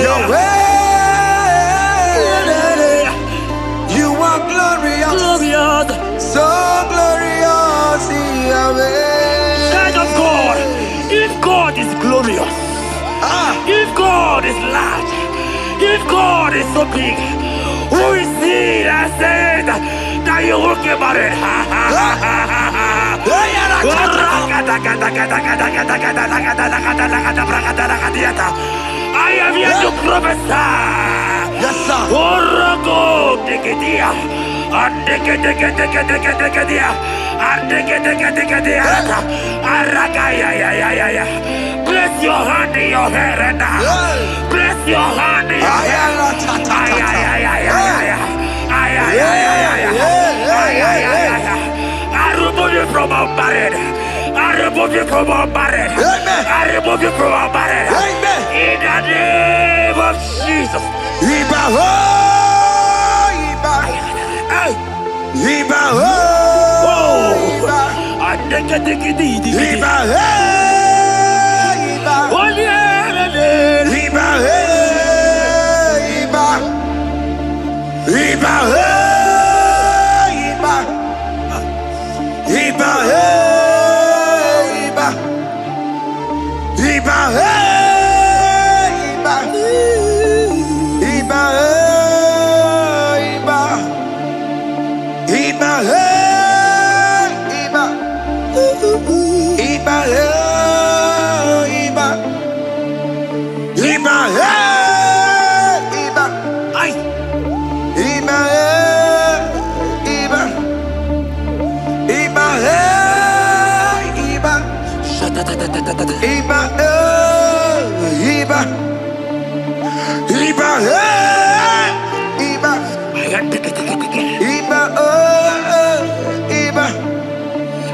A: Your way. You are glorious. So glorious in your way.
B: Child of God, if God is glorious, if God is large, if God is so big, who is he that said that you will get married? I am here to prophesy.
A: Yes, sir.
B: Place your hand in your hair and place your hand in your hair. I remove you from our marriage. I remove you from our marriage. I remove you from our marriage. In the name of Jesus.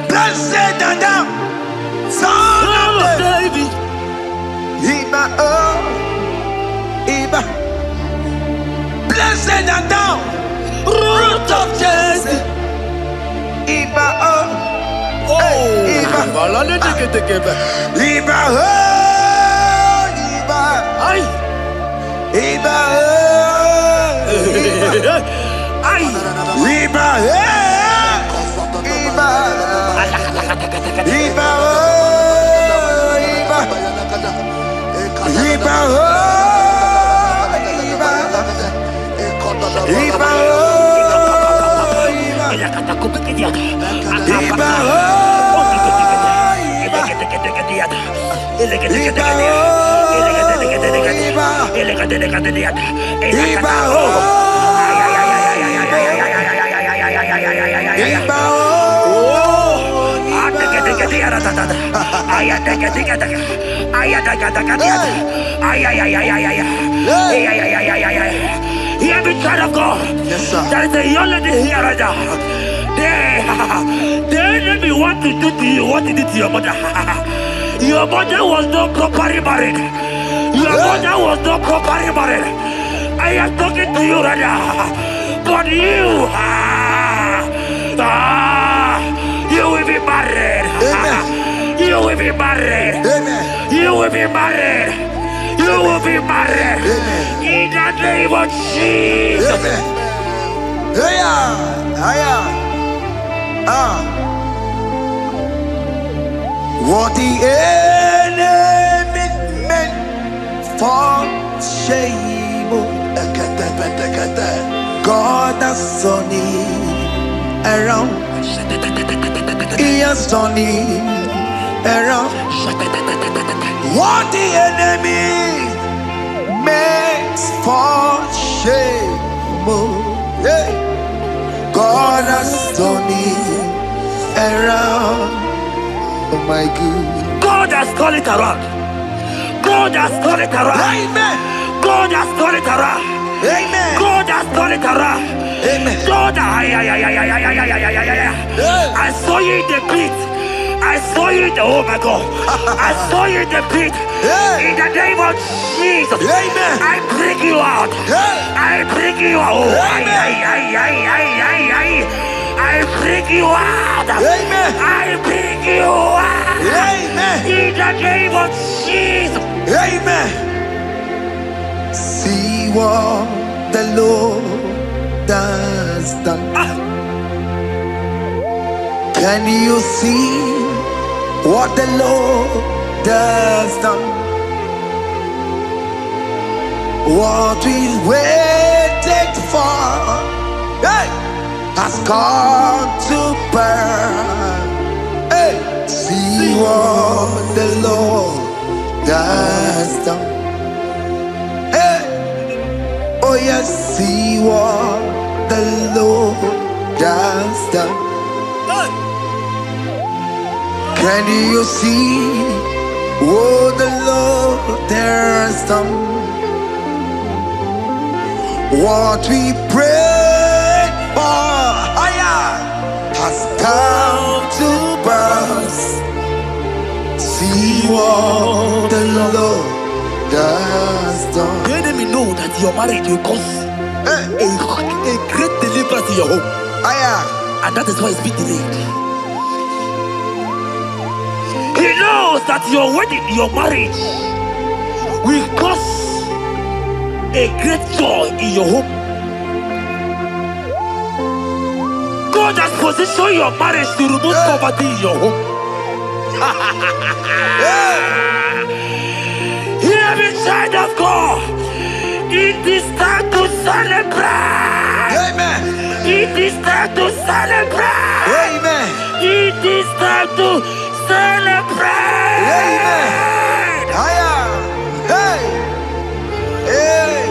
B: Blessed and thou, son of David. Blessed and thou, root of Jesse. Hear me, child of God.
A: Yes, sir.
B: There is a young lady here right now. The enemy want to do to you what he did to your mother. Your mother was not properly married. Your mother was not properly married. I am talking to you right now. But you, you will be married.
A: Amen.
B: You will be married.
A: Amen.
B: You will be married. You will be married.
A: Amen.
B: In the name of Jesus.
A: Amen. What the enemy meant for shame, God has turned it around. He has turned it around. What the enemy meant for shame, God has done it around. Oh my God.
B: God has turned it around. God has turned it around.
A: Amen.
B: God has turned it around.
A: Amen.
B: God has turned it around.
A: Amen.
B: God, I saw you in the pit. I saw you in the, oh my God. I saw you in the pit. In the name of Jesus.
A: Amen.
B: I bring you out. I bring you out. I bring you out.
A: Amen.
B: I bring you out.
A: Amen.
B: In the name of Jesus.
A: Amen. See what the Lord has done. Can you see what the Lord has done? What we waited for, hey, has come to pass. Hey, see what the Lord has done. Hey, oh yes, see what the Lord has done. Can you see what the Lord has done? What we prayed for has come to pass. See what the Lord has done.
B: The enemy know that your marriage will cause a great deliverance in your home. And that is why it's been delayed. He knows that your wedding, your marriage will cause a great joy in your home. God has positioned your marriage to remove poverty in your home. Hear me, child of God. It is time to celebrate.
A: Amen.
B: It is time to celebrate.
A: Amen.
B: It is time to celebrate.
A: Amen. Hey. Hey.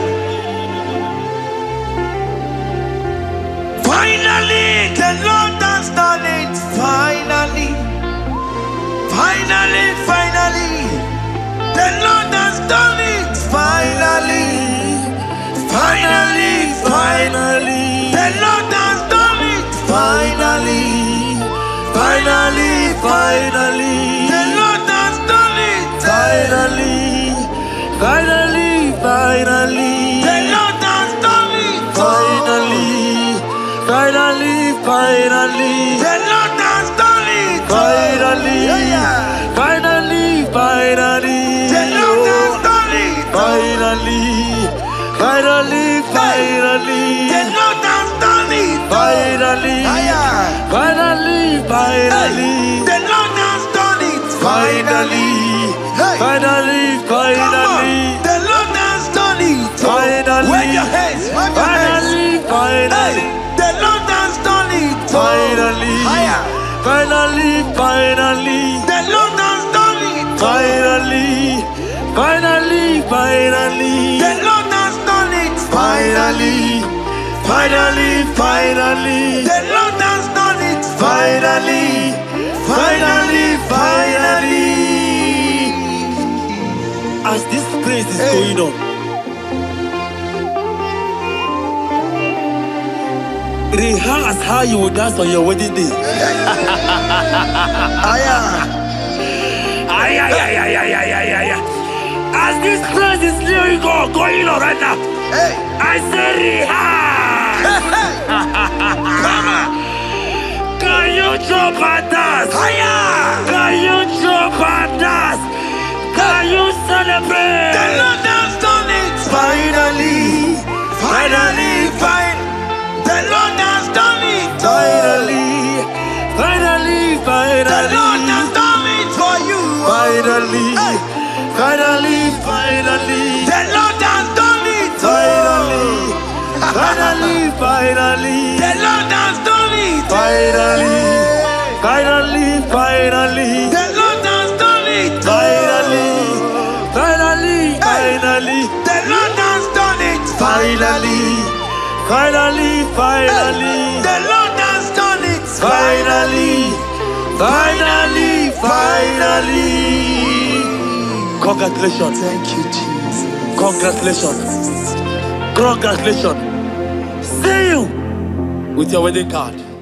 A: Finally, the Lord has done it. Finally. Finally. The Lord has done it. Finally. The Lord has done it. Finally. The Lord has done it.
B: Finally.
A: The Lord has done it.
B: Finally.
A: The Lord has done it.
B: Finally.
A: The Lord has done it. The Lord has done it. The Lord has done it.
B: Finally.
A: Come on. The Lord has done it. Wave your hands. The Lord has done it. The Lord has done it.
B: Finally.
A: The Lord has done it. The Lord has done it.
B: As this praise is going on, rehearse how you will dance on your wedding day. As this praise is going on right now, I say rehearse. Can you jump and dance? Can you jump and dance? Can you celebrate?
A: The Lord has done it. Finally. The Lord has done it.
B: Finally.
A: The Lord has done it for you.
B: Finally.
A: The Lord has done it.
B: Finally.
A: The Lord has done it.
B: Finally.
A: The Lord has done it.
B: Finally.
A: The Lord has done it.
B: Finally. Finally, finally.
A: The Lord has done it.
B: Finally, finally, finally. Congratulations.
A: Thank you, Jesus.
B: Congratulations. Congratulations. See you with your wedding card.